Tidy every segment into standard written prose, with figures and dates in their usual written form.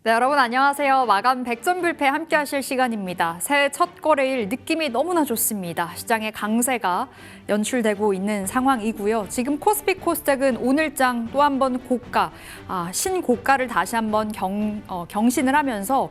네, 여러분 안녕하세요. 마감 100점 불패 함께 하실 시간입니다. 새해 첫 거래일 느낌이 너무나 좋습니다. 시장의 강세가 연출되고 있는 상황이고요. 지금 코스피 코스닥은 오늘장 또 한 번 고가, 신고가를 다시 한번 경신을 하면서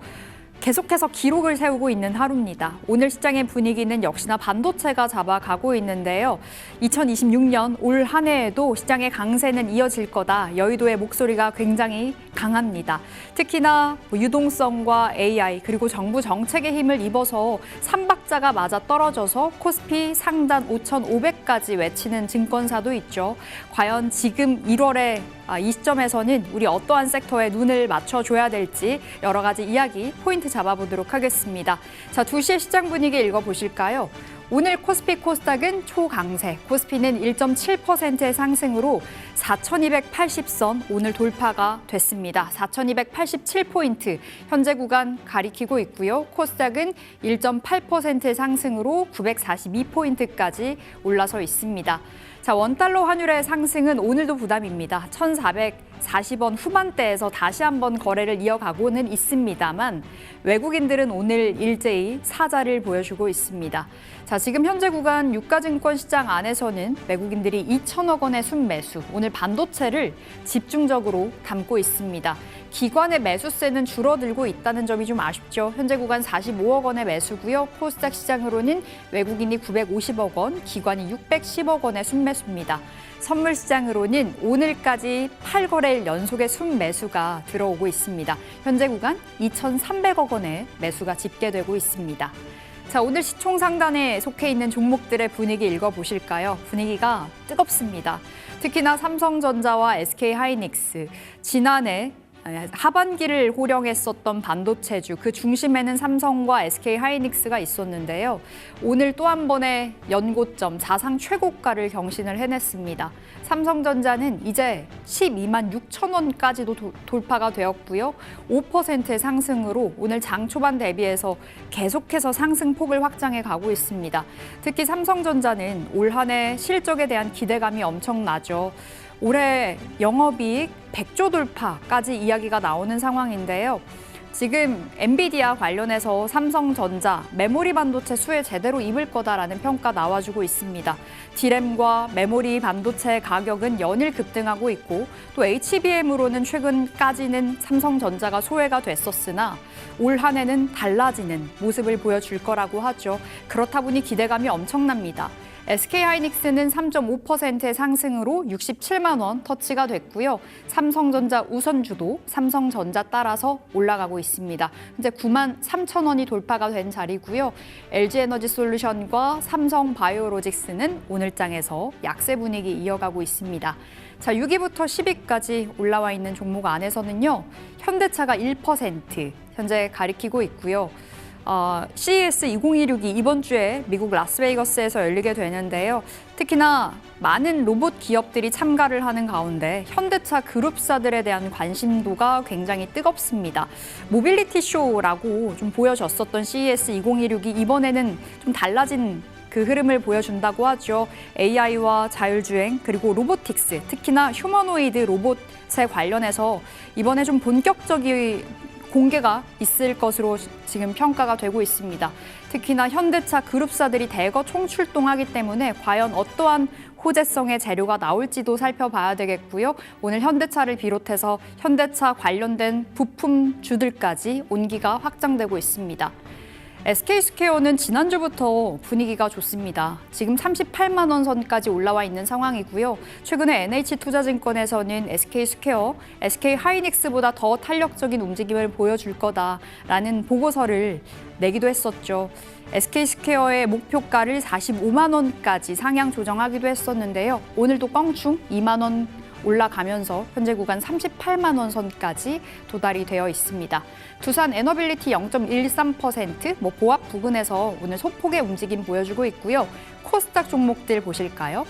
계속해서 기록을 세우고 있는 하루입니다. 오늘 시장의 분위기는 역시나 반도체가 잡아가고 있는데요. 2026년 올 한 해에도 시장의 강세는 이어질 거다. 여의도의 목소리가 굉장히 강합니다. 특히나 유동성과 AI 그리고 정부 정책의 힘을 입어서 삼박자가 맞아 떨어져서 코스피 상단 5,500까지 외치는 증권사도 있죠. 과연 지금 1월에 이 시점에서는 우리 어떠한 섹터에 눈을 맞춰줘야 될지 여러 가지 이야기 포인트 잡아보도록 하겠습니다. 자, 2시의 시장 분위기 읽어보실까요? 오늘 코스피 코스닥은 초강세, 코스피는 1.7%의 상승으로 4,280선 오늘 돌파가 됐습니다. 4,287포인트 현재 구간 가리키고 있고요. 코스닥은 1.8%의 상승으로 942포인트까지 올라서 있습니다. 자, 원달러 환율의 상승은 오늘도 부담입니다. 1,440원 후반대에서 다시 한번 거래를 이어가고는 있습니다만 외국인들은 오늘 일제히 사자를 보여주고 있습니다. 자, 지금 현재 구간 유가증권 시장 안에서는 외국인들이 2천억 원의 순매수, 오늘 반도체를 집중적으로 담고 있습니다. 기관의 매수세는 줄어들고 있다는 점이 좀 아쉽죠. 현재 구간 45억 원의 매수고요. 코스닥 시장으로는 외국인이 950억 원, 기관이 610억 원의 순매수입니다. 선물 시장으로는 오늘까지 8거래일 연속의 순매수가 들어오고 있습니다. 현재 구간 2,300억 원의 매수가 집계되고 있습니다. 자, 오늘 시총 상단에 속해 있는 종목들의 분위기 읽어보실까요? 분위기가 뜨겁습니다. 특히나 삼성전자와 SK하이닉스, 지난해 하반기를 호령했었던 반도체주, 그 중심에는 삼성과 SK하이닉스가 있었는데요. 오늘 또 한 번의 연고점, 사상 최고가를 경신을 해냈습니다. 삼성전자는 이제 12만 6천 원까지도 돌파가 되었고요. 5%의 상승으로 오늘 장 초반 대비해서 계속해서 상승폭을 확장해 가고 있습니다. 특히 삼성전자는 올 한 해 실적에 대한 기대감이 엄청나죠. 올해 영업이익 100조 돌파까지 이야기가 나오는 상황인데요. 지금 엔비디아 관련해서 삼성전자 메모리 반도체 수혜 제대로 입을 거다라는 평가 나와주고 있습니다. D램과 메모리 반도체 가격은 연일 급등하고 있고 또 HBM으로는 최근까지는 삼성전자가 소외가 됐었으나 올 한 해는 달라지는 모습을 보여줄 거라고 하죠. 그렇다 보니 기대감이 엄청납니다. SK하이닉스는 3.5%의 상승으로 67만 원 터치가 됐고요. 삼성전자 우선주도 삼성전자 따라서 올라가고 있습니다. 현재 9만 3천 원이 돌파가 된 자리고요. LG에너지솔루션과 삼성바이오로직스는 오늘장에서 약세 분위기 이어가고 있습니다. 자, 6위부터 10위까지 올라와 있는 종목 안에서는요. 현대차가 1% 현재 가리키고 있고요. CES 2026이 이번 주에 미국 라스베이거스에서 열리게 되는데요. 특히나 많은 로봇 기업들이 참가를 하는 가운데 현대차 그룹사들에 대한 관심도가 굉장히 뜨겁습니다. 모빌리티 쇼라고 좀 보여졌었던 CES 2026이 이번에는 좀 달라진 그 흐름을 보여준다고 하죠. AI와 자율주행 그리고 로보틱스, 특히나 휴머노이드 로봇에 관련해서 이번에 좀 본격적인 공개가 있을 것으로 지금 평가가 되고 있습니다. 특히나 현대차 그룹사들이 대거 총출동하기 때문에 과연 어떠한 호재성의 재료가 나올지도 살펴봐야 되겠고요. 오늘 현대차를 비롯해서 현대차 관련된 부품주들까지 온기가 확장되고 있습니다. SK스퀘어는 지난주부터 분위기가 좋습니다. 지금 38만 원 선까지 올라와 있는 상황이고요. 최근에 NH투자증권에서는 SK스퀘어, SK하이닉스보다 더 탄력적인 움직임을 보여줄 거다라는 보고서를 내기도 했었죠. SK스퀘어의 목표가를 45만 원까지 상향 조정하기도 했었는데요. 오늘도 껑충 2만 원 올라가면서 현재 구간 38만 원 선까지 도달이 되어 있습니다. 두산 에너빌리티 0.13%, 보합 부근에서 오늘 소폭의 움직임 보여주고 있고요. 코스닥 종목들 보실까요?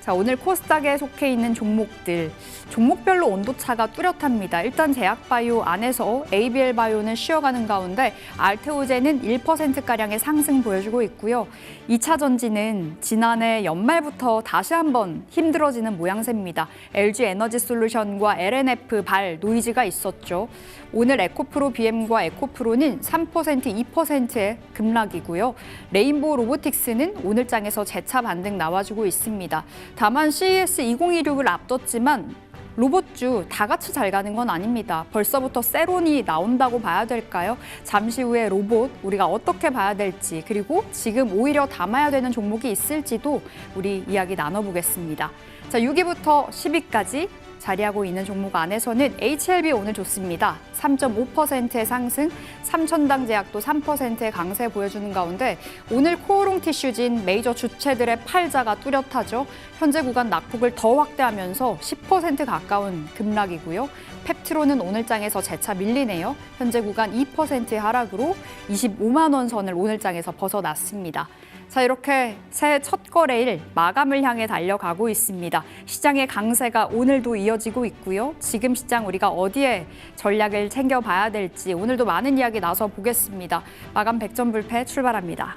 자, 오늘 코스닥에 속해 있는 종목들, 종목별로 온도차가 뚜렷합니다. 일단 제약바이오 안에서 ABL바이오는 쉬어가는 가운데 알테오젠은 1%가량의 상승 보여주고 있고요. 2차 전지는 지난해 연말부터 다시 한번 힘들어지는 모양새입니다. LG에너지솔루션과 LNF, 발, 노이즈가 있었죠. 오늘 에코프로 BM과 에코프로는 3%, 2%의 급락이고요. 레인보우 로보틱스는 오늘 장에서 재차 반등 나와주고 있습니다. 다만 CES 2026을 앞뒀지만 로봇주 다 같이 잘 가는 건 아닙니다. 벌써부터 세론이 나온다고 봐야 될까요? 잠시 후에 로봇 우리가 어떻게 봐야 될지, 그리고 지금 오히려 담아야 되는 종목이 있을지도 우리 이야기 나눠보겠습니다. 자, 6위부터 10위까지 자리하고 있는 종목 안에서는 HLB 오늘 좋습니다. 3.5%의 상승, 삼천당제약도 3%의 강세 보여주는 가운데 오늘 코오롱 티슈진 메이저 주체들의 팔자가 뚜렷하죠. 현재 구간 낙폭을 더 확대하면서 10% 가까운 급락이고요. 펩트로는 오늘 장에서 재차 밀리네요. 현재 구간 2%의 하락으로 25만 원 선을 오늘 장에서 벗어났습니다. 자, 이렇게 새해 첫 거래일 마감을 향해 달려가고 있습니다. 시장의 강세가 오늘도 이어지고 있고요. 지금 시장 우리가 어디에 전략을 챙겨봐야 될지 오늘도 많은 이야기 나서 보겠습니다. 마감 100점 불패 출발합니다.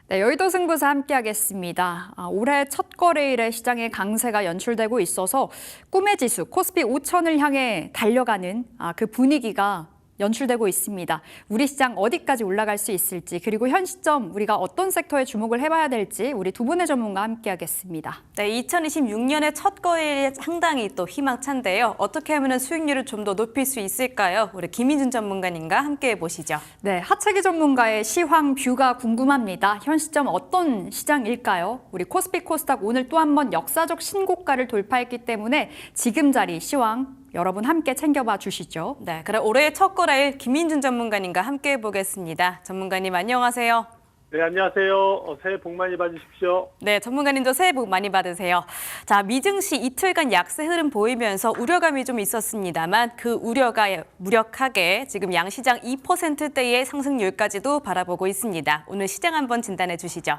네, 여의도 승부사 함께하겠습니다. 올해 첫 거래일에 시장의 강세가 연출되고 있어서 꿈의 지수 코스피 5천을 향해 달려가는 그 분위기가 연출되고 있습니다. 우리 시장 어디까지 올라갈 수 있을지, 그리고 현 시점 우리가 어떤 섹터에 주목을 해봐야 될지 우리 두 분의 전문가 함께하겠습니다. 네, 2026년의 첫 거래일에 상당히 또 희망찬데요. 어떻게 하면 수익률을 좀 더 높일 수 있을까요? 우리 김인준 전문가님과 함께해 보시죠. 네, 하채기 전문가의 시황 뷰가 궁금합니다. 현 시점 어떤 시장일까요? 우리 코스피 코스닥 오늘 또 한 번 역사적 신고가를 돌파했기 때문에 지금 자리 시황 여러분 함께 챙겨봐 주시죠. 네, 그럼 올해의 첫 거래일 김인준 전문가님과 함께해 보겠습니다. 전문가님 안녕하세요. 네, 안녕하세요. 새해 복 많이 받으십시오. 네, 전문가님도 새해 복 많이 받으세요. 자, 미증시 이틀간 약세 흐름 보이면서 우려감이 좀 있었습니다만 그 우려가 무력하게 지금 양시장 2%대의 상승률까지도 바라보고 있습니다. 오늘 시장 한번 진단해 주시죠.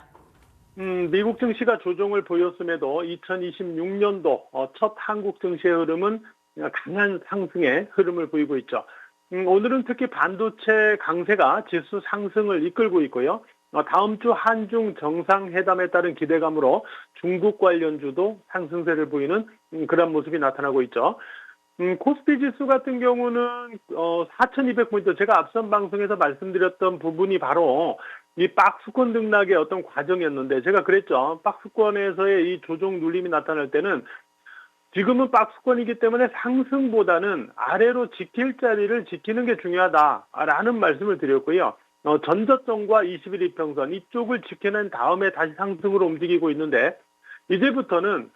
미국 증시가 조정을 보였음에도 2026년도 첫 한국 증시의 흐름은 강한 상승의 흐름을 보이고 있죠. 오늘은 특히 반도체 강세가 지수 상승을 이끌고 있고요. 다음 주 한중 정상회담에 따른 기대감으로 중국 관련주도 상승세를 보이는 그런 모습이 나타나고 있죠. 코스피 지수 같은 경우는 4,200포인트, 제가 앞선 방송에서 말씀드렸던 부분이 바로 이 박스권 등락의 어떤 과정이었는데, 제가 그랬죠. 박스권에서의 이 조정 눌림이 나타날 때는 지금은 박스권이기 때문에 상승보다는 아래로 지킬 자리를 지키는 게 중요하다라는 말씀을 드렸고요. 전저점과 20일 이평선 이쪽을 지켜낸 다음에 다시 상승으로 움직이고 있는데, 이제부터는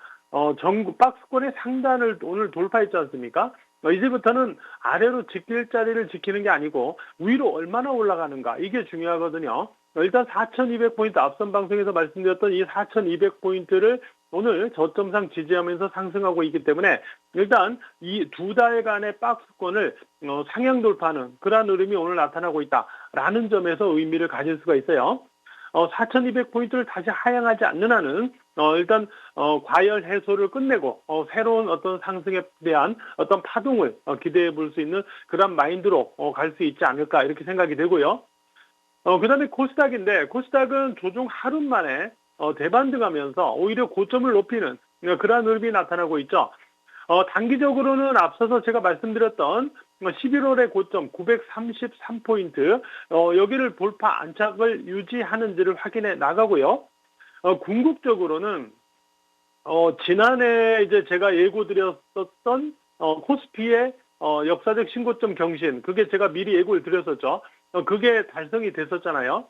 전국 박스권의 상단을 오늘 돌파했지 않습니까? 이제부터는 아래로 지킬 자리를 지키는 게 아니고 위로 얼마나 올라가는가, 이게 중요하거든요. 일단 4,200포인트, 앞선 방송에서 말씀드렸던 이 4,200포인트를 오늘 저점상 지지하면서 상승하고 있기 때문에 일단 이 두 달간의 박스권을 상향 돌파하는 그러한 흐름이 오늘 나타나고 있다라는 점에서 의미를 가질 수가 있어요. 4,200포인트를 다시 하향하지 않는 한은 일단 과열 해소를 끝내고 새로운 어떤 상승에 대한 어떤 파동을 기대해 볼 수 있는 그런 마인드로 갈 수 있지 않을까, 이렇게 생각이 되고요. 그다음에 코스닥인데, 코스닥은 조종 하루 만에 대반등하면서 오히려 고점을 높이는 그러한 흐름이 나타나고 있죠. 단기적으로는 앞서서 제가 말씀드렸던 11월의 고점 933포인트, 여기를 돌파 안착을 유지하는지를 확인해 나가고요. 궁극적으로는 지난해 이제 제가 예고드렸었던 코스피의 역사적 신고점 경신, 그게 제가 미리 예고를 드렸었죠. 그게 달성이 됐었잖아요.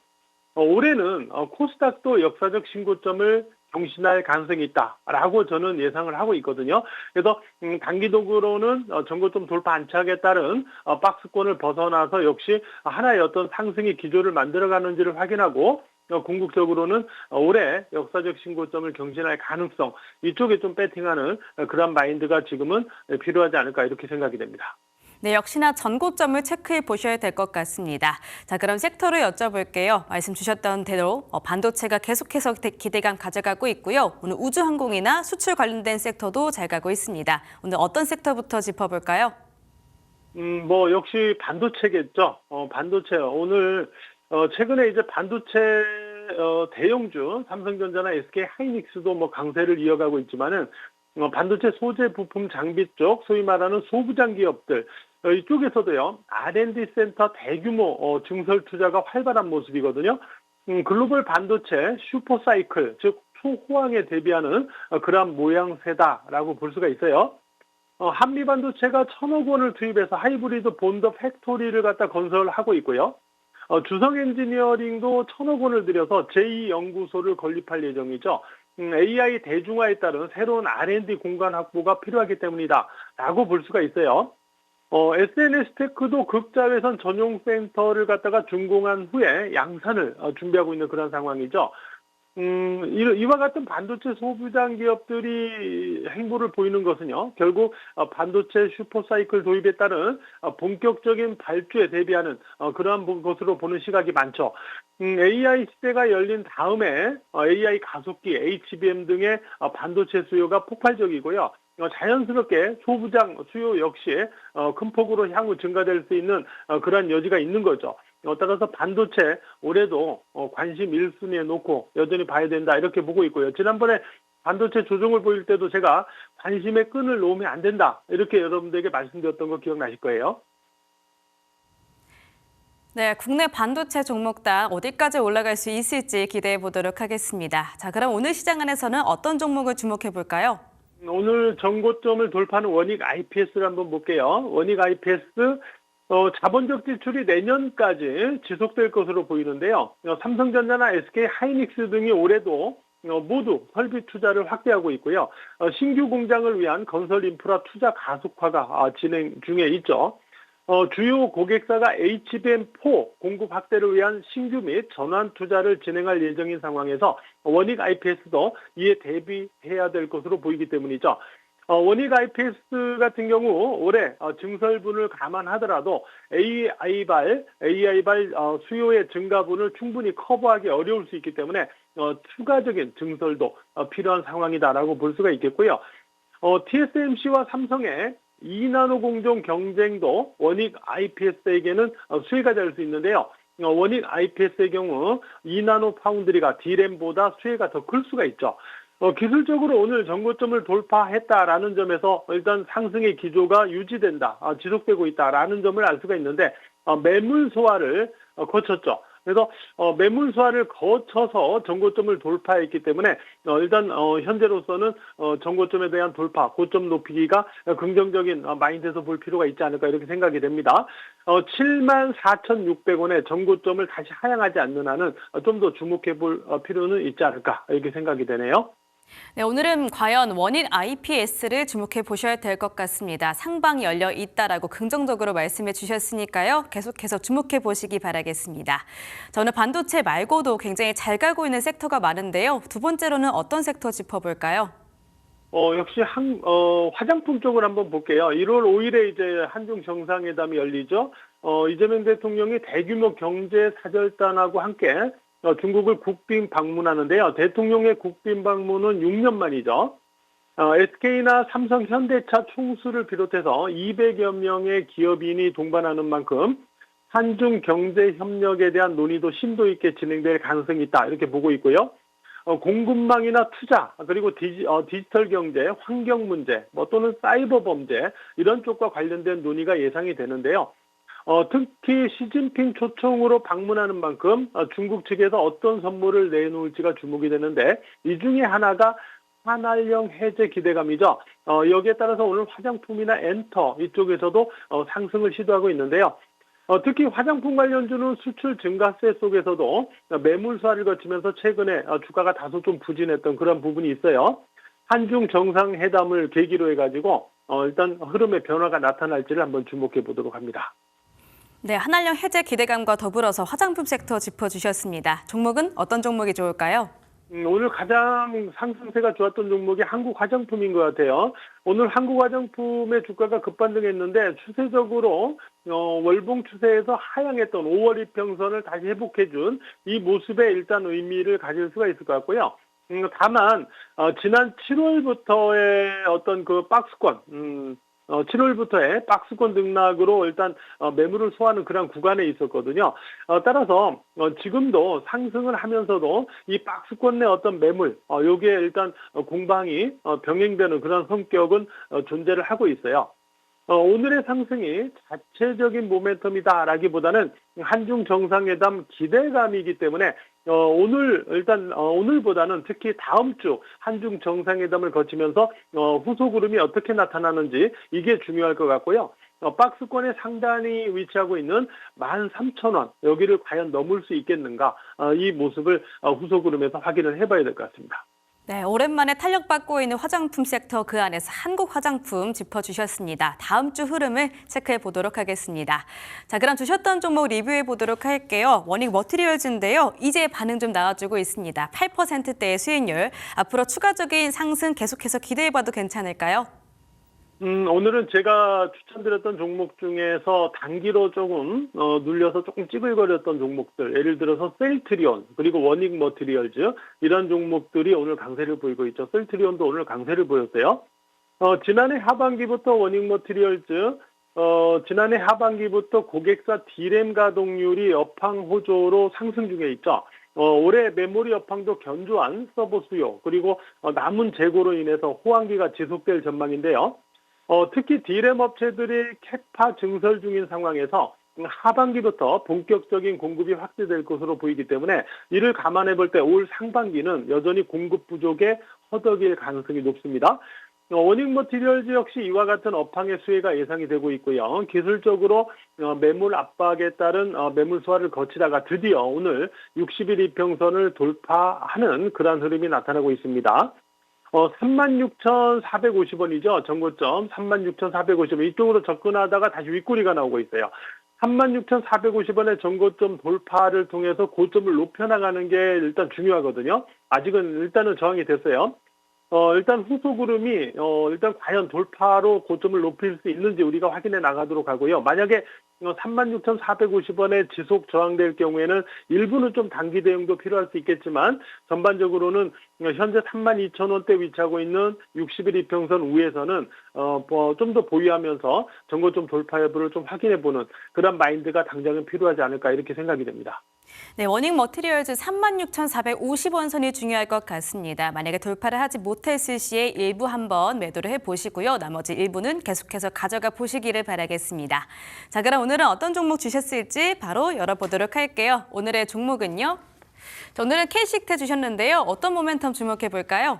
올해는 코스닥도 역사적 신고점을 경신할 가능성이 있다라고 저는 예상을 하고 있거든요. 그래서 단기적으로는 전고점 돌파 안착에 따른 박스권을 벗어나서 역시 하나의 어떤 상승의 기조를 만들어가는지를 확인하고, 궁극적으로는 올해 역사적 신고점을 경신할 가능성, 이쪽에 좀 배팅하는 그런 마인드가 지금은 필요하지 않을까 이렇게 생각이 됩니다. 네, 역시나 전고점을 체크해 보셔야 될 것 같습니다. 자, 그럼 섹터를 여쭤볼게요. 말씀 주셨던 대로 반도체가 계속해서 기대감 가져가고 있고요. 오늘 우주항공이나 수출 관련된 섹터도 잘 가고 있습니다. 오늘 어떤 섹터부터 짚어볼까요? 역시 반도체겠죠. 반도체 오늘 최근에 이제 반도체 대형주 삼성전자나 SK 하이닉스도 뭐 강세를 이어가고 있지만은 반도체 소재 부품 장비 쪽 소위 말하는 소부장 기업들 이쪽에서도요 R&D 센터 대규모 증설 투자가 활발한 모습이거든요. 글로벌 반도체 슈퍼사이클 즉 초호황에 대비하는 그러한 모양새다라고 볼 수가 있어요. 한미 반도체가 1,000억 원을 투입해서 하이브리드 본더 팩토리를 갖다 건설하고 있고요. 주성 엔지니어링도 1,000억 원을 들여서 제2연구소를 건립할 예정이죠. AI 대중화에 따른 새로운 R&D 공간 확보가 필요하기 때문이다라고 볼 수가 있어요. SNS테크도 극자외선 전용 센터를 갖다가 준공한 후에 양산을 준비하고 있는 그런 상황이죠. 이와 같은 반도체 소부장 기업들이 행보를 보이는 것은요, 결국 반도체 슈퍼사이클 도입에 따른 본격적인 발주에 대비하는 그러한 것으로 보는 시각이 많죠. AI 시대가 열린 다음에 AI 가속기, HBM 등의 반도체 수요가 폭발적이고요. 자연스럽게 소부장 수요 역시 큰 폭으로 향후 증가될 수 있는 그러한 여지가 있는 거죠. 따라서 반도체 올해도 관심 1순위에 놓고 여전히 봐야 된다 이렇게 보고 있고요. 지난번에 반도체 조정을 보일 때도 제가 관심의 끈을 놓으면 안 된다 이렇게 여러분들에게 말씀드렸던 거 기억나실 거예요. 네, 국내 반도체 종목당 어디까지 올라갈 수 있을지 기대해 보도록 하겠습니다. 자, 그럼 오늘 시장 안에서는 어떤 종목을 주목해 볼까요? 오늘 전고점을 돌파하는 원익 IPS를 한번 볼게요. 원익 IPS 자본적 지출이 내년까지 지속될 것으로 보이는데요. 삼성전자나 SK 하이닉스 등이 올해도 모두 설비 투자를 확대하고 있고요. 신규 공장을 위한 건설 인프라 투자 가속화가 진행 중에 있죠. 주요 고객사가 HBM4 공급 확대를 위한 신규 및 전환 투자를 진행할 예정인 상황에서 원익 IPS도 이에 대비해야 될 것으로 보이기 때문이죠. 원익 IPS 같은 경우 올해 증설분을 감안하더라도 AI발 수요의 증가분을 충분히 커버하기 어려울 수 있기 때문에 추가적인 증설도 필요한 상황이다라고 볼 수가 있겠고요. TSMC와 삼성의 2나노 공정 경쟁도 원익 IPS에게는 수혜가 될 수 있는데요. 원익 IPS의 경우 2나노 파운드리가 D램보다 수혜가 더 클 수가 있죠. 기술적으로 오늘 전고점을 돌파했다라는 점에서 일단 상승의 기조가 유지된다, 지속되고 있다라는 점을 알 수가 있는데 매물 소화를 거쳤죠. 그래서 매물 소화를 거쳐서 전고점을 돌파했기 때문에 일단 현재로서는 전고점에 대한 돌파, 고점 높이기가 긍정적인 마인드에서 볼 필요가 있지 않을까 이렇게 생각이 됩니다. 74,600원에 전고점을 다시 하향하지 않는 한은 좀 더 주목해 볼 필요는 있지 않을까 이렇게 생각이 되네요. 네, 오늘은 과연 원익 IPS를 주목해 보셔야 될 것 같습니다. 상방이 열려 있다라고 긍정적으로 말씀해 주셨으니까요. 계속해서 주목해 보시기 바라겠습니다. 저는 반도체 말고도 굉장히 잘 가고 있는 섹터가 많은데요. 두 번째로는 어떤 섹터 짚어볼까요? 역시 화장품 쪽을 한번 볼게요. 1월 5일에 이제 한중 정상회담이 열리죠. 이재명 대통령이 대규모 경제 사절단하고 함께 중국을 국빈 방문하는데요. 대통령의 국빈 방문은 6년 만이죠. SK나 삼성, 현대차 총수를 비롯해서 200여 명의 기업인이 동반하는 만큼 한중 경제 협력에 대한 논의도 심도 있게 진행될 가능성이 있다 이렇게 보고 있고요. 공급망이나 투자 그리고 디지털 경제, 환경 문제 또는 사이버 범죄 이런 쪽과 관련된 논의가 예상이 되는데요. 특히 시진핑 초청으로 방문하는 만큼 중국 측에서 어떤 선물을 내놓을지가 주목이 되는데 이 중에 하나가 환활령 해제 기대감이죠. 여기에 따라서 오늘 화장품이나 엔터 이쪽에서도 상승을 시도하고 있는데요. 특히 화장품 관련주는 수출 증가세 속에서도 매물 수하를 거치면서 최근에 주가가 다소 좀 부진했던 그런 부분이 있어요. 한중 정상회담을 계기로 해가지고 일단 흐름의 변화가 나타날지를 한번 주목해 보도록 합니다. 네, 한한령 해제 기대감과 더불어서 화장품 섹터 짚어주셨습니다. 종목은 어떤 종목이 좋을까요? 오늘 가장 상승세가 좋았던 종목이 한국 화장품인 것 같아요. 오늘 한국 화장품의 주가가 급반등했는데 추세적으로 월봉 추세에서 하향했던 5월 이평선을 다시 회복해준 이 모습에 일단 의미를 가질 수가 있을 것 같고요. 다만 지난 7월부터의 어떤 그 박스권 7월부터의 박스권 등락으로 일단 매물을 소화하는 그런 구간에 있었거든요. 따라서 지금도 상승을 하면서도 이 박스권 내 어떤 매물, 여기에 일단 공방이 병행되는 그런 성격은 존재를 하고 있어요. 오늘의 상승이 자체적인 모멘텀이다라기보다는 한중 정상회담 기대감이기 때문에 오늘보다는 특히 다음 주 한중 정상회담을 거치면서 후속 흐름이 어떻게 나타나는지 이게 중요할 것 같고요. 박스권의 상단이 위치하고 있는 13,000원 여기를 과연 넘을 수 있겠는가 이 모습을 후속 흐름에서 확인을 해봐야 될 것 같습니다. 네, 오랜만에 탄력받고 있는 화장품 섹터 그 안에서 한국 화장품 짚어주셨습니다. 다음 주 흐름을 체크해 보도록 하겠습니다. 자, 그럼 주셨던 종목 리뷰해 보도록 할게요. 워닝 머티리얼즈인데요. 이제 반응 좀 나와주고 있습니다. 8%대의 수익률. 앞으로 추가적인 상승 계속해서 기대해 봐도 괜찮을까요? 오늘은 제가 추천드렸던 종목 중에서 단기로 조금 눌려서 조금 찌글거렸던 종목들, 예를 들어서 셀트리온 그리고 워닝 머티리얼즈 이런 종목들이 오늘 강세를 보이고 있죠. 셀트리온도 오늘 강세를 보였어요. 지난해 하반기부터 워닝 머티리얼즈 지난해 하반기부터 고객사 디램 가동률이 업황 호조로 상승 중에 있죠. 올해 메모리 업황도 견조한 서버 수요 그리고 남은 재고로 인해서 호황기가 지속될 전망인데요. 특히 디램 업체들이 캐파 증설 중인 상황에서 하반기부터 본격적인 공급이 확대될 것으로 보이기 때문에 이를 감안해 볼 때 올 상반기는 여전히 공급 부족에 허덕일 가능성이 높습니다. 워닝 머티리얼즈 역시 이와 같은 업황의 수혜가 예상이 되고 있고요. 기술적으로 매물 압박에 따른 매물 소화를 거치다가 드디어 오늘 60일 이평선을 돌파하는 그러한 흐름이 나타나고 있습니다. 36,450원이죠. 전고점 36,450원. 이쪽으로 접근하다가 다시 윗꼬리가 나오고 있어요. 36,450원의 전고점 돌파를 통해서 고점을 높여나가는 게 일단 중요하거든요. 아직은 일단은 저항이 됐어요. 일단 후속 흐름이 일단 과연 돌파로 고점을 높일 수 있는지 우리가 확인해 나가도록 하고요. 만약에 36,450원에 지속 저항될 경우에는 일부는 좀 단기 대응도 필요할 수 있겠지만 전반적으로는 현재 32,000원대 위치하고 있는 60일 이평선 위에서는 좀 더 보유하면서 전고점 돌파 여부를 좀 확인해 보는 그런 마인드가 당장은 필요하지 않을까 이렇게 생각이 됩니다. 네, 워닝 머티리얼즈 36,450원 선이 중요할 것 같습니다. 만약에 돌파를 하지 못했을 시에 일부 한번 매도를 해보시고요. 나머지 일부는 계속해서 가져가 보시기를 바라겠습니다. 자, 그럼 오늘은 어떤 종목 주셨을지 바로 열어보도록 할게요. 오늘의 종목은요. 오늘은 K식태 주셨는데요. 어떤 모멘텀 주목해 볼까요?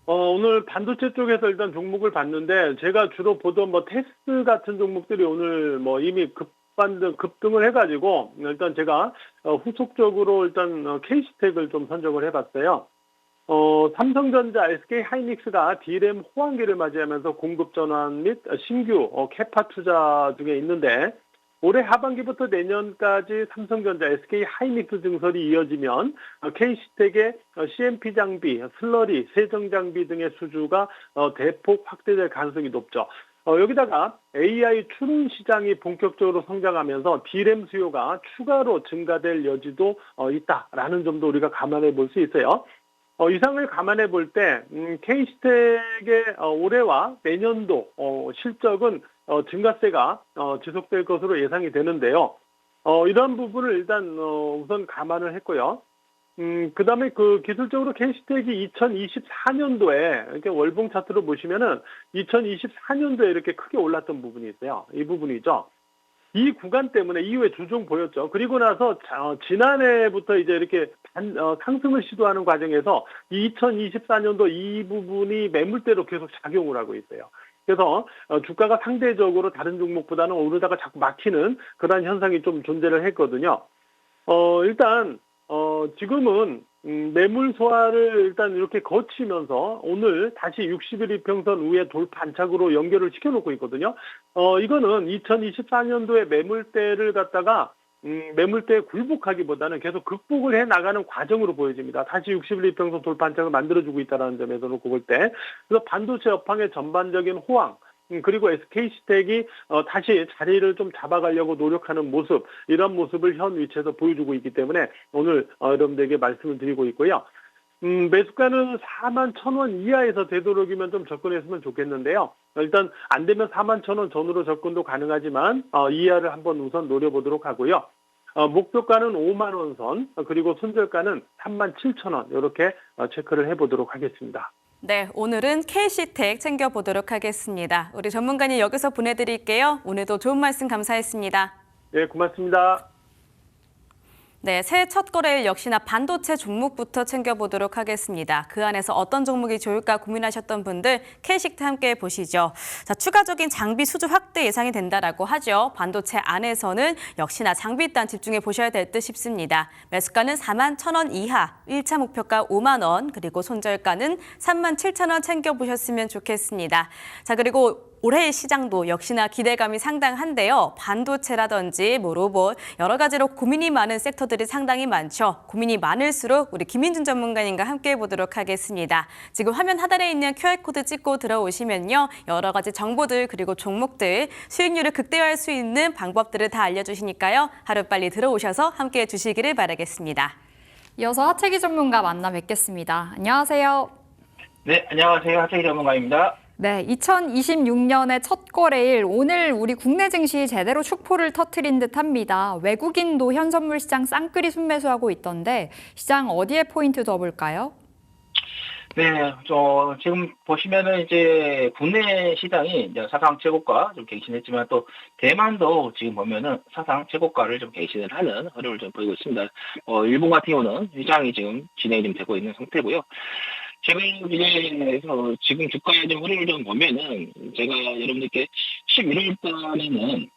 오늘 반도체 쪽에서 일단 종목을 봤는데 제가 주로 보던 테스트 같은 종목들이 오늘 이미 급등을 해가지고 일단 제가 후속적으로 일단 K스택을 좀 선정을 해봤어요. 삼성전자, SK하이닉스가 D램 호황기를 맞이하면서 공급 전환 및 신규 캐파 투자 중에 있는데 올해 하반기부터 내년까지 삼성전자, SK하이닉스 증설이 이어지면 K스택의 CMP 장비, 슬러리, 세정 장비 등의 수주가 대폭 확대될 가능성이 높죠. 여기다가 AI 추론 시장이 본격적으로 성장하면서 D램 수요가 추가로 증가될 여지도 있다라는 점도 우리가 감안해 볼 수 있어요. 이상을 감안해 볼 때 K스택의 올해와 내년도 실적은 증가세가 지속될 것으로 예상이 되는데요. 이런 부분을 일단 우선 감안을 했고요. 그다음에 기술적으로 K스택이 2024년도에 이렇게 월봉 차트로 보시면은 2024년도에 이렇게 크게 올랐던 부분이 있어요. 이 부분이죠. 이 구간 때문에 이후에 조정 보였죠. 그리고 나서 지난해부터 이제 이렇게 상승을 시도하는 과정에서 2024년도 이 부분이 매물대로 계속 작용을 하고 있어요. 그래서 주가가 상대적으로 다른 종목보다는 오르다가 자꾸 막히는 그런 현상이 좀 존재를 했거든요. 일단 지금은 매물 소화를 일단 이렇게 거치면서 오늘 다시 60일 이평선 위에 돌파 안착으로 연결을 시켜놓고 있거든요. 이거는 2024년도에 매물대를 갖다가 매물대에 굴복하기보다는 계속 극복을 해 나가는 과정으로 보여집니다. 다시 60일 이평선 돌파 안착을 만들어주고 있다는 점에서 놓고 볼 때, 그래서 반도체 업황의 전반적인 호황, 그리고 SK시텍이 다시 자리를 좀 잡아가려고 노력하는 모습, 이런 모습을 현 위치에서 보여주고 있기 때문에 오늘 여러분들에게 말씀을 드리고 있고요. 매수가는 41,000원 이하에서 되도록이면 좀 접근했으면 좋겠는데요. 일단 안 되면 41,000원 전후로 접근도 가능하지만 이하를 한번 우선 노려보도록 하고요. 목표가는 5만 원 선, 그리고 손절가는 37,000원 이렇게 체크를 해보도록 하겠습니다. 네, 오늘은 KC텍 챙겨보도록 하겠습니다. 우리 전문가님 여기서 보내드릴게요. 오늘도 좋은 말씀 감사했습니다. 네, 고맙습니다. 네, 새해 첫 거래일 역시나 반도체 종목부터 챙겨보도록 하겠습니다. 그 안에서 어떤 종목이 좋을까 고민하셨던 분들 K식트 함께 보시죠. 자, 추가적인 장비 수주 확대 예상이 된다라고 하죠. 반도체 안에서는 역시나 장비 일단 집중해 보셔야 될 듯 싶습니다. 매수가는 41,000원 이하, 1차 목표가 5만 원, 그리고 손절가는 37,000원 챙겨보셨으면 좋겠습니다. 자, 그리고 올해의 시장도 역시나 기대감이 상당한데요. 반도체라든지 로봇 여러 가지로 고민이 많은 섹터들이 상당히 많죠. 고민이 많을수록 우리 김인준 전문가님과 함께 해보도록 하겠습니다. 지금 화면 하단에 있는 QR코드 찍고 들어오시면요. 여러 가지 정보들 그리고 종목들 수익률을 극대화할 수 있는 방법들을 다 알려주시니까요. 하루빨리 들어오셔서 함께해 주시기를 바라겠습니다. 이어서 하채기 전문가 만나 뵙겠습니다. 안녕하세요. 네, 안녕하세요. 하태기 전문가입니다. 네, 2026년의 첫 거래일 오늘 우리 국내 증시 제대로 축포를 터뜨린 듯합니다. 외국인도 현 선물 시장 쌍끌이 순매수하고 있던데 시장 어디에 포인트 둬볼까요? 네, 지금 보시면은 이제 국내 시장이 이제 사상 최고가 좀 갱신했지만 또 대만도 지금 보면은 사상 최고가를 좀 갱신을 하는 흐름을 좀 보이고 있습니다. 일본 같은 경우는 시장이 지금 진행이 좀 되고 있는 상태고요. 최근에서 지금 주가의 좀 흐름을 좀 보면은 제가 여러분들께 11월 달에는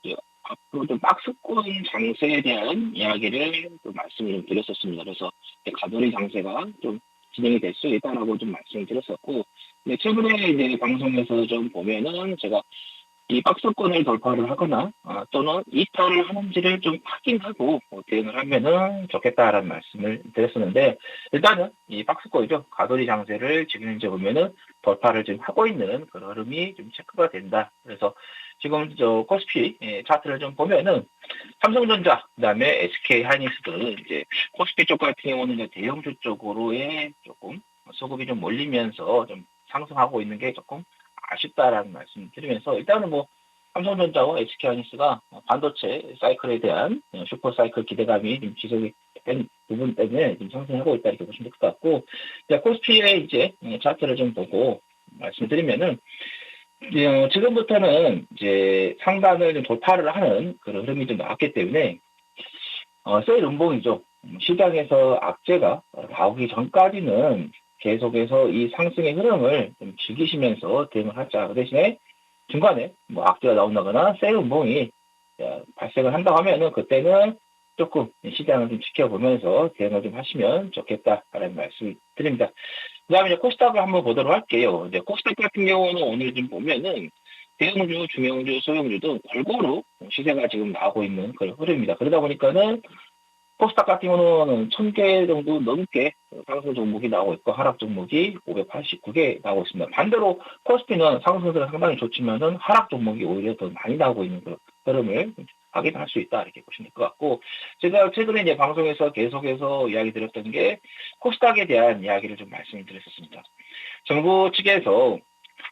앞으로 좀 박스권 장세에 대한 이야기를 좀 말씀을 좀 드렸었습니다. 그래서 가돌이 장세가 좀 진행이 될 수 있다라고 좀 말씀을 드렸었고, 근데 최근에 이제 방송에서 좀 보면은 제가 이 박스권을 돌파를 하거나 또는 이탈을 하는지를 좀 확인하고 대응을 하면은 좋겠다라는 말씀을 드렸었는데, 일단은 이 박스권이죠. 가돌이 장세를 지금 현재 보면은 돌파를 지금 하고 있는 그런 흐름이 좀 체크가 된다. 그래서 지금 코스피 차트를 좀 보면은 삼성전자, 그다음에 SK 하이닉스들 이제 코스피 쪽 같은 경우는 이제 대형주 쪽으로의 조금 수급이 좀 몰리면서 좀 상승하고 있는 게 조금 아쉽다라는 말씀을 드리면서, 일단은 삼성전자와 SK하이닉스가 반도체 사이클에 대한 슈퍼 사이클 기대감이 좀 지속이 된 부분 때문에 좀 상승하고 있다 이렇게 보시면 될 것 같고, 코스피의 이제 차트를 좀 보고 말씀드리면은 지금부터는 이제 상단을 좀 돌파를 하는 그런 흐름이 좀 나왔기 때문에 세일 음봉이죠. 시장에서 악재가 나오기 전까지는 계속해서 이 상승의 흐름을 좀 즐기시면서 대응을 하자. 그 대신에 중간에 악재가 나온다거나 세일 음봉이 발생을 한다고 하면은 그때는 조금 시장을 좀 지켜보면서 대응을 좀 하시면 좋겠다라는 말씀을 드립니다. 그 다음에 이제 코스닥을 한번 보도록 할게요. 이제 코스닥 같은 경우는 오늘 좀 보면은 대형주, 중형주, 소형주 등 골고루 시세가 지금 나오고 있는 그런 흐름입니다. 그러다 보니까는 코스닥 같은 경우는 1000개 정도 넘게 상승 종목이 나오고 있고 하락 종목이 589개 나오고 있습니다. 반대로 코스피는 상승세가 상당히 좋지만은 하락 종목이 오히려 더 많이 나오고 있는 그런 흐름을 확인할 수 있다 이렇게 보시면 될 것 같고, 제가 최근에 이제 방송에서 계속해서 이야기 드렸던 게 코스닥에 대한 이야기를 좀 말씀을 드렸었습니다. 정부 측에서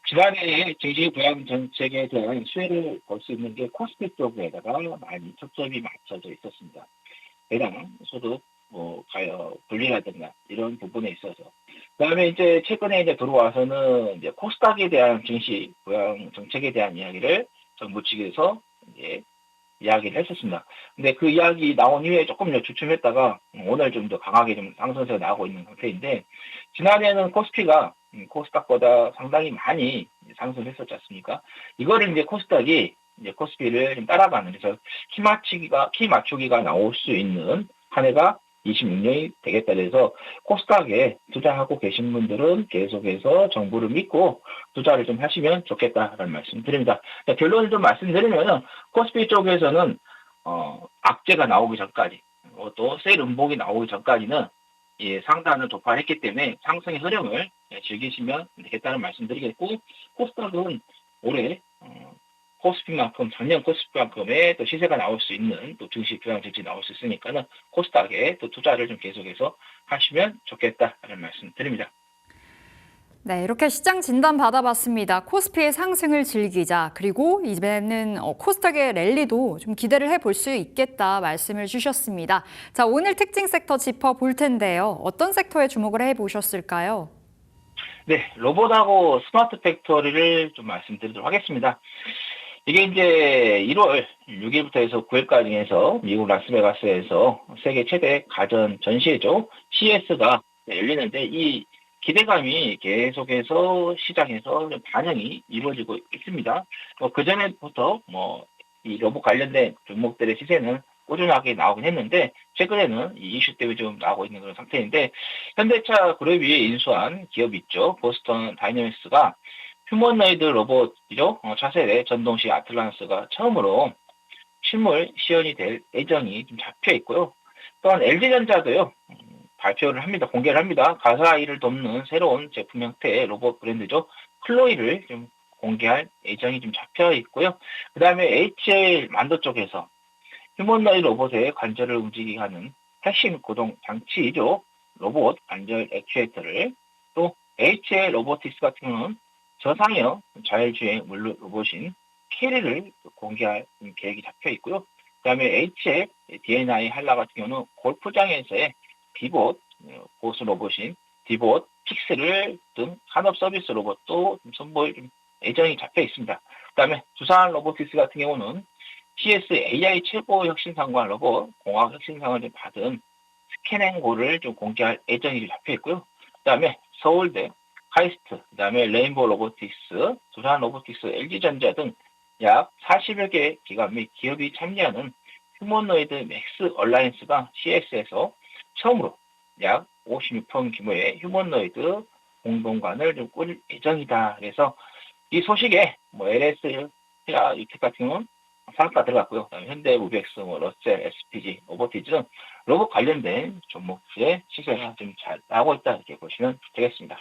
지난해 증시 부양 정책에 대한 수혜를 볼 수 있는 게 코스피 쪽에다가 많이 초점이 맞춰져 있었습니다. 배당, 소득, 분리라든가 이런 부분에 있어서. 그다음에 이제 최근에 이제 들어와서는 이제 코스닥에 대한 증시 부양 정책에 대한 이야기를 정부 측에서 이제 이야기를 했었습니다. 근데 그 이야기 나온 이후에 조금 더 주춤했다가 오늘 좀 더 강하게 좀 상승세가 나오고 있는 상태인데, 지난해에는 코스피가 코스닥보다 상당히 많이 상승했었지 않습니까? 이거를 이제 코스닥이 이제 코스피를 좀 따라가는, 그래서 키 맞추기가 나올 수 있는 한 해가 26년이 되겠다. 그래서 코스닥에 투자하고 계신 분들은 계속해서 정부를 믿고 투자를 좀 하시면 좋겠다라는 말씀 드립니다. 결론을 좀 말씀드리면, 코스피 쪽에서는 악재가 나오기 전까지, 또 세일 음봉이 나오기 전까지는 상단을 도파했기 때문에 상승의 흐름을 즐기시면 되겠다는 말씀드리겠고, 코스닥은 올해 코스피만큼, 작년 코스피만큼의 또 시세가 나올 수 있는 또 증시 부양 증시 나올 수 있으니까는 코스닥에 또 투자를 좀 계속해서 하시면 좋겠다라는 말씀 드립니다. 네, 이렇게 시장 진단 받아봤습니다. 코스피의 상승을 즐기자. 그리고 이번에는 코스닥의 랠리도 좀 기대를 해볼 수 있겠다 말씀을 주셨습니다. 자, 오늘 특징 섹터 짚어볼 텐데요. 어떤 섹터에 주목을 해보셨을까요? 네, 로봇하고 스마트 팩토리를 좀 말씀드리도록 하겠습니다. 이게 이제 1월 6일부터 해서 9일까지 해서 미국 라스베가스에서 세계 최대 가전 전시회죠. CES가 열리는데, 이 기대감이 계속해서 시장에서 반영이 이루어지고 있습니다. 그 전에부터 이 로봇 관련된 종목들의 시세는 꾸준하게 나오긴 했는데, 최근에는 이 이슈 때문에 좀 나오고 있는 그런 상태인데, 현대차 그룹이 인수한 기업이 있죠. 보스턴 다이내믹스가 휴머노이드 로봇이죠. 차세대 전동식 아틀란스가 처음으로 실물 시연이 될 예정이 좀 잡혀 있고요. 또한 LG전자도요, 발표를 합니다. 공개를 합니다. 가사일을 돕는 새로운 제품 형태의 로봇 브랜드죠. 클로이를 좀 공개할 예정이 좀 잡혀 있고요. 그 다음에 HL 만도 쪽에서 휴머노이드 로봇의 관절을 움직이게 하는 핵심 구동 장치이죠. 로봇 관절 액추에이터를, 또 HL 로보틱스 같은 경우는 저상형 자율주행 물류 로봇인 캐리를 공개할 계획이 잡혀 있고요. 그 다음에 HL D&I 한라 같은 경우는 골프장에서의 디봇 보수 로봇인 디봇 픽스를 등 산업 서비스 로봇도 선보일 예정이 잡혀 있습니다. 그 다음에 두산 로보틱스 같은 경우는 CS AI 최고 혁신상과 로봇 공학 혁신상을 받은 스캔앤고를 좀 공개할 예정이 잡혀 있고요. 그 다음에 서울대, 카이스트, 그 다음에 레인보우 로보틱스, 두산 로보틱스, LG전자 등 약 40여 개 기관 및 기업이 참여하는 휴머노이드 맥스 얼라이언스가 CES에서 처음으로 약 56평 규모의 휴머노이드 공동관을 좀 꾸릴 예정이다. 그래서 이 소식에 LS 이텍 같은 경우는 상가 들어갔고요. 그다음에 현대, 우백스, 러셀, SPG, 오버티즈 등 로봇 관련된 종목들의 시세가 좀 잘 나오고 있다, 이렇게 보시면 되겠습니다.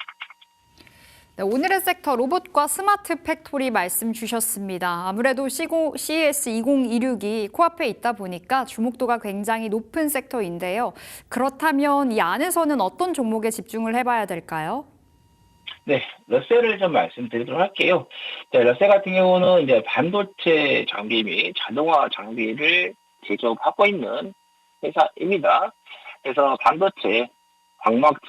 네, 오늘의 섹터 로봇과 스마트 팩토리 말씀 주셨습니다. 아무래도 CES 2026이 코앞에 있다 보니까 주목도가 굉장히 높은 섹터인데요. 그렇다면 이 안에서는 어떤 종목에 집중을 해봐야 될까요? 네, 러셀을 좀 말씀드리도록 할게요. 자, 러셀 같은 경우는 이제 반도체 장비 및 자동화 장비를 제조하고 있는 회사입니다. 그래서 반도체 광막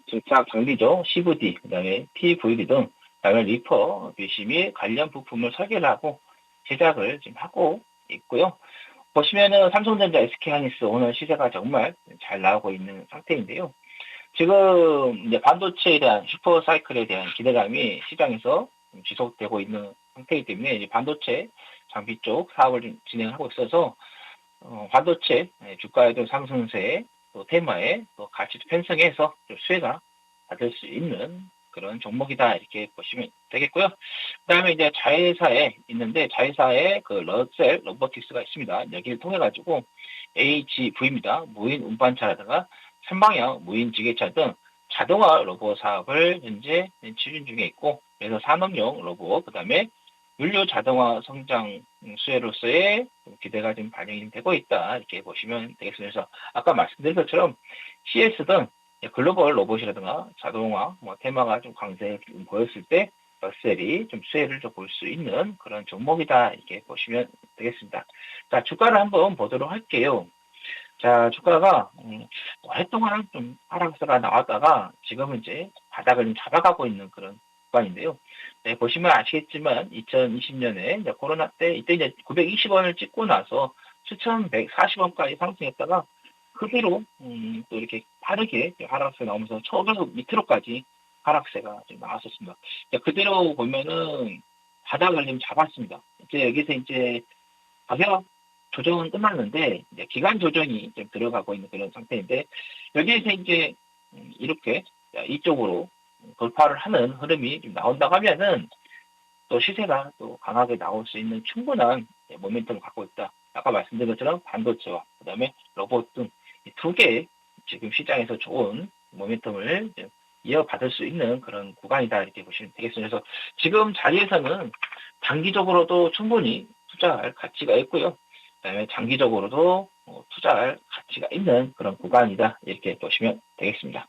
증착 장비죠. CVD, 그다음에 PVD 등, 그다음에 리퍼, BC 및 관련 부품을 설계를 하고 제작을 지금 하고 있고요. 보시면은 삼성전자, SK하이닉스 오늘 시세가 정말 잘 나오고 있는 상태인데요. 지금 이제 반도체에 대한 슈퍼 사이클에 대한 기대감이 시장에서 지속되고 있는 상태이기 때문에 이제 반도체 장비 쪽 사업을 좀 진행하고 있어서 반도체 주가의 좀 상승세, 또 테마에 또 같이 편성해서 좀 수혜가 받을 수 있는 그런 종목이다, 이렇게 보시면 되겠고요. 그다음에 이제 자회사에 있는데, 자회사에 그 러셀 로보틱스가 있습니다. 여기를 통해 가지고 HV입니다. 무인 운반차라든가 삼방향 무인 지게차 등 자동화 로봇 사업을 현재 추진 중에 있고, 그래서 산업용 로봇, 그다음에 물류 자동화 성장 수혜로서의 기대가 좀 반영이 되고 있다, 이렇게 보시면 되겠습니다. 그래서 아까 말씀드린 것처럼 CS 등 글로벌 로봇이라든가 자동화 테마가 좀 강세 보였을 때 러셀이 좀 수혜를 좀 볼 수 있는 그런 종목이다, 이렇게 보시면 되겠습니다. 자, 주가를 한번 보도록 할게요. 자, 주가가 오랫동안 좀 하락세가 나왔다가 지금은 이제 바닥을 좀 잡아가고 있는 그런 구간인데요. 네, 보시면 아시겠지만 2020년에 코로나 때 이때 이제 920원을 찍고 나서 7,140원까지 상승했다가 그 뒤로 또 이렇게 빠르게 하락세 나오면서 초저속 밑으로까지 하락세가 좀 나왔었습니다. 그대로 보면은 바닥을 좀 잡았습니다. 이제 여기서 이제 가격 조정은 끝났는데 이제 기간 조정이 좀 들어가고 있는 그런 상태인데 여기에서 이제 이렇게 이쪽으로 돌파를 하는 흐름이 좀 나온다고 하면은 또 시세가 또 강하게 나올 수 있는 충분한 모멘텀을 갖고 있다. 아까 말씀드린 것처럼 반도체와 그다음에 로봇 등 두 개의 지금 시장에서 좋은 모멘텀을 이어받을 수 있는 그런 구간이다 이렇게 보시면 되겠습니다. 그래서 지금 자리에서는 단기적으로도 충분히 투자할 가치가 있고요. 그다음에 장기적으로도 투자할 가치가 있는 그런 구간이다 이렇게 보시면 되겠습니다.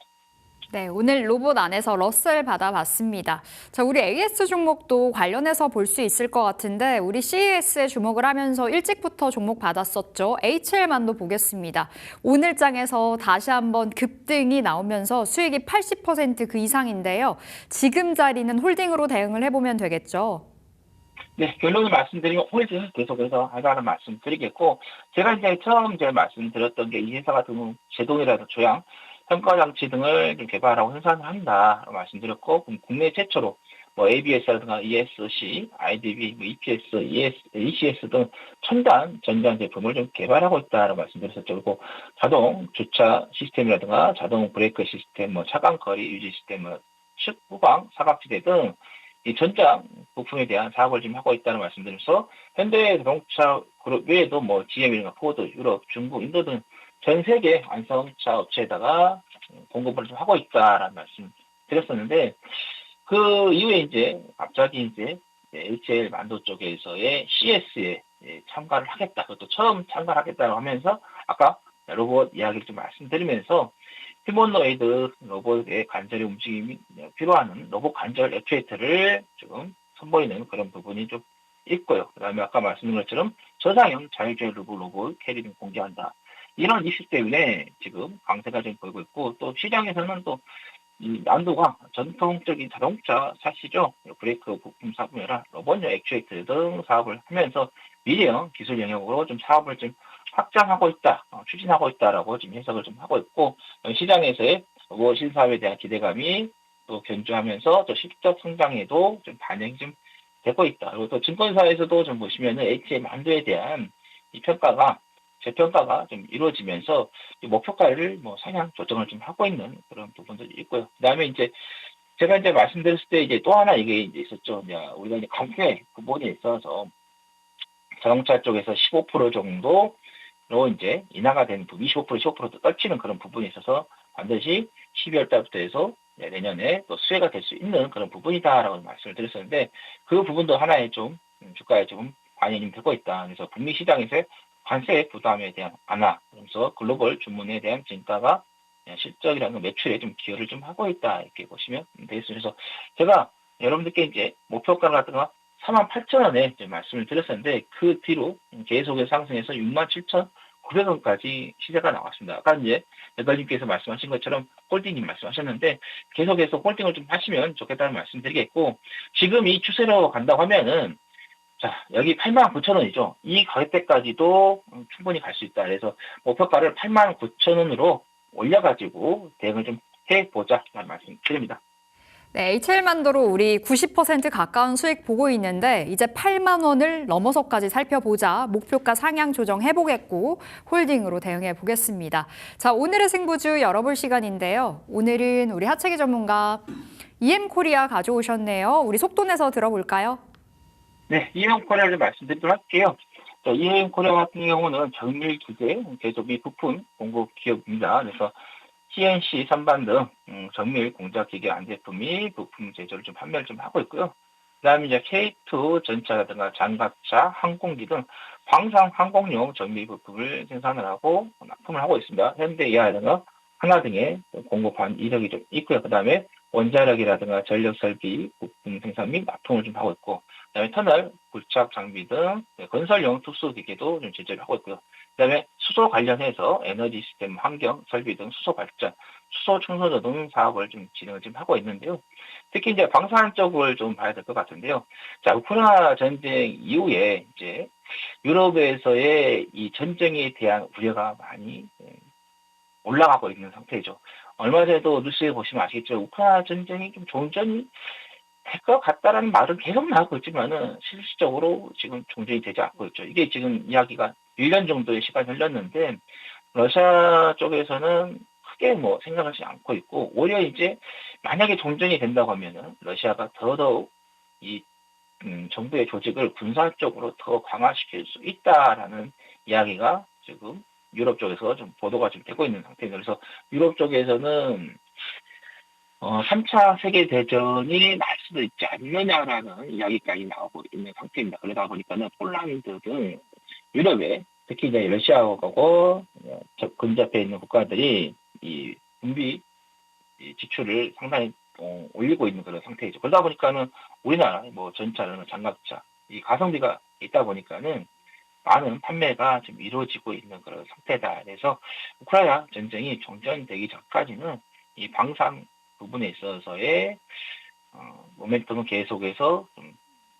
네, 오늘 로봇 안에서 러셀 받아봤습니다. 자, 우리 AS 종목도 관련해서 볼 수 있을 것 같은데 우리 CES에 주목을 하면서 일찍부터 종목 받았었죠. HL만도 보겠습니다. 오늘 장에서 다시 한번 급등이 나오면서 수익이 80% 그 이상인데요. 지금 자리는 홀딩으로 대응을 해보면 되겠죠. 네, 결론을 말씀드리면 홀딩 계속해서 하라는 말씀 드리겠고 제가 이제 처음 말씀드렸던 게 이 회사 같은 경우 제동이라든가 조향 평가장치 등을 좀 개발하고 생산을 한다 말씀드렸고 국내 최초로 ABS라든가 ESC, IDB, EPS, ECS 등 첨단 전장 제품을 좀 개발하고 있다고 말씀드렸었죠. 그리고 자동 주차 시스템이라든가 자동 브레이크 시스템, 차간 거리 유지 시스템, 후방 사각지대 등 이 전장 부품에 대한 사업을 좀 하고 있다는 말씀드리면서 현대자동차 그룹 외에도 GM이나 포드, 유럽, 중국, 인도 등 전 세계 완성차 업체에다가 공급을 좀 하고 있다라는 말씀 드렸었는데 그 이후에 이제 갑자기 이제 HL 만도 쪽에서의 CS에 참가를 하겠다. 그것도 처음 참가를 하겠다고 하면서 아까 로봇 이야기를 좀 말씀드리면서 휴머노이드 로봇의 관절의 움직임이 필요한 로봇 관절 액추에이터를 지금 선보이는 그런 부분이 좀 있고요. 그 다음에 아까 말씀드린 것처럼 저상형 자율주행 로봇 캐리를 공개한다. 이런 이슈 때문에 지금 강세가 좀 보이고 있고 또 시장에서는 또 이 난도가 전통적인 자동차 샷시죠. 브레이크 부품 사업이나 로봇용 액추에이터 등 사업을 하면서 미래형 기술 영역으로 좀 사업을 좀 확장하고 있다, 추진하고 있다라고 지금 해석을 좀 하고 있고 시장에서의 로봇 신사업에 대한 기대감이 또 견주하면서 또 실적 성장에도 좀 반영이 좀 되고 있다. 그리고 또 증권사에서도 좀 보시면은 HM 한도에 대한 이 평가가 재평가가 좀 이루어지면서 목표가를 상향 조정을 좀 하고 있는 그런 부분들이 있고요. 그다음에 이제 제가 이제 말씀드렸을 때 이제 또 하나 이게 이제 있었죠. 우리가 이제 강세 부분에 있어서 자동차 쪽에서 15% 정도로 이제 인하가 되는 부분, 15% 떨치는 그런 부분이 있어서 반드시 12월 달부터 해서 내년에 또 수혜가 될 수 있는 그런 부분이다라고 말씀을 드렸었는데 그 부분도 하나의 좀 주가에 조금 반영이 되고 있다. 그래서 북미 시장에서의 관세 부담에 대한 완화, 그래서 글로벌 주문에 대한 진가가 실적이라는 매출에 좀 기여를 좀 하고 있다 이렇게 보시면 되겠습니다. 그래서 제가 여러분들께 이제 목표가를 갖다가 48,000원에 말씀을 드렸었는데 그 뒤로 계속해서 상승해서 67,900원까지 시세가 나왔습니다. 아까 이제 여덟님께서 말씀하신 것처럼 홀딩님 말씀하셨는데 계속해서 홀딩을 좀 하시면 좋겠다는 말씀드리겠고 지금 이 추세로 간다고 하면은 자, 여기 89,000원이죠. 이 가격대까지도 충분히 갈 수 있다. 그래서 목표가를 89,000원으로 올려가지고 대응을 좀 해보자라는 말씀 드립니다. 네, HL만도로 우리 90% 가까운 수익 보고 있는데 이제 8만 원을 넘어서까지 살펴보자 목표가 상향 조정해보겠고 홀딩으로 대응해보겠습니다. 자, 오늘의 승부주 열어볼 시간인데요. 오늘은 우리 하체기 전문가 EM코리아 가져오셨네요. 우리 속도 내서 들어볼까요? 네, EM코리아를 말씀드리도록 할게요. EM코리아 같은 경우는 정밀 기계, 제조 및 부품 공급 기업입니다. 그래서 CNC 선반 등 정밀 공작 기계 안제품 및 부품 제조를 좀 판매를 좀 하고 있고요. 그다음에 이제 K2 전차라든가 장갑차, 항공기 등 광상 항공용 정밀 부품을 생산을 하고 납품을 하고 있습니다. 현대이하라든가 하나 등의 공급한 이력이 좀 있고요. 그다음에 원자력이라든가 전력 설비 부품 생산 및 납품을 좀 하고 있고 그다음에 터널, 굴착 장비 등 건설용 특수 기계도 좀 제조를 하고 있고요. 그다음에 수소 관련해서 에너지 시스템, 환경, 설비 등 수소 발전, 수소 청소도 등 사업을 좀 진행을 좀 하고 있는데요. 특히 이제 방산 쪽을 좀 봐야 될 것 같은데요. 자, 우크라이나 전쟁 이후에 이제 유럽에서의 이 전쟁에 대한 우려가 많이 올라가고 있는 상태죠. 얼마 전에도 뉴스에 보시면 아시겠지만 우크라이나 전쟁이 좀 종전이 될 것 같다라는 말은 계속 나오고 있지만은 실질적으로 지금 종전이 되지 않고 있죠. 이게 지금 이야기가 1년 정도의 시간이 흘렀는데 러시아 쪽에서는 크게 뭐 생각하지 않고 있고 오히려 이제 만약에 종전이 된다고 하면은 러시아가 더더욱 이 정부의 조직을 군사적으로 더 강화시킬 수 있다라는 이야기가 지금 유럽 쪽에서 좀 보도가 좀 되고 있는 상태입니다. 그래서 유럽 쪽에서는 3차 세계대전이 날 수도 있지 않느냐라는 이야기까지 나오고 있는 상태입니다. 그러다 보니까는 폴란드 등 유럽에 특히 이제 러시아하고 근접해 있는 국가들이 이 군비 지출을 상당히 올리고 있는 그런 상태이죠. 그러다 보니까는 우리나라 뭐 전차나 장갑차 이 가성비가 있다 보니까는 많은 판매가 좀 이루어지고 있는 그런 상태다. 그래서 우크라이나 전쟁이 종전되기 전까지는 이 방산 부분에 있어서의 모멘텀은 계속해서 좀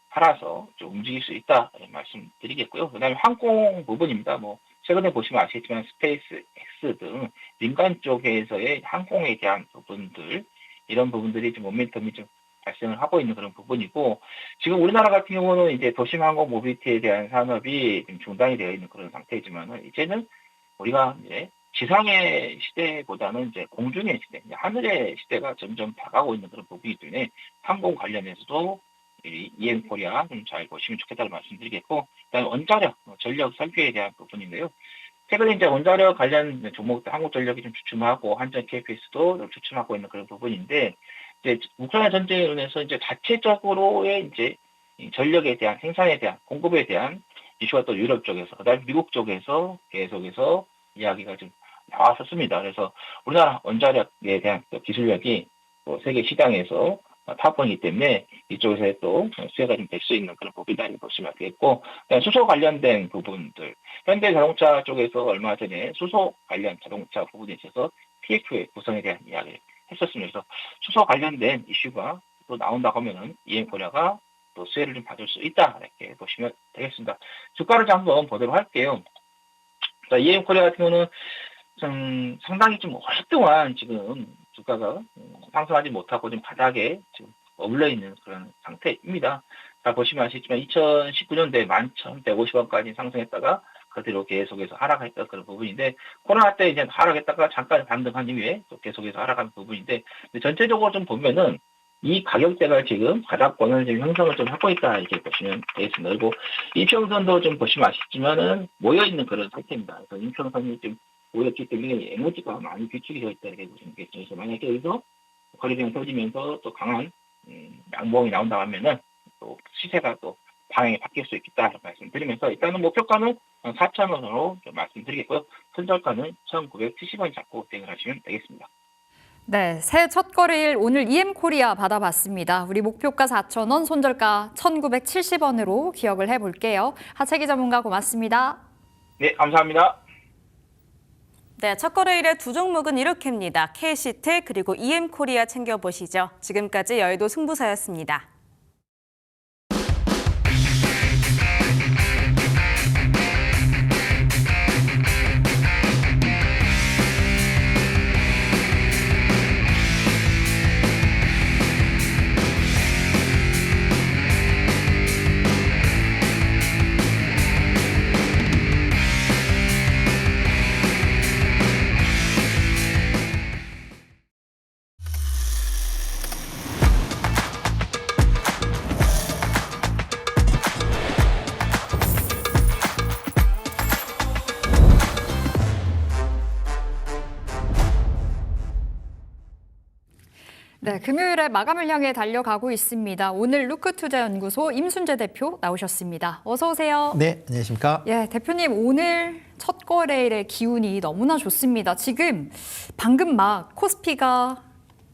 팔아서 좀 움직일 수 있다 말씀드리겠고요. 그다음에 항공 부분입니다. 뭐 최근에 보시면 아시겠지만 스페이스 X 등 민간 쪽에서의 항공에 대한 부분들 이런 부분들이 좀 모멘텀이 좀 발생을 하고 있는 그런 부분이고 지금 우리나라 같은 경우는 이제 도심 항공 모빌리티에 대한 산업이 좀 중단이 되어 있는 그런 상태이지만은 이제는 우리가 이제 지상의 시대보다는 이제 공중의 시대, 하늘의 시대가 점점 다가오고 있는 그런 부분이기 때문에 항공 관련해서도 EM 코리아 좀 잘 보시면 좋겠다는 말씀드리겠고, 그다음에 원자력, 전력 설비에 대한 부분인데요. 최근에 이제 원자력 관련 종목도 한국전력이 좀 주춤하고 한전 KPS도 좀 주춤하고 있는 그런 부분인데, 이제 우크라이나 전쟁으로 인해서 이제 자체적으로의 이제 전력에 대한 생산에 대한 공급에 대한 이슈가 또 유럽 쪽에서, 그다음에 미국 쪽에서 계속해서 이야기가 좀 나왔었습니다. 그래서 우리나라 원자력에 대한 기술력이 또 세계 시장에서 탑원이기 때문에 이쪽에서 또 수혜가 좀 될 수 있는 그런 부분이라고 보시면 되겠고, 수소 관련된 부분들, 현대자동차 쪽에서 얼마 전에 수소 관련 자동차 부분에 있어서 PF의 구성에 대한 이야기를 했었습니다. 그래서 수소 관련된 이슈가 또 나온다고 하면은 EM코리아가 또 수혜를 좀 받을 수 있다 이렇게 보시면 되겠습니다. 주가를 좀 한번 보도록 할게요. 자, EM코리아 같은 경우는 좀 상당히 좀 오랫동안 지금 주가가 상승하지 못하고 좀 바닥에 지금 머물러 있는 그런 상태입니다. 자, 보시면 아시겠지만 2019년도에 11,150원까지 상승했다가 그대로 계속해서 하락했던 그런 부분인데, 코로나 때 이제 하락했다가 잠깐 반등한 이후에 또 계속해서 하락한 부분인데, 전체적으로 좀 보면은 이 가격대가 지금 바닥권을 지금 형성을 좀 하고 있다 이렇게 보시면 되겠습니다. 그리고 이평선도 좀 보시면 아시겠지만은 모여 있는 그런 상태입니다. 그래서 이평선이 좀 모였기 때문에 에너지가 많이 비축이 되어 있다 이렇게 보시면 되겠죠. 그래서 만약에 여기서 거래량이 터지면서 또 강한 양봉이 나온다 하면은 또 시세가 또 방향이 바뀔 수 있겠다 이런 말씀드리면서 일단은 목표가는 4,000원으로 말씀드리겠고요. 선절가는 1,970원 잡고 대응을 하시면 되겠습니다. 네, 새해 첫 거래일 오늘 EM코리아 받아봤습니다. 우리 목표가 4,000원, 손절가 1,970원으로 기억을 해볼게요. 하채기 전문가 고맙습니다. 네, 감사합니다. 네, 첫 거래일의 두 종목은 이렇게입니다. KCT 그리고 EM코리아 챙겨보시죠. 지금까지 여의도 승부사였습니다. 네, 금요일에 마감을 향해 달려가고 있습니다. 오늘 루크투자연구소 임순재 대표 나오셨습니다. 어서 오세요. 네, 안녕하십니까? 예, 대표님 오늘 첫 거래일의 기운이 너무나 좋습니다. 지금 방금 막 코스피가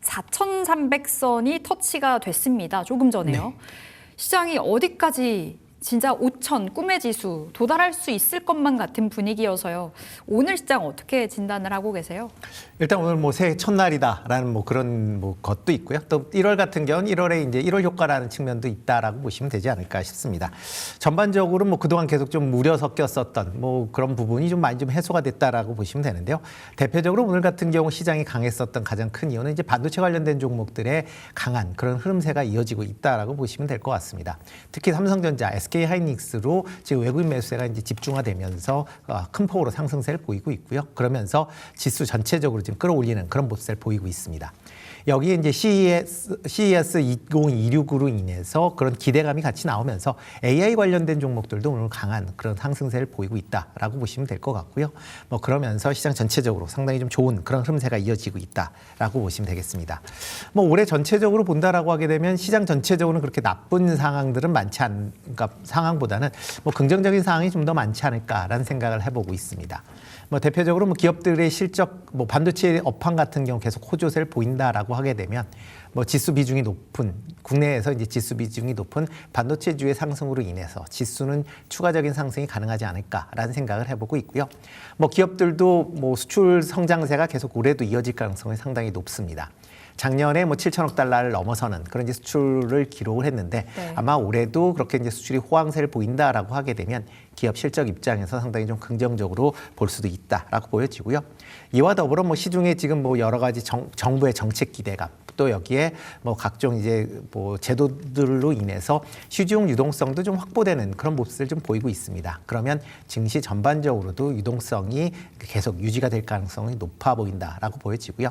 4,300선이 터치가 됐습니다. 조금 전에요. 시장이 어디까지 진짜 5천 꿈의 지수 도달할 수 있을 것만 같은 분위기여서요. 오늘 시장 어떻게 진단을 하고 계세요? 일단 오늘 뭐 새해 첫날이다라는 뭐 그런 뭐 것도 있고요. 또 1월 같은 경우는 1월에 이제 1월 효과라는 측면도 있다라고 보시면 되지 않을까 싶습니다. 전반적으로 뭐 그동안 계속 좀 우려 섞였었던 뭐 그런 부분이 좀 많이 좀 해소가 됐다라고 보시면 되는데요. 대표적으로 오늘 같은 경우 시장이 강했었던 가장 큰 이유는 이제 반도체 관련된 종목들의 강한 그런 흐름세가 이어지고 있다라고 보시면 될 것 같습니다. 특히 삼성전자, SK 하이닉스로 지금 외국인 매수세가 이제 집중화되면서 큰 폭으로 상승세를 보이고 있고요. 그러면서 지수 전체적으로 지금 끌어올리는 그런 모습을 보이고 있습니다. 여기에 이제 CES 2026으로 인해서 그런 기대감이 같이 나오면서 AI 관련된 종목들도 오늘 강한 그런 상승세를 보이고 있다라고 보시면 될 것 같고요. 뭐 그러면서 시장 전체적으로 상당히 좀 좋은 그런 흐름세가 이어지고 있다라고 보시면 되겠습니다. 뭐 올해 전체적으로 본다라고 하게 되면 시장 전체적으로는 그렇게 나쁜 상황들은 많지 않은, 그러니까 상황보다는 뭐 긍정적인 상황이 좀 더 많지 않을까라는 생각을 해보고 있습니다. 뭐 대표적으로 뭐 기업들의 실적, 뭐 반도체 업황 같은 경우 계속 호조세를 보인다라고 하게 되면 뭐 지수 비중이 높은 국내에서 이제 지수 비중이 높은 반도체주의 상승으로 인해서 지수는 추가적인 상승이 가능하지 않을까라는 생각을 해보고 있고요. 뭐 기업들도 뭐 수출 성장세가 계속 올해도 이어질 가능성이 상당히 높습니다. 작년에 뭐 7천억 달러를 넘어서는 그런 이제 수출을 기록을 했는데 네. 아마 아마 올해도 그렇게 이제 수출이 호황세를 보인다라고 하게 되면 기업 실적 입장에서 상당히 좀 긍정적으로 볼 수도 있다라고 보여지고요. 이와 더불어 뭐 시중에 지금 뭐 여러 가지 정부의 정책 기대감 또 여기에 뭐 각종 이제 뭐 제도들로 인해서 시중 유동성도 좀 확보되는 그런 모습을 좀 보이고 있습니다. 그러면 증시 전반적으로도 유동성이 계속 유지가 될 가능성이 높아 보인다라고 보여지고요.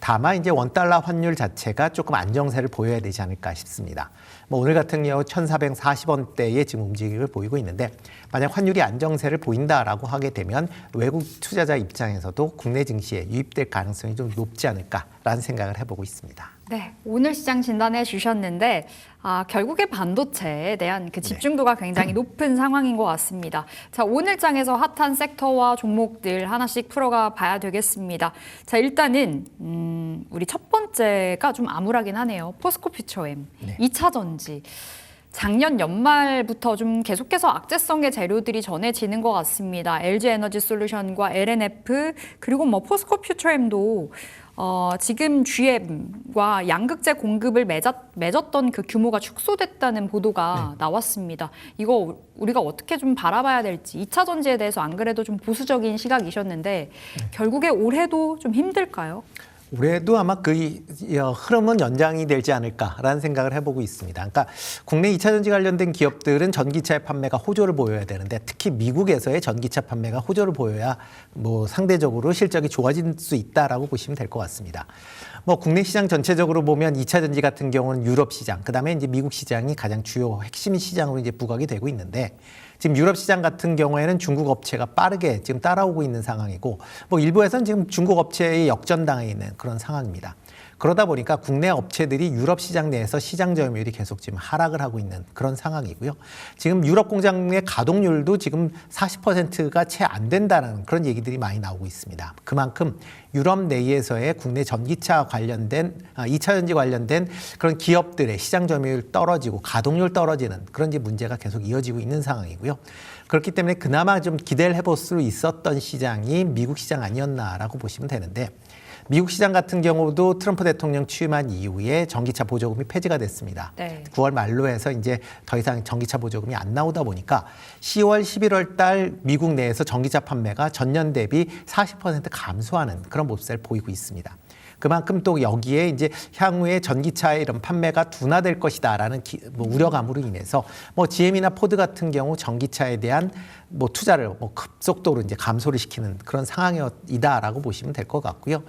다만 이제 원달러 환율 자체가 조금 안정세를 보여야 되지 않을까 싶습니다. 뭐 오늘 같은 경우 1,440원대의 지금 움직임을 보이고 있는데 만약 환율이 안정세를 보인다라고 하게 되면 외국 투자자 입장에서도 국내 증시에 유입될 가능성이 좀 높지 않을까라는 생각을 해보고 있습니다. 네, 오늘 시장 진단해 주셨는데 결국에 반도체에 대한 그 집중도가 굉장히 높은 상황인 것 같습니다. 자, 오늘 장에서 핫한 섹터와 종목들 하나씩 풀어가 봐야 되겠습니다. 자, 일단은 우리 첫 번째가 좀 암울하긴 하네요. 포스코퓨처엠, 네. 2차 전지. 작년 연말부터 좀 계속해서 악재성의 재료들이 전해지는 것 같습니다. LG에너지솔루션과 LNF 그리고 뭐 포스코퓨처엠도 지금 GM과 양극재 공급을 맺었던 그 규모가 축소됐다는 보도가 나왔습니다. 이거 우리가 어떻게 좀 바라봐야 될지 2차 전지에 대해서 안 그래도 좀 보수적인 시각이셨는데 결국에 올해도 좀 힘들까요? 올해도 아마 그 흐름은 연장이 되지 않을까라는 생각을 해보고 있습니다. 그러니까 국내 2차 전지 관련된 기업들은 전기차의 판매가 호조를 보여야 되는데 특히 미국에서의 전기차 판매가 호조를 보여야 뭐 상대적으로 실적이 좋아질 수 있다라고 보시면 될 것 같습니다. 뭐 국내 시장 전체적으로 보면 2차 전지 같은 경우는 유럽 시장, 그다음에 이제 미국 시장이 가장 주요 핵심 시장으로 이제 부각이 되고 있는데 지금 유럽 시장 같은 경우에는 중국 업체가 빠르게 지금 따라오고 있는 상황이고 뭐 일부에서는 지금 중국 업체의 역전당해 있는 그런 상황입니다. 그러다 보니까 국내 업체들이 유럽 시장 내에서 시장 점유율이 계속 지금 하락을 하고 있는 그런 상황이고요. 지금 유럽 공장의 가동률도 지금 40%가 채 안 된다는 그런 얘기들이 많이 나오고 있습니다. 그만큼 유럽 내에서의 국내 전기차 관련된 2차 전지 관련된 그런 기업들의 시장 점유율 떨어지고 가동률 떨어지는 그런 이제 문제가 계속 이어지고 있는 상황이고요. 그렇기 때문에 그나마 좀 기대를 해볼 수 있었던 시장이 미국 시장 아니었나라고 보시면 되는데 미국 시장 같은 경우도 트럼프 대통령 취임한 이후에 전기차 보조금이 폐지가 됐습니다. 네. 9월 말로 해서 이제 더 이상 전기차 보조금이 안 나오다 보니까 10월, 11월 달 미국 내에서 전기차 판매가 전년 대비 40% 감소하는 그런 모습을 보이고 있습니다. 그만큼 또 여기에 이제 향후에 전기차의 이런 판매가 둔화될 것이다라는 뭐 우려감으로 인해서 뭐 GM이나 포드 같은 경우 전기차에 대한 뭐 투자를 뭐 급속도로 이제 감소를 시키는 그런 상황이다라고 보시면 될 것 같고요.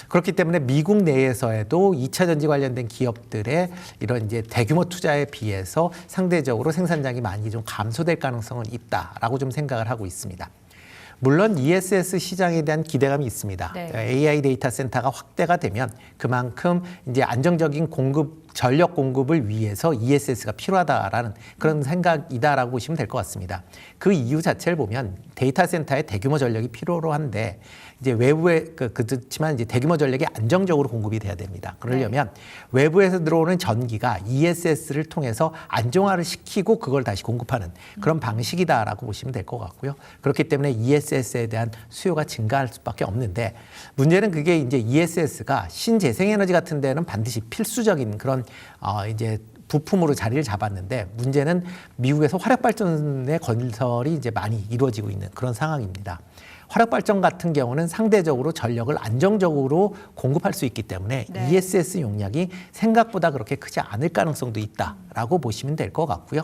그렇기 때문에 미국 내에서에도 2차 전지 관련된 기업들의 이런 이제 대규모 투자에 비해서 상대적으로 생산량이 많이 좀 감소될 가능성은 있다라고 좀 생각을 하고 있습니다. 물론 ESS 시장에 대한 기대감이 있습니다. 네. AI 데이터 센터가 확대가 되면 그만큼 이제 안정적인 공급 전력 공급을 위해서 ESS가 필요하다라는 그런 생각이다라고 보시면 될 것 같습니다. 그 이유 자체를 보면 데이터 센터에 대규모 전력이 필요로 한데 이제 외부에 그렇지만 이제 대규모 전력이 안정적으로 공급이 돼야 됩니다. 그러려면 외부에서 들어오는 전기가 ESS를 통해서 안정화를 시키고 그걸 다시 공급하는 그런 방식이다라고 보시면 될 것 같고요. 그렇기 때문에 ESS에 대한 수요가 증가할 수밖에 없는데 문제는 그게 이제 ESS가 신재생에너지 같은 데는 반드시 필수적인 그런 이제 부품으로 자리를 잡았는데 문제는 미국에서 화력발전의 건설이 이제 많이 이루어지고 있는 그런 상황입니다. 화력발전 같은 경우는 상대적으로 전력을 안정적으로 공급할 수 있기 때문에 네. ESS 용량이 생각보다 그렇게 크지 않을 가능성도 있다라고 보시면 될 것 같고요.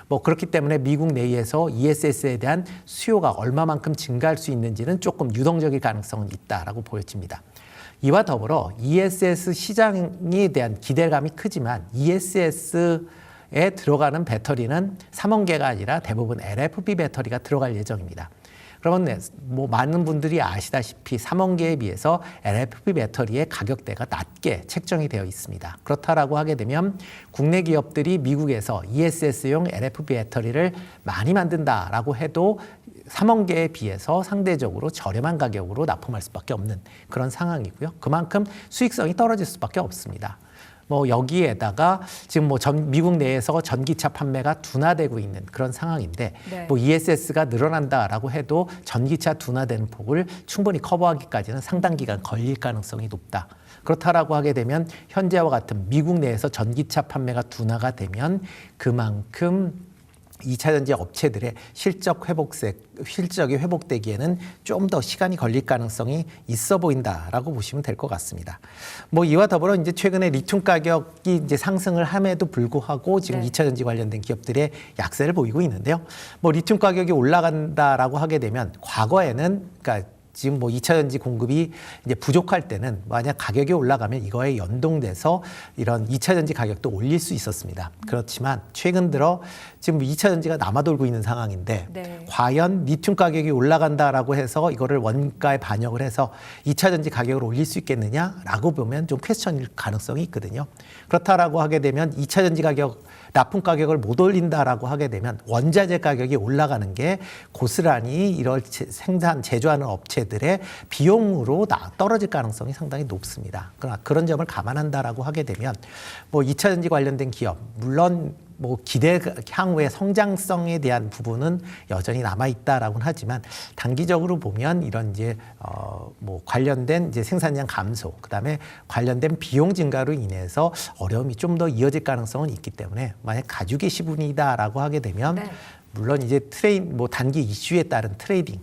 뭐 그렇기 때문에 미국 내에서 ESS에 대한 수요가 얼마만큼 증가할 수 있는지는 조금 유동적일 가능성은 있다라고 보여집니다. 이와 더불어 ESS 시장에 대한 기대감이 크지만 ESS에 들어가는 배터리는 3원계가 아니라 대부분 LFP 배터리가 들어갈 예정입니다. 그러면 뭐 많은 분들이 아시다시피 3원계에 비해서 LFP 배터리의 가격대가 낮게 책정이 되어 있습니다. 그렇다라고 하게 되면 국내 기업들이 미국에서 ESS용 LFP 배터리를 많이 만든다라고 해도 3원계에 비해서 상대적으로 저렴한 가격으로 납품할 수밖에 없는 그런 상황이고요. 그만큼 수익성이 떨어질 수밖에 없습니다. 뭐 여기에다가 지금 뭐 미국 내에서 전기차 판매가 둔화되고 있는 그런 상황인데 네. 뭐 ESS가 늘어난다라고 해도 전기차 둔화되는 폭을 충분히 커버하기까지는 상당 기간 걸릴 가능성이 높다. 그렇다라고 하게 되면 현재와 같은 미국 내에서 전기차 판매가 둔화가 되면 그만큼 2차 전지 업체들의 실적이 회복되기에는 좀 더 시간이 걸릴 가능성이 있어 보인다라고 보시면 될 것 같습니다. 뭐 이와 더불어 이제 최근에 리튬 가격이 이제 상승을 함에도 불구하고 지금 네. 2차 전지 관련된 기업들의 약세를 보이고 있는데요. 뭐 리튬 가격이 올라간다라고 하게 되면 과거에는 그러니까 지금 뭐 2차 전지 공급이 이제 부족할 때는 만약 가격이 올라가면 이거에 연동돼서 이런 2차 전지 가격도 올릴 수 있었습니다. 그렇지만 최근 들어 지금 2차 전지가 남아돌고 있는 상황인데 네. 과연 리튬 가격이 올라간다라고 해서 이거를 원가에 반영을 해서 2차 전지 가격을 올릴 수 있겠느냐라고 보면 좀 퀘스천일 가능성이 있거든요. 그렇다라고 하게 되면 2차 전지 가격 납품 가격을 못 올린다라고 하게 되면 원자재 가격이 올라가는 게 고스란히 이럴 제조하는 업체들의 비용으로 떨어질 가능성이 상당히 높습니다. 그러나 그런 점을 감안한다라고 하게 되면 뭐 2차 전지 관련된 기업 물론 뭐 기대 향후의 성장성에 대한 부분은 여전히 남아 있다라고는 하지만 단기적으로 보면 이런 이제 뭐 관련된 이제 생산량 감소, 그다음에 관련된 비용 증가로 인해서 어려움이 좀 더 이어질 가능성은 있기 때문에 만약 가죽의 시분이다라고 하게 되면 네. 물론 이제 뭐 단기 이슈에 따른 트레이딩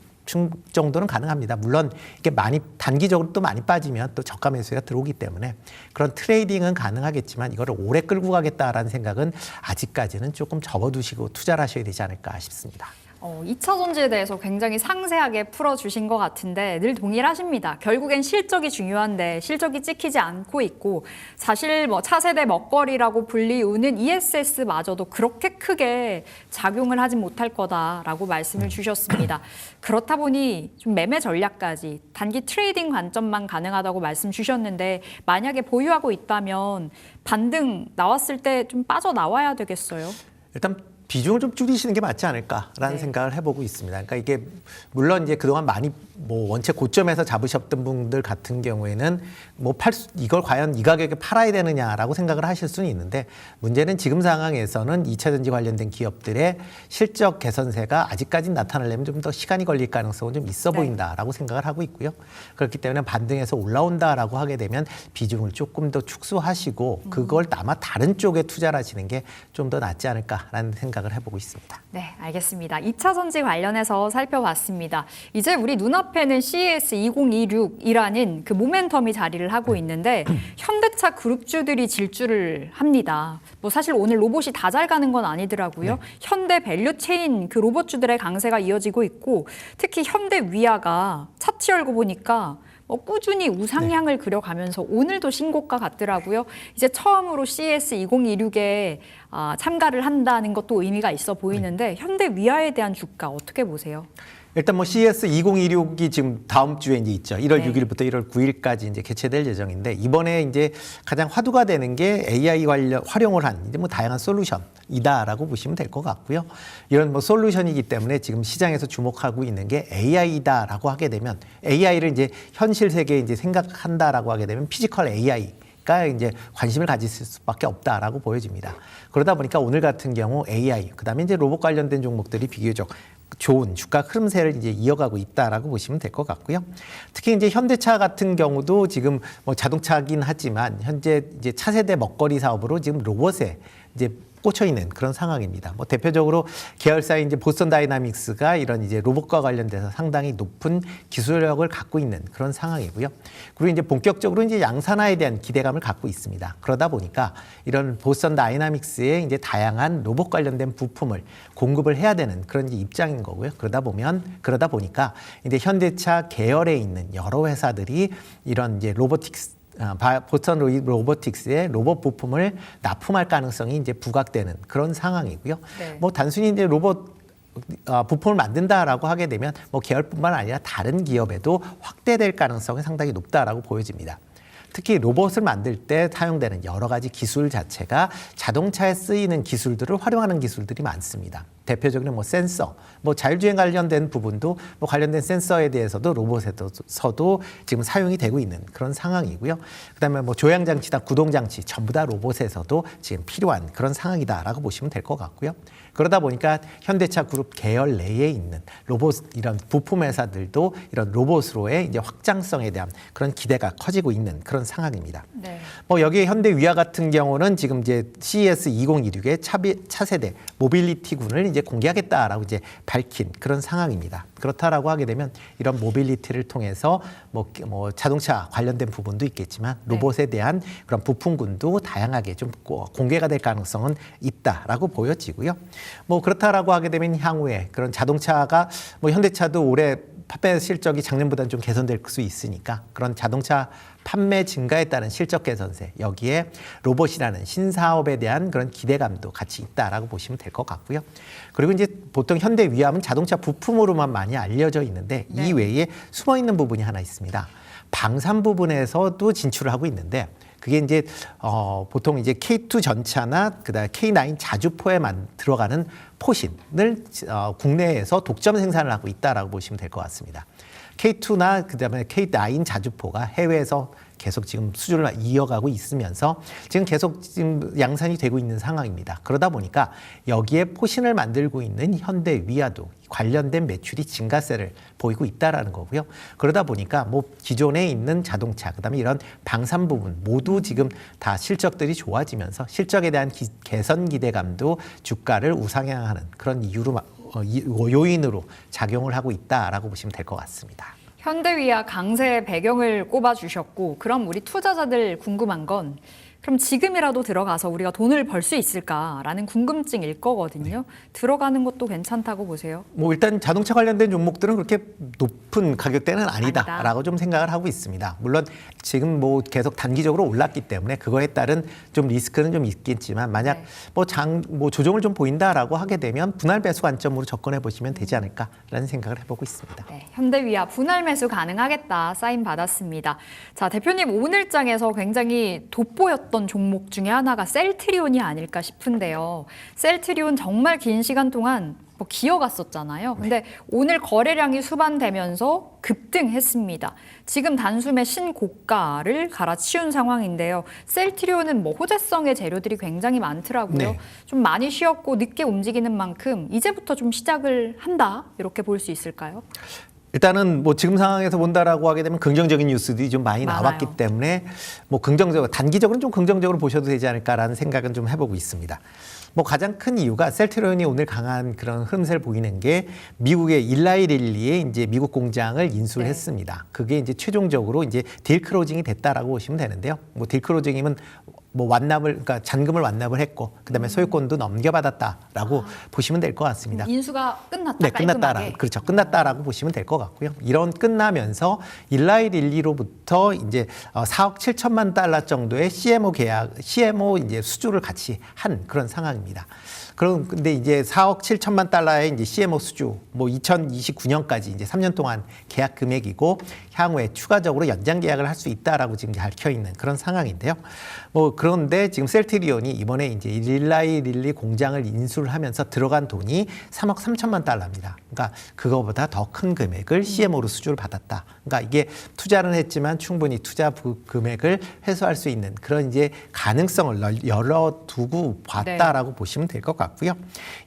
정도는 가능합니다. 물론 이게 많이 단기적으로 또 많이 빠지면 또 저가 매수가 들어오기 때문에 그런 트레이딩은 가능하겠지만 이거를 오래 끌고 가겠다라는 생각은 아직까지는 조금 접어두시고 투자를 하셔야 되지 않을까 싶습니다. 2차 전지에 대해서 굉장히 상세하게 풀어주신 것 같은데 늘 동일하십니다. 결국엔 실적이 중요한데 실적이 찍히지 않고 있고 사실 뭐 차세대 먹거리라고 불리우는 ESS마저도 그렇게 크게 작용을 하지 못할 거다라고 말씀을 주셨습니다. 그렇다 보니 좀 매매 전략까지 단기 트레이딩 관점만 가능하다고 말씀 주셨는데 만약에 보유하고 있다면 반등 나왔을 때 좀 빠져나와야 되겠어요? 일단 비중을 좀 줄이시는 게 맞지 않을까라는 네. 생각을 해보고 있습니다. 그러니까 이게 물론 이제 그동안 많이 뭐 원체 고점에서 잡으셨던 분들 같은 경우에는 뭐 이걸 과연 이 가격에 팔아야 되느냐라고 생각을 하실 수는 있는데 문제는 지금 상황에서는 2차 전지 관련된 기업들의 실적 개선세가 아직까지 나타나려면 좀 더 시간이 걸릴 가능성은 좀 있어 보인다라고 생각을 하고 있고요. 그렇기 때문에 반등해서 올라온다라고 하게 되면 비중을 조금 더 축소하시고 그걸 아마 다른 쪽에 투자를 하시는 게 좀 더 낫지 않을까라는 생각을 해보고 있습니다. 네, 알겠습니다. 2차 전지 관련해서 살펴봤습니다. 이제 우리 눈앞에는 CES 2026이라는 그 모멘텀이 자리를 하고 있는데 현대차 그룹주들이 질주를 합니다. 뭐 사실 오늘 로봇이 다 잘 가는 건 아니더라고요. 네. 현대 밸류체인 그 로봇주들의 강세가 이어지고 있고 특히 현대 위아가 차트 열고 보니까 꾸준히 우상향을 그려가면서 오늘도 신고가 같더라고요. 이제 처음으로 CES 2026에 참가를 한다는 것도 의미가 있어 보이는데 현대 위아에 대한 주가 어떻게 보세요? 일단 뭐 CES 2026이 지금 다음 주에 이제 있죠. 1월 네. 6일부터 1월 9일까지 이제 개최될 예정인데 이번에 이제 가장 화두가 되는 게 AI 관련 활용을 한 이제 뭐 다양한 솔루션이다라고 보시면 될 것 같고요. 이런 뭐 솔루션이기 때문에 지금 시장에서 주목하고 있는 게 AI다라고 하게 되면 AI를 이제 현실 세계에 이제 생각한다라고 하게 되면 피지컬 AI가 이제 관심을 가질 수밖에 없다라고 보여집니다. 그러다 보니까 오늘 같은 경우 AI, 그다음에 이제 로봇 관련된 종목들이 비교적 좋은 주가 흐름세를 이제 이어가고 있다라고 보시면 될 것 같고요. 특히 이제 현대차 같은 경우도 지금 뭐 자동차긴 하지만 현재 이제 차세대 먹거리 사업으로 지금 로봇에 이제 꽂혀 있는 그런 상황입니다. 뭐 대표적으로 계열사인 이제 보스턴 다이나믹스가 이런 이제 로봇과 관련돼서 상당히 높은 기술력을 갖고 있는 그런 상황이고요. 그리고 이제 본격적으로 이제 양산화에 대한 기대감을 갖고 있습니다. 그러다 보니까 이런 보스턴 다이나믹스의 이제 다양한 로봇 관련된 부품을 공급을 해야 되는 그런 이제 입장인 거고요. 그러다 보니까 이제 현대차 계열에 있는 여러 회사들이 이런 이제 보스턴 로보틱스의 로봇 부품을 납품할 가능성이 이제 부각되는 그런 상황이고요. 네. 뭐 단순히 이제 로봇 부품을 만든다라고 하게 되면 뭐 계열뿐만 아니라 다른 기업에도 확대될 가능성이 상당히 높다라고 보여집니다. 특히 로봇을 만들 때 사용되는 여러 가지 기술 자체가 자동차에 쓰이는 기술들을 활용하는 기술들이 많습니다. 대표적으로 뭐 센서, 뭐 자율주행 관련된 부분도 뭐 관련된 센서에 대해서도 로봇에서도 지금 사용이 되고 있는 그런 상황이고요. 그다음에 뭐 조향장치나 구동장치 전부 다 로봇에서도 지금 필요한 그런 상황이다라고 보시면 될 것 같고요. 그러다 보니까 현대차 그룹 계열 내에 있는 로봇 이런 부품 회사들도 이런 로봇으로의 이제 확장성에 대한 그런 기대가 커지고 있는 그런 상황입니다. 네. 뭐 여기에 현대위아 같은 경우는 지금 이제 CES 2026의 차세대 모빌리티군을 이제 공개하겠다라고 이제 밝힌 그런 상황입니다. 그렇다라고 하게 되면 이런 모빌리티를 통해서 뭐 자동차 관련된 부분도 있겠지만 로봇에 대한 그런 부품군도 다양하게 좀 공개가 될 가능성은 있다라고 보여지고요. 뭐 그렇다라고 하게 되면 향후에 그런 자동차가 뭐 현대차도 올해 판매 실적이 작년보다는 좀 개선될 수 있으니까 그런 자동차 판매 증가에 따른 실적 개선세, 여기에 로봇이라는 신사업에 대한 그런 기대감도 같이 있다라고 보시면 될 것 같고요. 그리고 이제 보통 현대위암은 자동차 부품으로만 많이 알려져 있는데 네. 이 외에 숨어 있는 부분이 하나 있습니다. 방산 부분에서도 진출을 하고 있는데 그게 이제 보통 이제 K2 전차나 그다음에 K9 자주포에만 들어가는 포신을 국내에서 독점 생산을 하고 있다라고 보시면 될 것 같습니다. K2나 그다음에 K9 자주포가 해외에서 계속 지금 수주를 이어가고 있으면서 지금 계속 지금 양산이 되고 있는 상황입니다. 그러다 보니까 여기에 포신을 만들고 있는 현대위아도 관련된 매출이 증가세를 보이고 있다라는 거고요. 그러다 보니까 뭐 기존에 있는 자동차, 그다음에 이런 방산 부분 모두 지금 다 실적들이 좋아지면서 실적에 대한 개선 기대감도 주가를 우상향하는 그런 요인으로 작용을 하고 있다라고 보시면 될 것 같습니다. 현대위아 강세 배경을 꼽아주셨고, 그럼 우리 투자자들 궁금한 건 그럼 지금이라도 들어가서 우리가 돈을 벌 수 있을까라는 궁금증일 거거든요. 들어가는 것도 괜찮다고 보세요? 뭐 일단 자동차 관련된 종목들은 그렇게 높은 가격대는 아니다라고 좀 생각을 하고 있습니다. 물론 지금 뭐 계속 단기적으로 올랐기 때문에 그거에 따른 좀 리스크는 좀 있겠지만 만약 네. 뭐 조정을 좀 보인다라고 하게 되면 분할 매수 관점으로 접근해 보시면 되지 않을까라는 생각을 해보고 있습니다. 네, 현대위아 분할 매수 가능하겠다 사인 받았습니다. 자, 대표님 오늘장에서 굉장히 돋보였던 종목 중에 하나가 셀트리온이 아닐까 싶은데요. 셀트리온 정말 긴 시간 동안 뭐 기어갔었잖아요. 근데 오늘 거래량이 수반되면서 급등했습니다. 지금 단숨에 신고가를 갈아치운 상황인데요. 셀트리온은 뭐 호재성의 재료들이 굉장히 많더라고요. 네. 좀 많이 쉬었고 늦게 움직이는 만큼 이제부터 좀 시작을 한다 이렇게 볼 수 있을까요? 일단은 뭐 지금 상황에서 본다라고 하게 되면 긍정적인 뉴스들이 좀 많이 많아요. 나왔기 때문에 뭐 단기적으로는 좀 긍정적으로 보셔도 되지 않을까라는 생각은 좀 해보고 있습니다. 뭐 가장 큰 이유가 셀트리온이 오늘 강한 그런 흐름세를 보이는 게 미국의 일라이 릴리의 이제 미국 공장을 인수를 네. 했습니다. 그게 이제 최종적으로 이제 딜 클로징이 됐다라고 보시면 되는데요. 뭐 딜 클로징이면 뭐 그러니까 잔금을 완납을 했고 그다음에 소유권도 넘겨받았다라고 보시면 될 것 같습니다. 인수가 끝났다. 네, 깔끔하게. 끝났다라고 보시면 될 것 같고요. 이런 끝나면서 일라이 릴리로부터 이제 4억 7천만 달러 정도의 CMO 이제 수주를 같이 한 그런 상황입니다. 그럼 근데 이제 4억 7천만 달러의 이제 CMO 수주, 뭐 2029년까지 이제 3년 동안 계약 금액이고 향후에 추가적으로 연장 계약을 할 수 있다라고 지금 밝혀 있는 그런 상황인데요. 뭐 그런데 지금 셀트리온이 이번에 이제 릴라이 릴리 공장을 인수를 하면서 들어간 돈이 3억 3천만 달러입니다. 그러니까 그거보다 더 큰 금액을 CMO로 수주를 받았다. 그러니까 이게 투자는 했지만 충분히 투자 금액을 회수할 수 있는 그런 이제 가능성을 열어두고 봤다라고 보시면 될 것 같고요.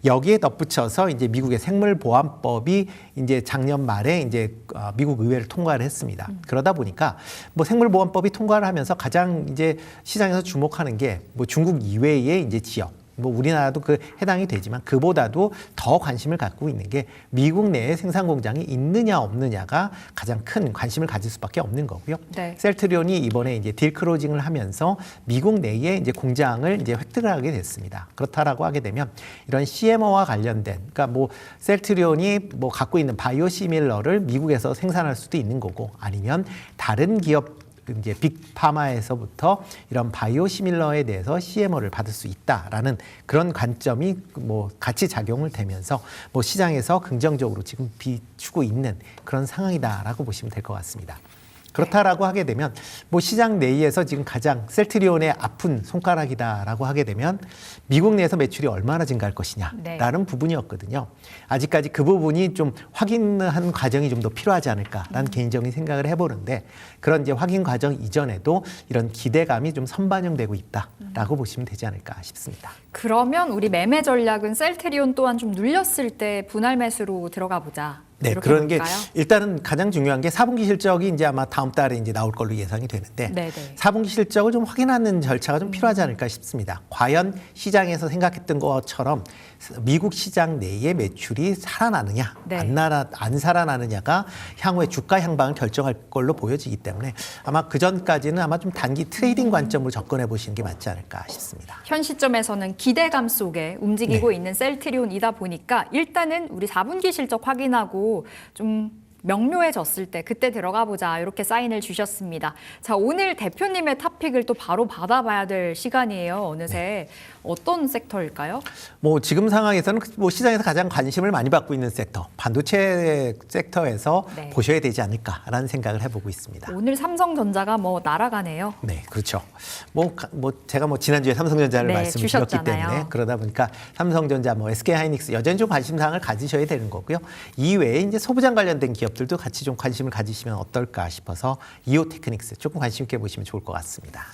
여기에 덧붙여서 이제 미국의 생물보안법이 이제 작년 말에 이제 미국 의회를 통과를 했습니다. 그러다 보니까 뭐 생물보안법이 통과를 하면서 가장 이제 시장에서 주목하는 게 뭐 중국 이외의 이제 지역, 뭐 우리나라도 그 해당이 되지만 그보다도 더 관심을 갖고 있는 게 미국 내에 생산 공장이 있느냐 없느냐가 가장 큰 관심을 가질 수밖에 없는 거고요. 네. 셀트리온이 이번에 이제 딜 클로징을 하면서 미국 내에 이제 공장을 이제 획득을 하게 됐습니다. 그렇다라고 하게 되면 이런 CMO와 관련된, 그러니까 뭐 셀트리온이 뭐 갖고 있는 바이오시밀러를 미국에서 생산할 수도 있는 거고, 아니면 다른 기업 이제 빅파마에서부터 이런 바이오시밀러에 대해서 CMO를 받을 수 있다라는 그런 관점이 뭐 같이 작용을 되면서 뭐 시장에서 긍정적으로 지금 비추고 있는 그런 상황이다라고 보시면 될 것 같습니다. 그렇다라고 하게 되면 뭐 시장 내에서 지금 가장 셀트리온의 아픈 손가락이다라고 하게 되면 미국 내에서 매출이 얼마나 증가할 것이냐라는 부분이었거든요. 아직까지 그 부분이 좀 확인한 과정이 좀 더 필요하지 않을까라는 개인적인 생각을 해보는데, 그런 이제 확인 과정 이전에도 이런 기대감이 좀 선반영되고 있다라고 보시면 되지 않을까 싶습니다. 그러면 우리 매매 전략은 셀트리온 또한 좀 눌렸을 때 분할 매수로 들어가 보자. 네, 그런 게 일단은 가장 중요한 게 4분기 실적이 이제 아마 다음 달에 이제 나올 걸로 예상이 되는데, 네네. 4분기 실적을 좀 확인하는 절차가 좀 필요하지 않을까 싶습니다. 과연 시장에서 생각했던 것처럼 미국 시장 내의 매출이 살아나느냐, 네. 안 살아나느냐가 향후의 주가 향방을 결정할 걸로 보여지기 때문에 아마 그 전까지는 아마 좀 단기 트레이딩 관점으로 접근해 보시는 게 맞지 않을까 싶습니다. 현 시점에서는 기대감 속에 움직이고 있는 셀트리온이다 보니까 일단은 우리 4분기 실적 확인하고 좀 명료해졌을 때 그때 들어가 보자, 이렇게 사인을 주셨습니다. 자, 오늘 대표님의 탑픽을 또 바로 받아봐야 될 시간이에요. 어느새 어떤 섹터일까요? 뭐 지금 상황에서는 뭐 시장에서 가장 관심을 많이 받고 있는 섹터, 반도체 섹터에서 네. 보셔야 되지 않을까라는 생각을 해보고 있습니다. 오늘 삼성전자가 뭐 날아가네요. 네, 그렇죠. 뭐 제가 뭐 지난주에 삼성전자를 네, 말씀드렸기 주셨잖아요. 때문에 그러다 보니까 삼성전자, 뭐 SK하이닉스 여전히 좀 관심사항을 가지셔야 되는 거고요. 이외에 이제 소부장 관련된 기업들도 같이 좀 관심을 가지시면 어떨까 싶어서 이오테크닉스 조금 관심 있게 보시면 좋을 것 같습니다.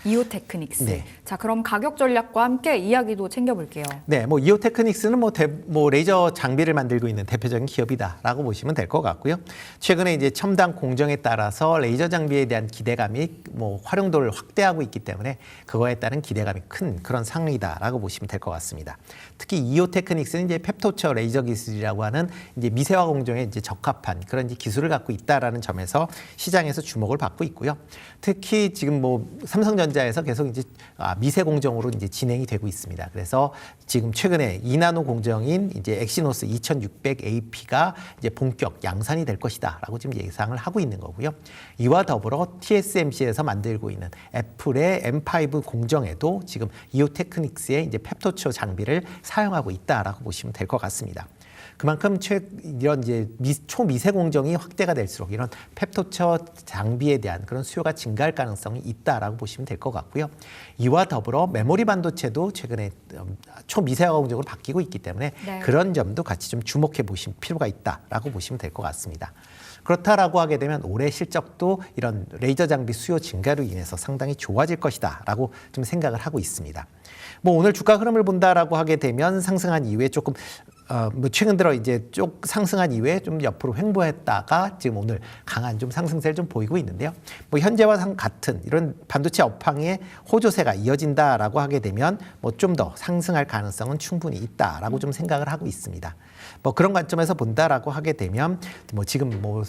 이오테크닉스. 네. 자, 그럼 가격 전략과 함께 이야기도 챙겨볼게요. 네, 뭐 이오테크닉스는 뭐 레이저 장비를 만들고 있는 대표적인 기업이다라고 보시면 될 것 같고요. 최근에 이제 첨단 공정에 따라서 레이저 장비에 대한 기대감이 뭐 활용도를 확대하고 있기 때문에 그거에 따른 기대감이 큰 그런 상황이다라고 보시면 될 것 같습니다. 특히 이오테크닉스는 이제 펩토처 레이저 기술이라고 하는 이제 미세화 공정에 이제 적합한 그런 이제 기술을 갖고 있다라는 점에서 시장에서 주목을 받고 있고요. 특히 지금 뭐 삼성전자에서 계속 이제 미세 공정으로 이제 진행이 되고 있습니다. 그래서 지금 최근에 2나노 공정인 이제 엑시노스 2600AP가 이제 본격 양산이 될 것이다라고 지금 예상을 하고 있는 거고요. 이와 더불어 TSMC에서 만들고 있는 애플의 M5 공정에도 지금 이오테크닉스의 이제 펩토처 장비를 사용하고 있다라고 보시면 될 것 같습니다. 그만큼 이런 이제 초미세 공정이 확대가 될수록 이런 펩토처 장비에 대한 그런 수요가 증가할 가능성이 있다라고 보시면 될 것 같고요. 이와 더불어 메모리 반도체도 최근에 초미세화 공정으로 바뀌고 있기 때문에 네. 그런 점도 같이 좀 주목해 보실 필요가 있다라고 보시면 될 것 같습니다. 그렇다라고 하게 되면 올해 실적도 이런 레이저 장비 수요 증가로 인해서 상당히 좋아질 것이다라고 좀 생각을 하고 있습니다. 뭐 오늘 주가 흐름을 본다라고 하게 되면 상승한 이후에 조금 뭐 최근 들어 이제 쭉 상승한 이후에 좀 옆으로 횡보했다가 지금 오늘 강한 좀 상승세를 좀 보이고 있는데요. 뭐 현재와 같은 이런 반도체 업황의 호조세가 이어진다라고 하게 되면 뭐 좀 더 상승할 가능성은 충분히 있다라고 좀 생각을 하고 있습니다. 뭐 그런 관점에서 본다라고 하게 되면 뭐 지금 뭐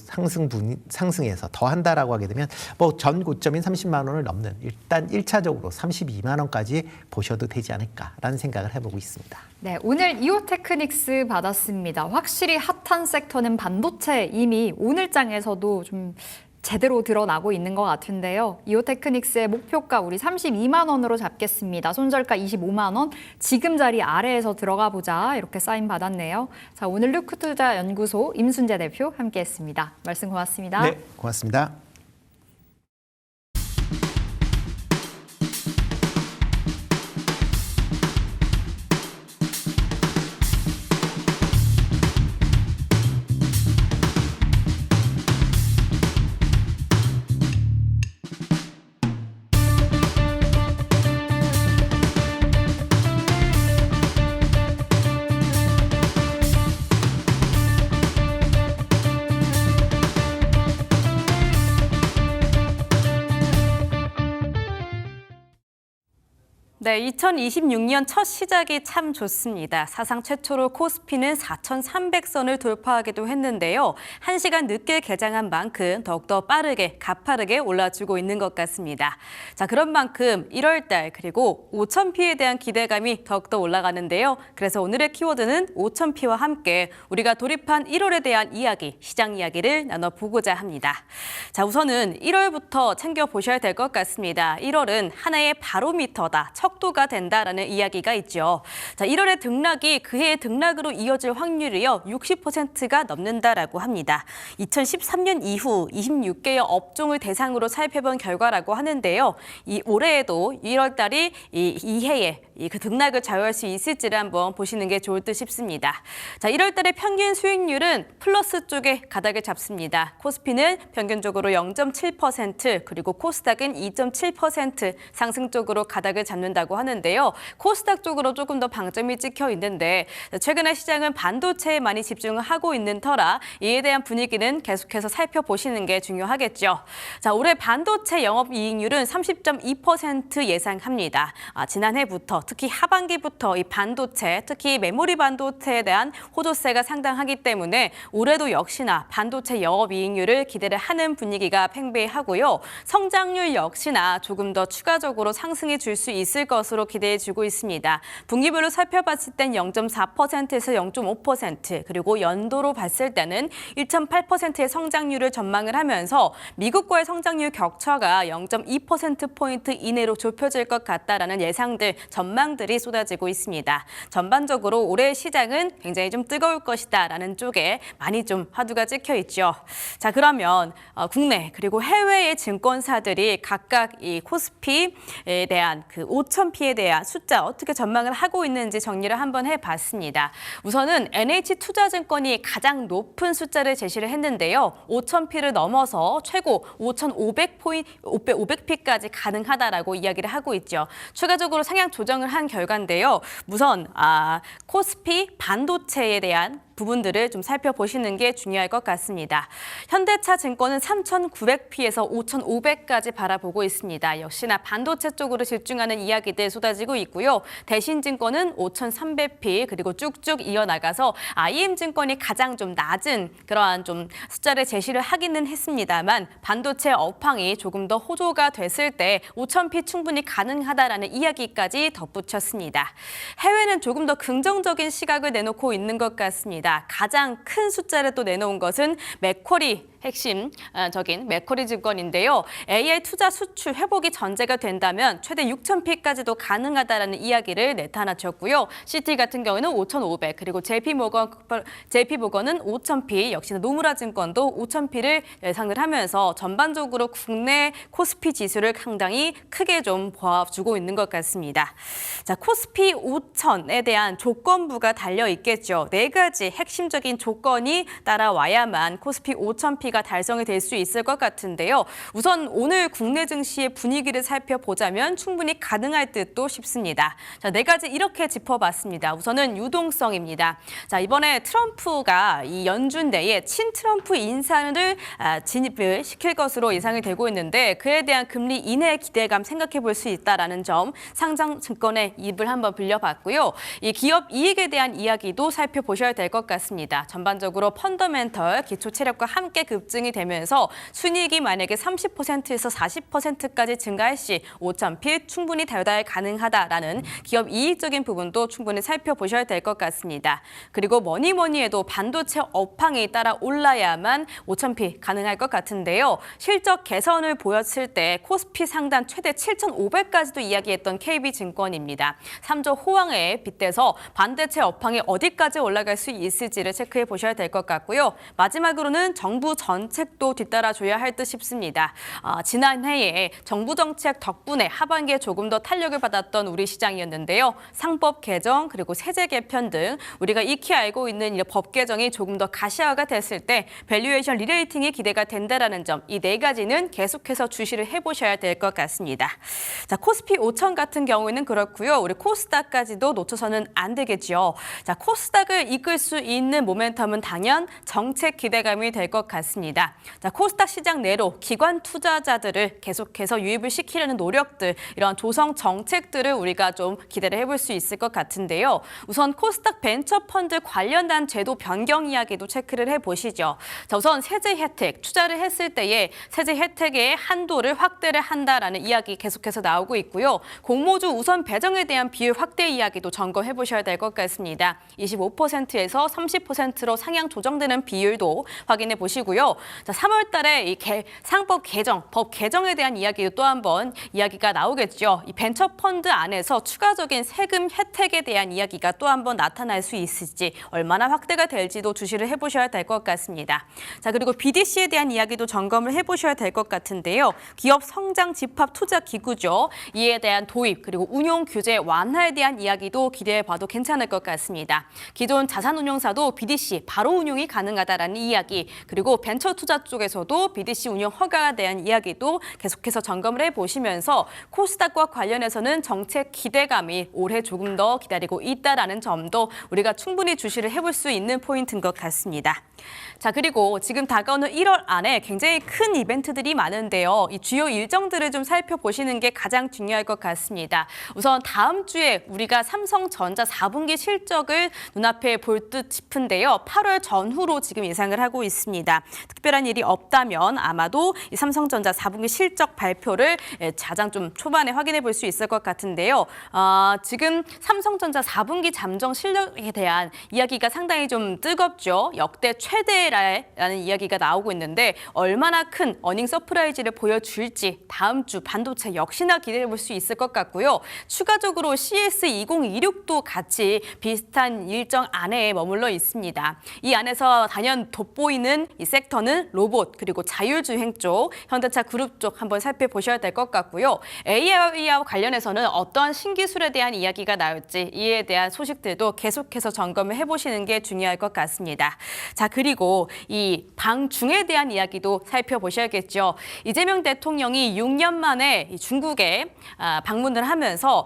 상승해서 더 한다라고 하게 되면 뭐 전 고점인 30만 원을 넘는 일단 1차적으로 32만 원까지 보셔도 되지 않을까라는 생각을 해보고 있습니다. 네, 오늘 이오테크닉스 받았습니다. 확실히 핫한 섹터는 반도체, 이미 오늘 장에서도 좀 제대로 드러나고 있는 것 같은데요. 이오테크닉스의 목표가 우리 32만 원으로 잡겠습니다. 손절가 25만 원, 지금 자리 아래에서 들어가 보자 이렇게 사인 받았네요. 자, 오늘 루크투자연구소 임순재 대표 함께했습니다. 말씀 고맙습니다. 네, 고맙습니다. 네, 2026년 첫 시작이 참 좋습니다. 사상 최초로 코스피는 4,300선을 돌파하기도 했는데요. 1시간 늦게 개장한 만큼 더욱더 빠르게, 가파르게 올라주고 있는 것 같습니다. 자, 그런 만큼 1월 달 그리고 5,000P에 대한 기대감이 더욱더 올라가는데요. 그래서 오늘의 키워드는 5,000P와 함께 우리가 돌입한 1월에 대한 이야기, 시장 이야기를 나눠보고자 합니다. 자, 우선은 1월부터 챙겨보셔야 될 것 같습니다. 1월은 하나의 바로미터다. 척도가 된다라는 이야기가 있죠. 자, 1월의 등락이 그해의 등락으로 이어질 확률이요 60%가 넘는다라고 합니다. 2013년 이후 26개의 업종을 대상으로 살펴본 결과라고 하는데요. 이 올해에도 1월 달이 이 해에 그 등락을 좌우할 수 있을지를 한번 보시는 게 좋을 듯 싶습니다. 자, 1월 달의 평균 수익률은 플러스 쪽에 가닥을 잡습니다. 코스피는 평균적으로 0.7%, 그리고 코스닥은 2.7% 상승 쪽으로 가닥을 잡는다고 하는데요. 코스닥 쪽으로 조금 더 방점이 찍혀 있는데 최근에 시장은 반도체에 많이 집중을 하고 있는 터라 이에 대한 분위기는 계속해서 살펴보시는 게 중요하겠죠. 자, 올해 반도체 영업이익률은 30.2% 예상합니다. 지난해부터 특히 하반기부터 이 반도체, 특히 메모리 반도체에 대한 호조세가 상당하기 때문에 올해도 역시나 반도체 영업이익률을 기대를 하는 분위기가 팽배하고요. 성장률 역시나 조금 더 추가적으로 상승해 줄 수 있을 것으로 기대해주고 있습니다. 분기별로 살펴봤을 땐 0.4%에서 0.5%, 그리고 연도로 봤을 때는 1.8%의 성장률을 전망을 하면서 미국과의 성장률 격차가 0.2%포인트 이내로 좁혀질 것 같다라는 예상들, 전망들이 쏟아지고 있습니다. 전반적으로 올해 시장은 굉장히 좀 뜨거울 것이다라는 쪽에 많이 좀 화두가 찍혀 있죠. 자, 그러면 국내 그리고 해외의 증권사들이 각각 이 코스피에 대한 그 5,000P에 대한 숫자 어떻게 전망을 하고 있는지 정리를 한번 해봤습니다. 우선은 NH투자증권이 가장 높은 숫자를 제시를 했는데요. 5,000P를 넘어서 최고 5,500P까지 가능하다라고 이야기를 하고 있죠. 추가적으로 상향 조정을 한 결과인데요. 우선 코스피 반도체에 대한 부분들을 좀 살펴보시는 게 중요할 것 같습니다. 현대차 증권은 3,900P에서 5,500까지 바라보고 있습니다. 역시나 반도체 쪽으로 집중하는 이야기들 쏟아지고 있고요. 대신증권은 5,300P 그리고 쭉쭉 이어나가서 IM증권이 가장 좀 낮은 그러한 좀 숫자를 제시를 하기는 했습니다만 반도체 업황이 조금 더 호조가 됐을 때 5,000P 충분히 가능하다라는 이야기까지 덧붙였습니다. 해외는 조금 더 긍정적인 시각을 내놓고 있는 것 같습니다. 가장 큰 숫자를 또 내놓은 것은 맥쿼리 핵심적인 맥쿼리 증권인데요. AI 투자 수출 회복이 전제가 된다면 최대 6,000P까지도 가능하다라는 이야기를 나타났고요. CT 같은 경우는 5,500, 그리고 JP모건은 5,000P, 역시나 노무라 증권도 5,000P를 예상을 하면서 전반적으로 국내 코스피 지수를 상당히 크게 좀 보아주고 있는 것 같습니다. 자, 코스피 5,000에 대한 조건부가 달려 있겠죠. 4가지 핵심적인 조건이 따라와야만 코스피 5,000P가 달성이 될 수 있을 것 같은데요. 우선 오늘 국내 증시의 분위기를 살펴보자면 충분히 가능할 듯도 싶습니다. 자, 4가지 이렇게 짚어봤습니다. 우선은 유동성입니다. 자, 이번에 트럼프가 이 연준 내에 친트럼프 인사를 진입을 시킬 것으로 예상이 되고 있는데 그에 대한 금리 인하 기대감 생각해 볼 수 있다라는 점, 상장증권의 입을 한번 빌려봤고요. 이 기업 이익에 대한 이야기도 살펴보셔야 될 것 같습니다. 전반적으로 펀더멘털, 기초 체력과 함께 그 급증이 되면서 순이익이 만약에 30%에서 40%까지 증가할 시 5,000필 충분히 달달 가능하다라는 기업 이익적인 부분도 충분히 살펴보셔야 될 것 같습니다. 그리고 뭐니 해도 반도체 업황이 따라 올라야만 5,000필 가능할 것 같은데요. 실적 개선을 보였을 때 코스피 상단 최대 7,500까지도 이야기했던 KB증권입니다. 3조 호황에 빗대서 반도체 업황이 어디까지 올라갈 수 있을지를 체크해 보셔야 될 것 같고요. 마지막으로는 정부 정책도 뒤따라줘야 할 듯 싶습니다. 지난해에 정부 정책 덕분에 하반기에 조금 더 탄력을 받았던 우리 시장이었는데요. 상법 개정 그리고 세제 개편 등 우리가 익히 알고 있는 이 법 개정이 조금 더 가시화가 됐을 때 밸류에이션 리레이팅이 기대가 된다라는 점, 이 네 가지는 계속해서 주시를 해보셔야 될 것 같습니다. 자, 코스피 5천 같은 경우에는 그렇고요. 우리 코스닥까지도 놓쳐서는 안 되겠죠. 자, 코스닥을 이끌 수 있는 모멘텀은 당연 정책 기대감이 될 것 같습니다. 자, 코스닥 시장 내로 기관 투자자들을 계속해서 유입을 시키려는 노력들, 이런 조성 정책들을 우리가 좀 기대를 해볼 수 있을 것 같은데요. 우선 코스닥 벤처펀드 관련된 제도 변경 이야기도 체크를 해보시죠. 자, 우선 세제 혜택, 투자를 했을 때에 세제 혜택의 한도를 확대를 한다라는 이야기 계속해서 나오고 있고요. 공모주 우선 배정에 대한 비율 확대 이야기도 점검해 보셔야 될 것 같습니다. 25%에서 30%로 상향 조정되는 비율도 확인해 보시고요. 자, 3월 달에 이 상법 개정, 법 개정에 대한 이야기도 또 한번 이야기가 나오겠죠. 이 벤처펀드 안에서 추가적인 세금 혜택에 대한 이야기가 또 한번 나타날 수 있을지, 얼마나 확대가 될지도 주시를 해보셔야 될 것 같습니다. 자, 그리고 BDC에 대한 이야기도 점검을 해보셔야 될 것 같은데요. 기업 성장 집합 투자 기구죠. 이에 대한 도입 그리고 운용 규제 완화에 대한 이야기도 기대해봐도 괜찮을 것 같습니다. 기존 자산운용사도 BDC 바로 운용이 가능하다라는 이야기, 그리고 벤처 투자 쪽에서도 BDC 운용 허가에 대한 이야기도 계속해서 점검을 해보시면서 코스닥과 관련해서는 정책 기대감이 올해 조금 더 기다리고 있다라는 점도 우리가 충분히 주시를 해볼 수 있는 포인트인 것 같습니다. 자, 그리고 지금 다가오는 1월 안에 굉장히 큰 이벤트들이 많은데요. 이 주요 일정들을 좀 살펴보시는 게 가장 중요할 것 같습니다. 우선 다음 주에 우리가 삼성전자 4분기 실적을 눈앞에 볼 듯 싶은데요. 8월 전후로 지금 예상을 하고 있습니다. 특별한 일이 없다면 아마도 이 삼성전자 4분기 실적 발표를 가장 좀 초반에 확인해 볼 수 있을 것 같은데요. 지금 삼성전자 4분기 잠정 실적에 대한 이야기가 상당히 좀 뜨겁죠. 역대 최대라는 이야기가 나오고 있는데 얼마나 큰 어닝 서프라이즈를 보여줄지 다음 주 반도체 역시나 기대해 볼 수 있을 것 같고요. 추가적으로 CS2026도 같이 비슷한 일정 안에 머물러 있습니다. 이 안에서 단연 돋보이는 이 섹터는 로봇 그리고 자율주행 쪽, 현대차 그룹 쪽 한번 살펴보셔야 될 것 같고요. AI와 관련해서는 어떠한 신기술에 대한 이야기가 나올지 이에 대한 소식들도 계속해서 점검을 해보시는 게 중요할 것 같습니다. 자, 그리고 이 방중에 대한 이야기도 살펴보셔야겠죠. 이재명 대통령이 6년 만에 중국에 방문을 하면서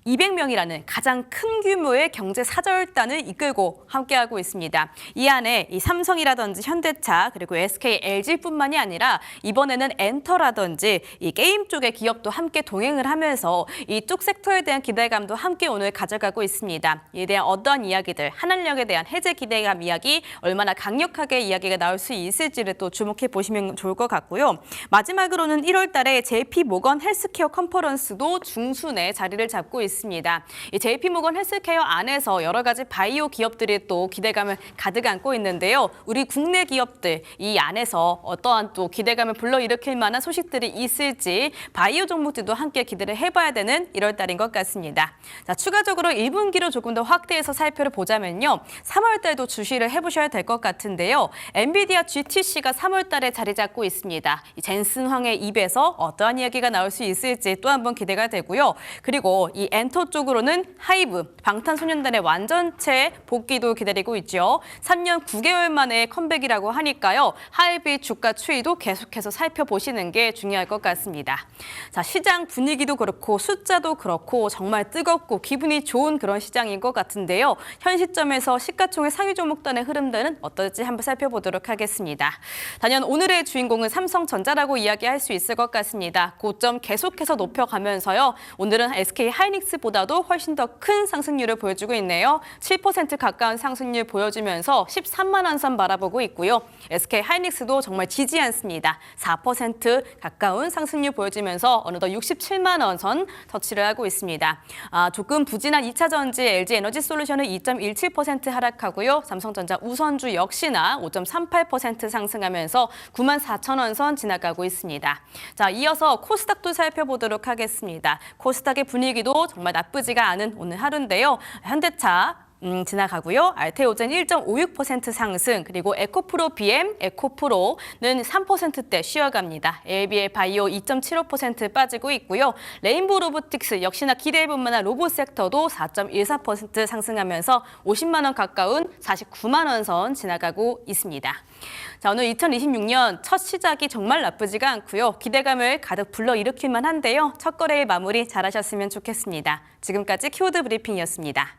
200명이라는 가장 큰 규모의 경제 사절단을 이끌고 함께하고 있습니다. 이 안에 이 삼성이라든지 현대차 그리고 SK, LG뿐만이 아니라 이번에는 엔터라든지 이 게임 쪽의 기업도 함께 동행을 하면서 이쪽 섹터에 대한 기대감도 함께 오늘 가져가고 있습니다. 이에 대한 어떠한 이야기들, 한한령에 대한 해제 기대감 이야기 얼마나 강력하게 이야기가 나올 수 있을지를 또 주목해 보시면 좋을 것 같고요. 마지막으로는 1월 달에 JP모건 헬스케어 컨퍼런스도 중순에 자리를 잡고 있습니다. 이 JP모건 헬스케어 안에서 여러 가지 바이오 기업들이 또 기대감을 가득 안고 있는데요. 우리 국내 기업들 이 안에서 어떠한 또 기대감을 불러일으킬 만한 소식들이 있을지 바이오 종목들도 함께 기대를 해봐야 되는 1월 달인 것 같습니다. 자, 추가적으로 1분기로 조금 더 확대해서 살펴를 보자면요. 3월 달도 주시를 해보셔야 될 것 같은데요. 엔비디아 GTC가 3월 달에 자리 잡고 있습니다. 이 젠슨 황의 입에서 어떠한 이야기가 나올 수 있을지 또 한번 기대가 되고요. 그리고 이 엔터 쪽으로는 하이브, 방탄소년단의 완전체 복귀도 기다리고 있죠. 3년 9개월 만에 컴백이라고 하니까요. 하이브의 주가 추이도 계속해서 살펴보시는 게 중요할 것 같습니다. 자, 시장 분위기도 그렇고 숫자도 그렇고 정말 뜨겁고 기분이 좋은 그런 시장인 것 같은데요. 현 시점에서 시가총액 상위 종목단의 흐름들은 어떨지 한번 살펴보도록 하겠습니다. 단연 오늘의 주인공은 삼성전자라고 이야기할 수 있을 것 같습니다. 고점 계속해서 높여가면서요. 오늘은 SK 하이닉스 하이닉스보다도 훨씬 더 큰 상승률을 보여주고 있네요. 7% 가까운 상승률 보여주면서 13만 원 선 바라보고 있고요. SK 하이닉스도 정말 지지 않습니다. 4% 가까운 상승률 보여주면서 어느덧 67만 원 선 터치를 하고 있습니다. 조금 부진한 2차 전지 LG 에너지 솔루션은 2.17% 하락하고요. 삼성전자 우선주 역시나 5.38% 상승하면서 9만 4천 원 선 지나가고 있습니다. 자, 이어서 코스닥도 살펴보도록 하겠습니다. 코스닥의 분위기도 정말 나쁘지가 않은 오늘 하루인데요. 현대차 지나가고요. 알테오젠 1.56% 상승, 그리고 에코프로 BM, 에코프로는 3%대 쉬어갑니다. ABL 바이오 2.75% 빠지고 있고요. 레인보우 로보틱스 역시나 기대해볼 만한 로봇 섹터도 4.14% 상승하면서 50만 원 가까운 49만 원 선 지나가고 있습니다. 자, 오늘 2026년 첫 시작이 정말 나쁘지가 않고요. 기대감을 가득 불러일으킬 만한데요. 첫 거래일 마무리 잘하셨으면 좋겠습니다. 지금까지 키워드 브리핑이었습니다.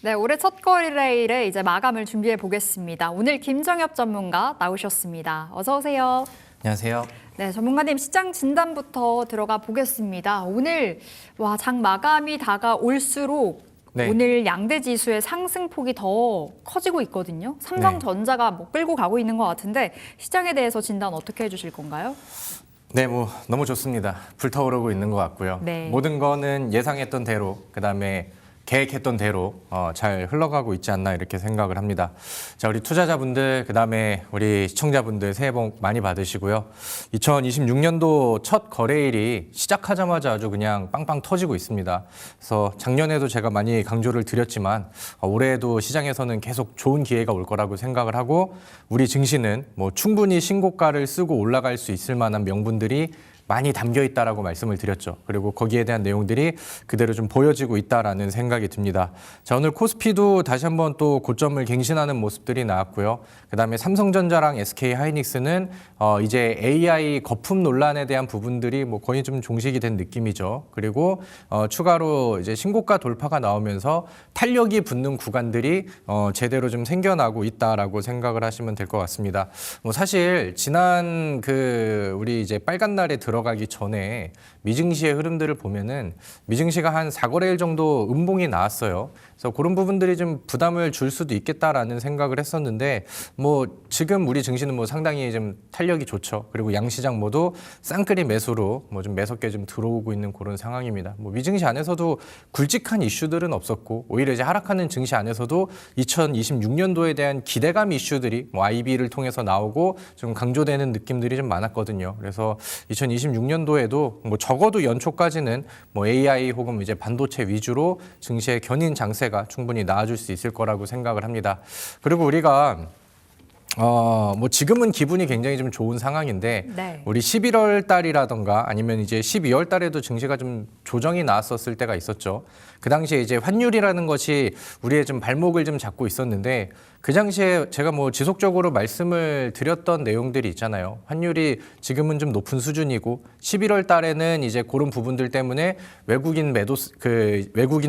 네, 올해 첫 거래일에 이제 마감을 준비해 보겠습니다. 오늘 김정엽 전문가 나오셨습니다. 어서 오세요. 안녕하세요. 네, 전문가님 시장 진단부터 들어가 보겠습니다. 오늘 장 마감이 다가올수록 네. 오늘 양대 지수의 상승폭이 더 커지고 있거든요. 삼성전자가 뭐 끌고 가고 있는 것 같은데 시장에 대해서 진단 어떻게 해주실 건가요? 네, 너무 좋습니다. 불타오르고 있는 것 같고요. 네. 모든 거는 예상했던 대로, 그다음에 계획했던 대로 잘 흘러가고 있지 않나 이렇게 생각을 합니다. 자, 우리 투자자분들, 그다음에 우리 시청자분들 새해 복 많이 받으시고요. 2026년도 첫 거래일이 시작하자마자 아주 그냥 빵빵 터지고 있습니다. 그래서 작년에도 제가 많이 강조를 드렸지만 올해에도 시장에서는 계속 좋은 기회가 올 거라고 생각을 하고 우리 증시는 충분히 신고가를 쓰고 올라갈 수 있을 만한 명분들이 많이 담겨 있다라고 말씀을 드렸죠. 그리고 거기에 대한 내용들이 그대로 좀 보여지고 있다라는 생각이 듭니다. 자, 오늘 코스피도 다시 한번 또 고점을 갱신하는 모습들이 나왔고요. 그다음에 삼성전자랑 SK 하이닉스는 이제 AI 거품 논란에 대한 부분들이 거의 좀 종식이 된 느낌이죠. 그리고 추가로 이제 신고가 돌파가 나오면서 탄력이 붙는 구간들이 제대로 좀 생겨나고 있다라고 생각을 하시면 될 것 같습니다. 사실 지난 우리 이제 빨간 날에 들어가기 전에 미증시의 흐름들을 보면은 미증시가 한 4거래일 정도 음봉이 나왔어요. 그래서 그런 부분들이 좀 부담을 줄 수도 있겠다라는 생각을 했었는데 지금 우리 증시는 상당히 좀 탄력이 좋죠. 그리고 양시장 모두 쌍끌이 매수로 좀 매섭게 좀 들어오고 있는 그런 상황입니다. 미증시 안에서도 굵직한 이슈들은 없었고 오히려 이제 하락하는 증시 안에서도 2026년도에 대한 기대감 이슈들이 IB를 통해서 나오고 좀 강조되는 느낌들이 좀 많았거든요. 그래서 2026년도에도 적어도 연초까지는 AI 혹은 이제 반도체 위주로 증시의 견인 장세가 충분히 나아질 수 있을 거라고 생각을 합니다. 그리고 우리가 지금은 기분이 굉장히 좀 좋은 상황인데 네. 우리 11월 달이라던가 아니면 이제 12월 달에도 증시가 좀 조정이 나왔었을 때가 있었죠. 그 당시에 이제 환율이라는 것이 우리의 좀 발목을 좀 잡고 있었는데 그 당시에 제가 지속적으로 말씀을 드렸던 내용들이 있잖아요. 환율이 지금은 좀 높은 수준이고 11월 달에는 이제 그런 부분들 때문에 외국인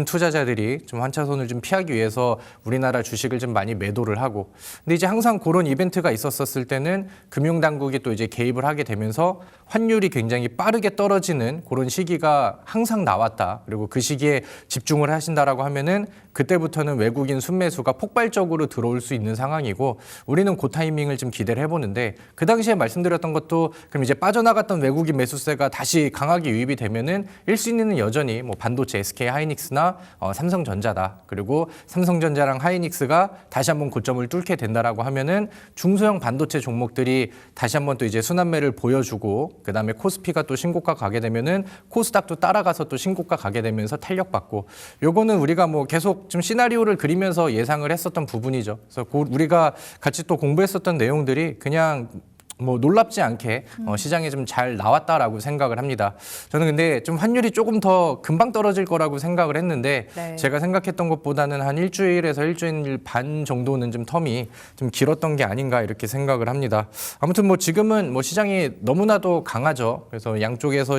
투자자들이 좀 환차손을 좀 피하기 위해서 우리나라 주식을 좀 많이 매도를 하고 근데 이제 항상 그런 이벤트가 있었을 때는 금융당국이 또 이제 개입을 하게 되면서 환율이 굉장히 빠르게 떨어지는 그런 시기가 항상 나왔다. 그리고 그 시기에 집중을 하신다라고 하면은 그때부터는 외국인 순매수가 폭발적으로 들어올 수 있는 상황이고 우리는 그 타이밍을 좀 기대를 해보는데 그 당시에 말씀드렸던 것도 그럼 이제 빠져나갔던 외국인 매수세가 다시 강하게 유입이 되면은 1순위는 여전히 반도체 SK 하이닉스나 삼성전자다. 그리고 삼성전자랑 하이닉스가 다시 한번 고점을 뚫게 된다라고 하면은 중소형 반도체 종목들이 다시 한번 또 이제 순환매를 보여주고 그다음에 코스피가 또 신고가 가게 되면은 코스닥도 따라가서 또 신고가 가게 되면서 탄력받고 요거는 우리가 계속 좀 시나리오를 그리면서 예상을 했었던 부분이죠. 그래서 우리가 같이 또 공부했었던 내용들이 그냥 뭐 놀랍지 않게 시장에 좀 잘 나왔다라고 생각을 합니다. 저는 근데 좀 환율이 조금 더 금방 떨어질 거라고 생각을 했는데 네. 제가 생각했던 것보다는 한 일주일에서 일주일 반 정도는 좀 텀이 좀 길었던 게 아닌가 이렇게 생각을 합니다. 아무튼 뭐 지금은 뭐 시장이 너무나도 강하죠. 그래서 양쪽에서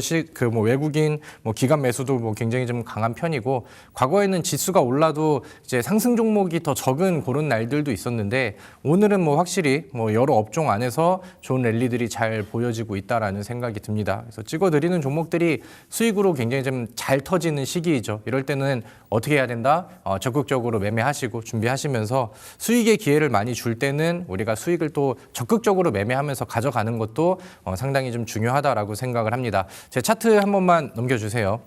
뭐 외국인 뭐 기관 매수도 뭐 굉장히 좀 강한 편이고 과거에는 지수가 올라도 이제 상승 종목이 더 적은 그런 날들도 있었는데 오늘은 뭐 확실히 뭐 여러 업종 안에서 좋은 랠리들이 잘 보여지고 있다라는 생각이 듭니다. 그래서 찍어드리는 종목들이 수익으로 굉장히 좀 잘 터지는 시기이죠. 이럴 때는 어떻게 해야 된다? 적극적으로 매매하시고 준비하시면서 수익의 기회를 많이 줄 때는 우리가 수익을 또 적극적으로 매매하면서 가져가는 것도 상당히 좀 중요하다라고 생각을 합니다. 제 차트 한 번만 넘겨주세요.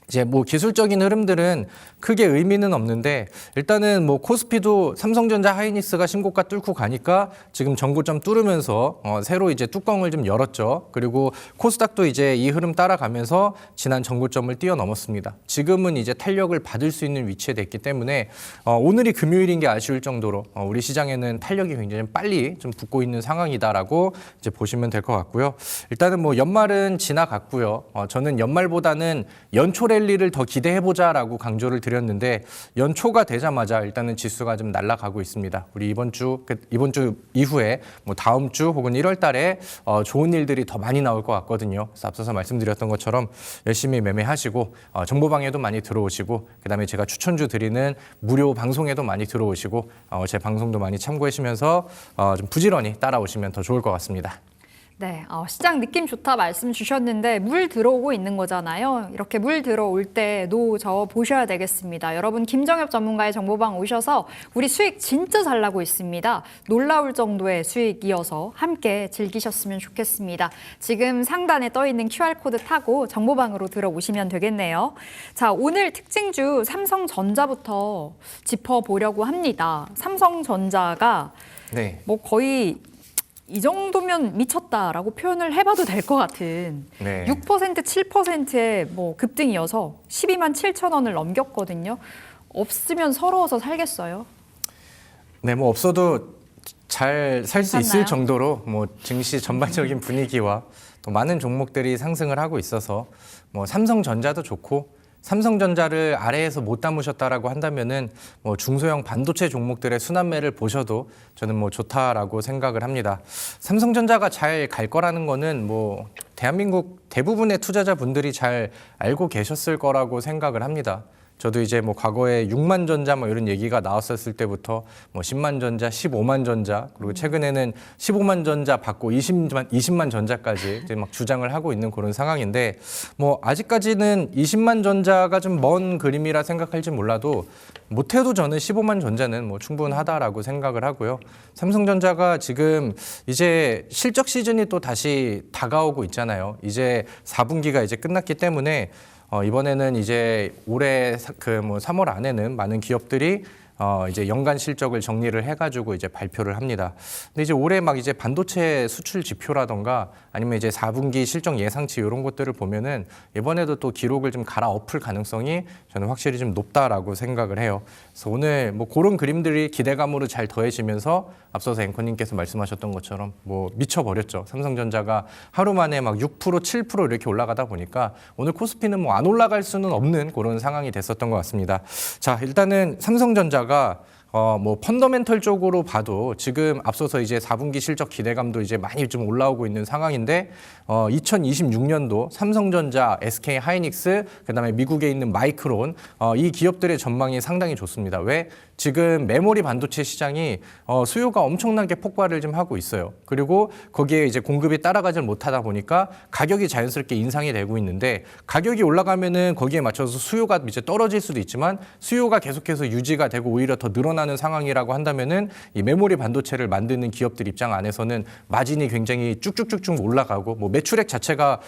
이제 뭐 기술적인 흐름들은 크게 의미는 없는데 일단은 뭐 코스피도 삼성전자 하이닉스가 신고가 뚫고 가니까 지금 전고점 뚫으면서 새로 이제 뚜껑을 좀 열었죠. 그리고 코스닥도 이제 이 흐름 따라가면서 지난 전고점을 뛰어넘었습니다. 지금은 이제 탄력을 받을 수 있는 위치에 됐기 때문에 오늘이 금요일인 게 아쉬울 정도로 우리 시장에는 탄력이 굉장히 빨리 좀 붙고 있는 상황이다라고 이제 보시면 될 것 같고요. 일단은 뭐 연말은 지나갔고요. 저는 연말보다는 연초 랠리를 더 기대해보자라고 강조를 드렸는데 연초가 되자마자 일단은 지수가 좀 날아가고 있습니다. 우리 이번 주 이후에 뭐 다음 주 혹은 1월 달에 좋은 일들이 더 많이 나올 것 같거든요. 그래서 앞서서 말씀드렸던 것처럼 열심히 매매하시고 정보방에도 많이 들어오시고 그다음에 제가 추천주 드리는 무료 방송에도 많이 들어오시고 제 방송도 많이 참고하시면서 좀 부지런히 따라오시면 더 좋을 것 같습니다. 네, 시장 느낌 좋다 말씀 주셨는데 물 들어오고 있는 거잖아요. 이렇게 물 들어올 때 노 저 보셔야 되겠습니다. 여러분 김정엽 전문가의 정보방 오셔서 우리 수익 진짜 잘 나고 있습니다. 놀라울 정도의 수익 이어서 함께 즐기셨으면 좋겠습니다. 지금 상단에 떠 있는 QR코드 타고 정보방으로 들어오시면 되겠네요. 자, 오늘 특징주 삼성전자부터 짚어보려고 합니다. 삼성전자가 네. 뭐 거의 이 정도면 미쳤다라고 표현을 해봐도 될 것 같은 네. 6%, 7%의 뭐 급등이어서 12만 7천 원을 넘겼거든요. 없으면 서러워서 살겠어요. 네, 뭐 없어도 잘 살 수 있을 괜찮나요? 정도로 뭐 증시 전반적인 분위기와 또 많은 종목들이 상승을 하고 있어서 뭐 삼성전자도 좋고 삼성전자를 아래에서 못 담으셨다라고 한다면은 뭐 중소형 반도체 종목들의 순환매를 보셔도 저는 뭐 좋다라고 생각을 합니다. 삼성전자가 잘 갈 거라는 거는 뭐 대한민국 대부분의 투자자분들이 잘 알고 계셨을 거라고 생각을 합니다. 저도 이제 뭐 과거에 6만 전자 뭐 이런 얘기가 나왔었을 때부터 뭐 10만 전자, 15만 전자, 그리고 최근에는 15만 전자 받고 20만 전자까지 이제 막 주장을 하고 있는 그런 상황인데 뭐 아직까지는 20만 전자가 좀 먼 그림이라 생각할지 몰라도 못해도 저는 15만 전자는 뭐 충분하다라고 생각을 하고요. 삼성전자가 지금 이제 실적 시즌이 또 다시 다가오고 있잖아요. 이제 4분기가 이제 끝났기 때문에 이번에는 이제 올해 뭐 3월 안에는 많은 기업들이 이제 연간 실적을 정리를 해가지고 이제 발표를 합니다. 근데 이제 올해 막 이제 반도체 수출 지표라던가 아니면 이제 4분기 실적 예상치 이런 것들을 보면은 이번에도 또 기록을 좀 갈아엎을 가능성이 저는 확실히 좀 높다라고 생각을 해요. 그래서 오늘 뭐 그런 그림들이 기대감으로 잘 더해지면서 앞서서 앵커님께서 말씀하셨던 것처럼 뭐 미쳐버렸죠. 삼성전자가 하루 만에 막 6%, 7% 이렇게 올라가다 보니까 오늘 코스피는 뭐 안 올라갈 수는 없는 그런 상황이 됐었던 것 같습니다. 자, 일단은 삼성전자가 뭐 펀더멘털 쪽으로 봐도 지금 앞서서 이제 4분기 실적 기대감도 이제 많이 좀 올라오고 있는 상황인데 2026년도 삼성전자, SK 하이닉스, 그다음에 미국에 있는 마이크론 이 기업들의 전망이 상당히 좋습니다. 왜? 지금 메모리 반도체 시장이 수요가 엄청나게 폭발을 좀 하고 있어요. 그리고 거기에 이제 공급이 따라가질 못하다 보니까 가격이 자연스럽게 인상이 되고 있는데 가격이 올라가면은 거기에 맞춰서 수요가 이제 떨어질 수도 있지만 수요가 계속해서 유지가 되고 오히려 더 늘어나는 상황이라고 한다면은 이 메모리 반도체를 만드는 기업들 입장 안에서는 마진이 굉장히 쭉쭉쭉쭉 올라가고 뭐 매출액 자체가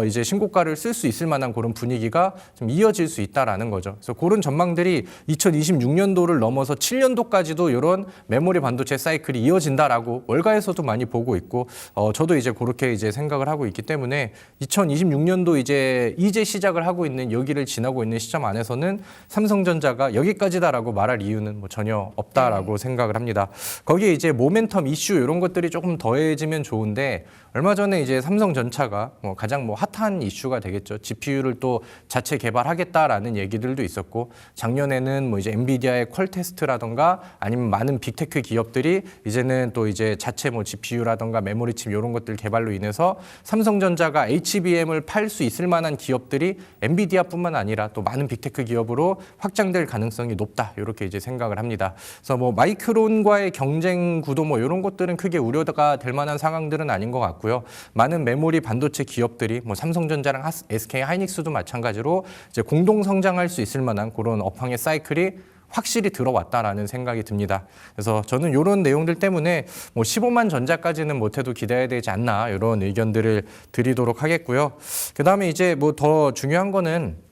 이제 신고가를 쓸 수 있을 만한 그런 분위기가 좀 이어질 수 있다라는 거죠. 그래서 그런 전망들이 2026년도를 넘어 넘어서 7년도까지도 이런 메모리 반도체 사이클이 이어진다라고 월가에서도 많이 보고 있고 저도 이제 그렇게 이제 생각을 하고 있기 때문에 2026년도 이제 시작을 하고 있는 여기를 지나고 있는 시점 안에서는 삼성전자가 여기까지다라고 말할 이유는 뭐 전혀 없다라고 생각을 합니다. 거기에 이제 모멘텀 이슈 이런 것들이 조금 더해지면 좋은데 얼마 전에 이제 삼성전자가 가장 핫한 이슈가 되겠죠. GPU를 또 자체 개발하겠다라는 얘기들도 있었고 작년에는 이제 엔비디아의 퀄테스트라던가 아니면 많은 빅테크 기업들이 이제는 또 이제 자체 GPU라던가 메모리칩 이런 것들 개발로 인해서 삼성전자가 HBM을 팔 수 있을 만한 기업들이 엔비디아뿐만 아니라 또 많은 빅테크 기업으로 확장될 가능성이 높다 이렇게 이제 생각을 합니다. 그래서 마이크론과의 경쟁 구도 이런 것들은 크게 우려가 될 만한 상황들은 아닌 것 같고요. 많은 메모리 반도체 기업들이 삼성전자랑 SK 하이닉스도 마찬가지로 이제 공동 성장할 수 있을 만한 그런 업황의 사이클이 확실히 들어왔다라는 생각이 듭니다. 그래서 저는 이런 내용들 때문에 15만 전자까지는 못해도 기대해야 되지 않나 이런 의견들을 드리도록 하겠고요. 그다음에 이제 더 중요한 거는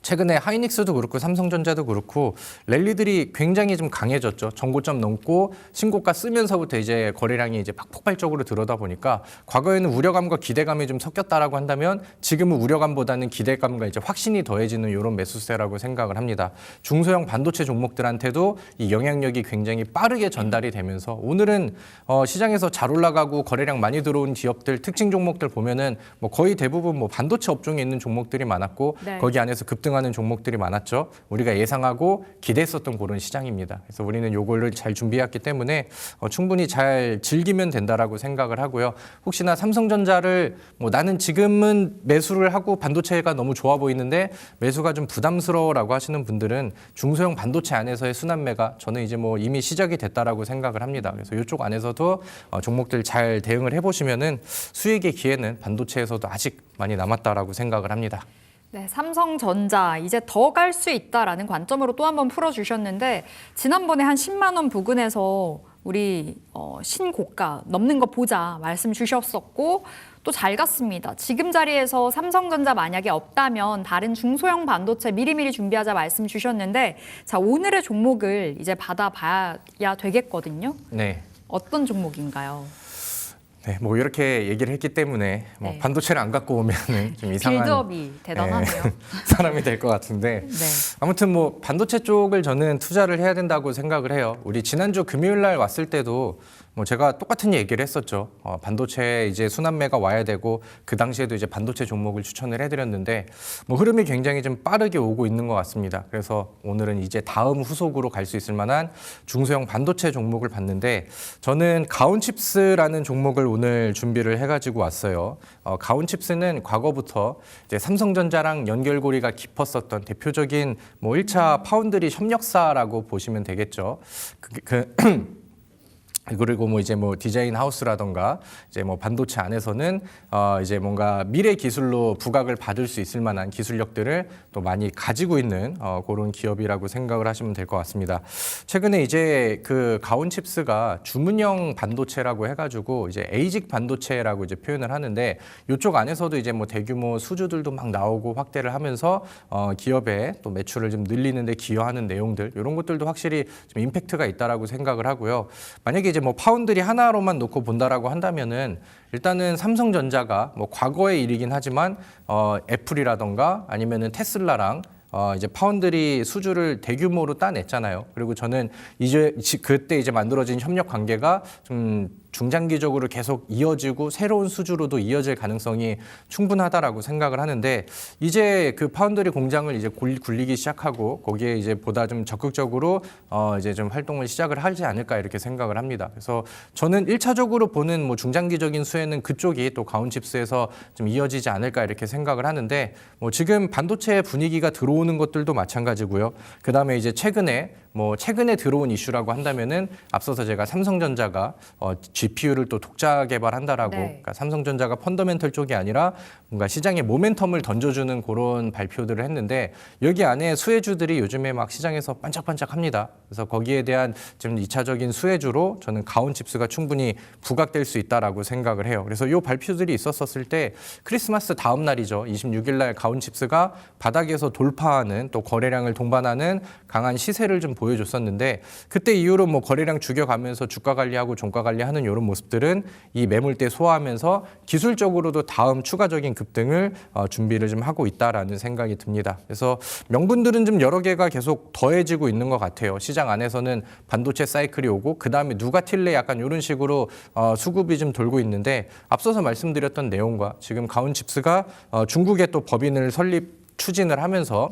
최근에 하이닉스도 그렇고 삼성전자도 그렇고 랠리들이 굉장히 좀 강해졌죠. 전고점 넘고 신고가 쓰면서부터 이제 거래량이 이제 폭발적으로 들어다 보니까 과거에는 우려감과 기대감이 좀 섞였다라고 한다면 지금은 우려감보다는 기대감과 이제 확신이 더해지는 이런 매수세라고 생각을 합니다. 중소형 반도체 종목들한테도 이 영향력이 굉장히 빠르게 전달이 되면서 오늘은 시장에서 잘 올라가고 거래량 많이 들어온 기업들 특징 종목들 보면은 거의 대부분 반도체 업종에 있는 종목들이 많았고 네. 거기 안에서 급등하는 종목들이 많았죠. 우리가 예상하고 기대했었던 그런 시장입니다. 그래서 우리는 요거를 잘 준비했기 때문에 충분히 잘 즐기면 된다라고 생각을 하고요. 혹시나 삼성전자를 나는 지금은 매수를 하고 반도체가 너무 좋아 보이는데 매수가 좀 부담스러워라고 하시는 분들은 중소형 반도체 안에서의 순환매가 저는 이제 이미 시작이 됐다라고 생각을 합니다. 그래서 이쪽 안에서도 종목들 잘 대응을 해보시면은 수익의 기회는 반도체에서도 아직 많이 남았다라고 생각을 합니다. 네, 삼성전자 이제 더 갈 수 있다라는 관점으로 또 한 번 풀어주셨는데 지난번에 한 10만 원 부근에서 우리 신고가 넘는 거 보자 말씀 주셨었고 또 잘 갔습니다. 지금 자리에서 삼성전자 만약에 없다면 다른 중소형 반도체 미리미리 준비하자 말씀 주셨는데 자 오늘의 종목을 이제 받아봐야 되겠거든요. 네. 어떤 종목인가요? 네, 이렇게 얘기를 했기 때문에 네. 반도체를 안 갖고 오면은 좀 이상한 빌드업이 대단하네요. 사람이 될 것 같은데 네. 아무튼 반도체 쪽을 저는 투자를 해야 된다고 생각을 해요. 우리 지난주 금요일 날 왔을 때도 제가 똑같은 얘기를 했었죠. 반도체 이제 순환매가 와야 되고 그 당시에도 이제 반도체 종목을 추천을 해드렸는데 흐름이 굉장히 좀 빠르게 오고 있는 것 같습니다. 그래서 오늘은 이제 다음 후속으로 갈 수 있을 만한 중소형 반도체 종목을 봤는데 저는 가온칩스라는 종목을 오늘 준비를 해가지고 왔어요. 가온칩스는 과거부터 이제 삼성전자랑 연결고리가 깊었었던 대표적인 1차 파운드리 협력사라고 보시면 되겠죠. 그리고 이제 디자인 하우스라던가 이제 반도체 안에서는 이제 뭔가 미래 기술로 부각을 받을 수 있을 만한 기술력들을 또 많이 가지고 있는 그런 기업이라고 생각을 하시면 될 것 같습니다. 최근에 이제 그 가온칩스가 주문형 반도체라고 해가지고 이제 에이직 반도체라고 이제 표현을 하는데 이쪽 안에서도 이제 대규모 수주들도 막 나오고 확대를 하면서 기업의 또 매출을 좀 늘리는데 기여하는 내용들 이런 것들도 확실히 좀 임팩트가 있다라고 생각을 하고요. 만약에 이제 파운드리 하나로만 놓고 본다라고 한다면은 일단은 삼성전자가 과거의 일이긴 하지만 애플이라던가 아니면은 테슬라랑 이제 파운드리 수주를 대규모로 따냈잖아요. 그리고 저는 이제 그때 이제 만들어진 협력 관계가 좀 중장기적으로 계속 이어지고 새로운 수주로도 이어질 가능성이 충분하다라고 생각을 하는데 이제 그 파운드리 공장을 이제 굴리기 시작하고 거기에 이제 보다 좀 적극적으로 이제 좀 활동을 시작을 하지 않을까 이렇게 생각을 합니다. 그래서 저는 1차적으로 보는 중장기적인 수혜는 그쪽이 또 가온칩스에서 좀 이어지지 않을까 이렇게 생각을 하는데 지금 반도체 분위기가 들어오는 것들도 마찬가지고요. 그다음에 이제 최근에 들어온 이슈라고 한다면은 앞서서 제가 삼성전자가 GPU를 또 독자 개발한다라고 네. 그러니까 삼성전자가 펀더멘털 쪽이 아니라 뭔가 시장에 모멘텀을 던져주는 그런 발표들을 했는데 여기 안에 수혜주들이 요즘에 막 시장에서 반짝반짝합니다. 그래서 거기에 대한 좀 2차적인 수혜주로 저는 가온칩스가 충분히 부각될 수 있다라고 생각을 해요. 그래서 이 발표들이 있었을 때 크리스마스 다음 날이죠. 26일 날 가온칩스가 바닥에서 돌파하는 또 거래량을 동반하는 강한 시세를 좀 보여줬었는데 그때 이후로 뭐 거래량 죽여가면서 주가 관리하고 종가 관리하는 이런 모습들은 이 매물대 소화하면서 기술적으로도 다음 추가적인 급등을 준비를 좀 하고 있다라는 생각이 듭니다. 그래서 명분들은 좀 여러 개가 계속 더해지고 있는 것 같아요. 시장 안에서는 반도체 사이클이 오고 그다음에 누가 틸래 약간 이런 식으로 수급이 좀 돌고 있는데 앞서서 말씀드렸던 내용과 지금 가온칩스가 중국의 또 법인을 추진을 하면서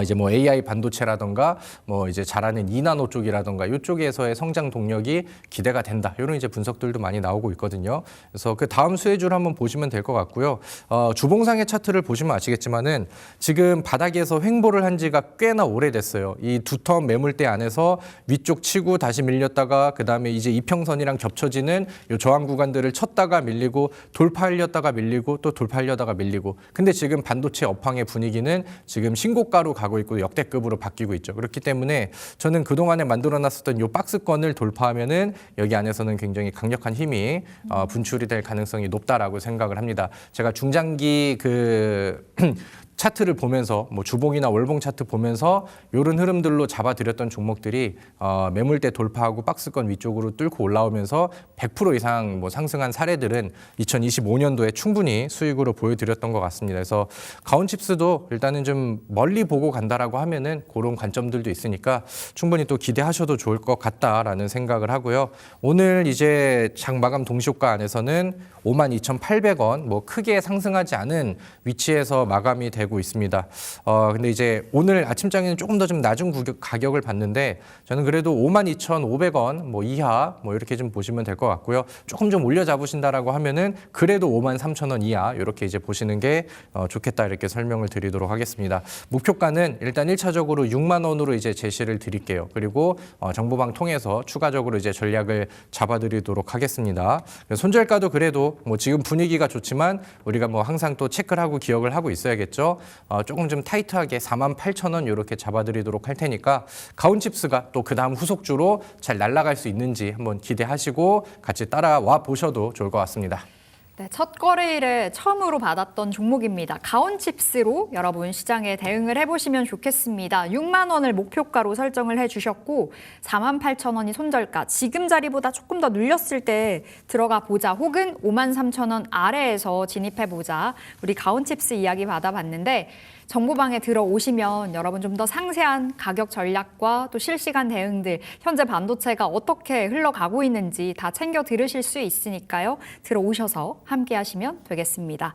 이제 뭐 AI 반도체라던가 뭐 이제 잘하는 2나노 쪽이라던가 이쪽에서의 성장 동력이 기대가 된다. 이런 이제 분석들도 많이 나오고 있거든요. 그래서 그 다음 수혜주를 한번 보시면 될 것 같고요. 주봉상의 차트를 보시면 아시겠지만은 지금 바닥에서 횡보를 한 지가 꽤나 오래됐어요. 이 두 텀 매물대 안에서 위쪽 치고 다시 밀렸다가 그다음에 이제 이평선이랑 겹쳐지는 요 저항 구간들을 쳤다가 밀리고 돌파하려다가 밀리고 또 돌파하려다가 밀리고. 근데 지금 반도체 업황의 분위기는 지금 신고가로 가고 있고 역대급으로 바뀌고 있죠. 그렇기 때문에 저는 그동안에 만들어놨었던 이 박스권을 돌파하면은 여기 안에서는 굉장히 강력한 힘이 분출이 될 가능성이 높다라고 생각을 합니다. 제가 중장기 차트를 보면서 뭐 주봉이나 월봉 차트 보면서 이런 흐름들로 잡아드렸던 종목들이 매물대 돌파하고 박스권 위쪽으로 뚫고 올라오면서 100% 이상 뭐 상승한 사례들은 2025년도에 충분히 수익으로 보여드렸던 것 같습니다. 그래서 가온칩스도 일단은 좀 멀리 보고 간다라고 하면은 그런 관점들도 있으니까 충분히 또 기대하셔도 좋을 것 같다라는 생각을 하고요. 오늘 이제 장 마감 동시효과 안에서는 52,800원 뭐 크게 상승하지 않은 위치에서 마감이 되고 있습니다. 근데 이제 오늘 아침장에는 조금 더 좀 낮은 가격을 봤는데 저는 그래도 52,500원 뭐 이하 뭐 이렇게 좀 보시면 될 것 같고요. 조금 좀 올려 잡으신다라고 하면은 그래도 53,000원 이하 이렇게 이제 보시는 게 좋겠다 이렇게 설명을 드리도록 하겠습니다. 목표가는 일단 1차적으로 6만 원으로 이제 제시를 드릴게요. 그리고 정보방 통해서 추가적으로 이제 전략을 잡아드리도록 하겠습니다. 손절가도 그래도 뭐 지금 분위기가 좋지만 우리가 뭐 항상 또 체크를 하고 기억을 하고 있어야겠죠. 조금 좀 타이트하게 48,000원 이렇게 잡아드리도록 할 테니까 가온칩스가 또 그 다음 후속주로 잘 날아갈 수 있는지 한번 기대하시고 같이 따라와 보셔도 좋을 것 같습니다. 네, 첫 거래일에 처음으로 받았던 종목입니다. 가온칩스로 여러분 시장에 대응을 해보시면 좋겠습니다. 6만 원을 목표가로 설정을 해주셨고 48,000원이 손절가. 지금 자리보다 조금 더 눌렸을 때 들어가 보자. 혹은 53,000원 아래에서 진입해보자. 우리 가온칩스 이야기 받아봤는데 정보방에 들어오시면 여러분 좀 더 상세한 가격 전략과 또 실시간 대응들, 현재 반도체가 어떻게 흘러가고 있는지 다 챙겨 들으실 수 있으니까요. 들어오셔서 함께 하시면 되겠습니다.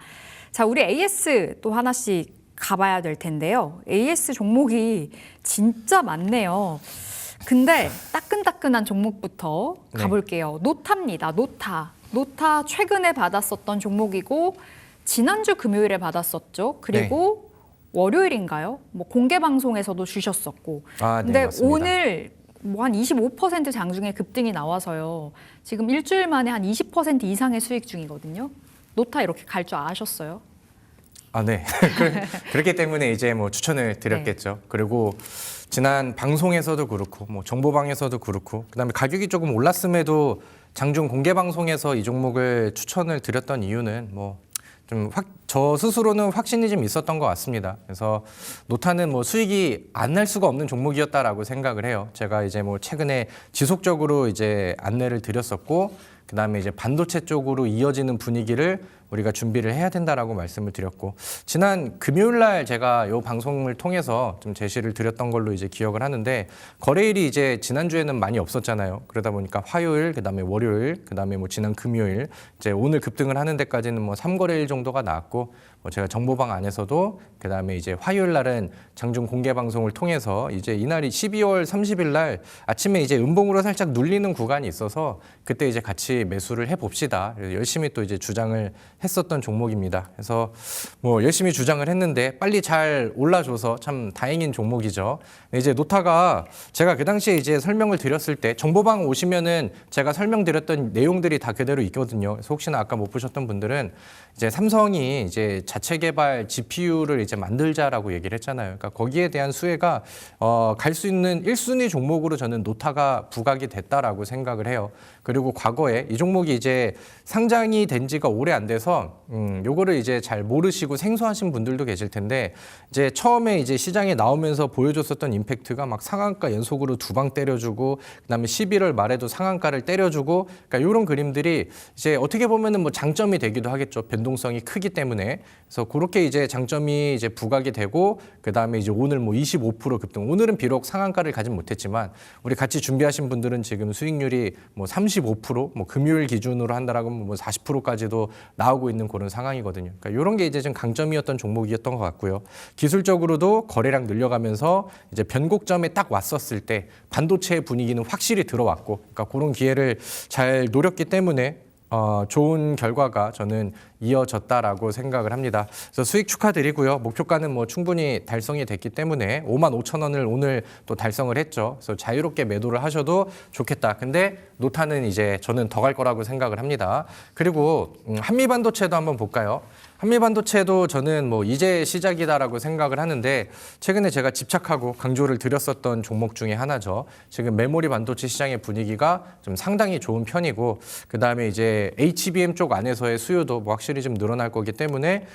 자, 우리 AS 또 하나씩 가봐야 될 텐데요. AS 종목이 진짜 많네요. 근데 따끈따끈한 종목부터 가볼게요. 노타입니다. 노타 최근에 받았었던 종목이고 지난주 금요일에 받았었죠. 그리고 월요일인가요? 뭐 공개 방송에서도 주셨었고. 근데 맞습니다. 오늘 뭐 한 25% 장중에 급등이 나와서요. 지금 일주일 만에 한 20% 이상의 수익 중이거든요. 노타 이렇게 갈 줄 아셨어요? 네. 그렇기 때문에 이제 뭐 추천을 드렸겠죠. 그리고 지난 방송에서도 그렇고 뭐 정보방에서도 그렇고 그다음에 가격이 조금 올랐음에도 장중 공개 방송에서 이 종목을 추천을 드렸던 이유는 뭐 좀 저 스스로는 확신이 좀 있었던 것 같습니다. 그래서 노타는 뭐 수익이 안 날 수가 없는 종목이었다라고 생각을 해요. 제가 이제 뭐 최근에 지속적으로 이제 안내를 드렸었고, 그다음에 이제 반도체 쪽으로 이어지는 분위기를 우리가 준비를 해야 된다라고 말씀을 드렸고, 지난 금요일 날 제가 이 방송을 통해서 좀 제시를 드렸던 걸로 이제 기억을 하는데, 거래일이 이제 지난주에는 많이 없었잖아요. 그러다 보니까 화요일, 그다음에 월요일, 그다음에 뭐 지난 금요일, 이제 오늘 급등을 하는 데까지는 뭐 3거래일 정도가 나왔고, 뭐 제가 정보방 안에서도 그다음에 이제 화요일 날은 장중 공개 방송을 통해서 이제 이날이 12월 30일 날 아침에 이제 음봉으로 살짝 눌리는 구간이 있어서 그때 이제 같이 매수를 해 봅시다. 열심히 또 이제 주장을 했었던 종목입니다. 그래서 뭐 열심히 주장을 했는데 빨리 잘 올라줘서 참 다행인 종목이죠. 이제 노타가 제가 그 당시에 이제 설명을 드렸을 때 정보방 오시면은 제가 설명드렸던 내용들이 다 그대로 있거든요. 그래서 혹시나 아까 못 보셨던 분들은 이제 삼성이 이제 자체 개발 GPU를 이제 만들자라고 얘기를 했잖아요. 그러니까 거기에 대한 수혜가 갈 수 있는 1순위 종목으로 저는 노타가 부각이 됐다라고 생각을 해요. 그리고 과거에 이 종목이 이제 상장이 된 지가 오래 안 돼서 요거를 이제 잘 모르시고 생소하신 분들도 계실 텐데 이제 처음에 이제 시장에 나오면서 보여줬었던 임팩트가 막 상한가 연속으로 2방 때려주고 그다음에 11월 말에도 상한가를 때려주고 그러니까 이런 그림들이 이제 어떻게 보면은 뭐 장점이 되기도 하겠죠. 변동성이 크기 때문에. 그래서 그렇게 이제 장점이 이제 부각이 되고 그다음에 이제 오늘 뭐 25% 급등. 오늘은 비록 상한가를 가진 못했지만 우리 같이 준비하신 분들은 지금 수익률이 뭐 35%, 뭐 금요일 기준으로 한다라고 하면 뭐 40%까지도 나오고 있는 그런 상황이거든요. 그러니까 이런 게 이제 좀 강점이었던 종목이었던 것 같고요. 기술적으로도 거래량 늘려가면서 이제 변곡점에 딱 왔었을 때 반도체 분위기는 확실히 들어왔고, 그러니까 그런 기회를 잘 노렸기 때문에 좋은 결과가 저는 이어졌다라고 생각을 합니다. 그래서 수익 축하드리고요. 목표가는 뭐 충분히 달성이 됐기 때문에 55,000원을 오늘 또 달성을 했죠. 그래서 자유롭게 매도를 하셔도 좋겠다. 근데 노타는 이제 저는 더 갈 거라고 생각을 합니다. 그리고 한미반도체도 한번 볼까요? 한미반도체도 저는 뭐 이제 시작이다라고 생각을 하는데 최근에 제가 집착하고 강조를 드렸었던 종목 중에 하나죠. 지금 메모리 반도체 시장의 분위기가 좀 상당히 좋은 편이고 그다음에 이제 HBM 쪽 안에서의 수요도 뭐 확실히 좀 늘어날 거기 때문에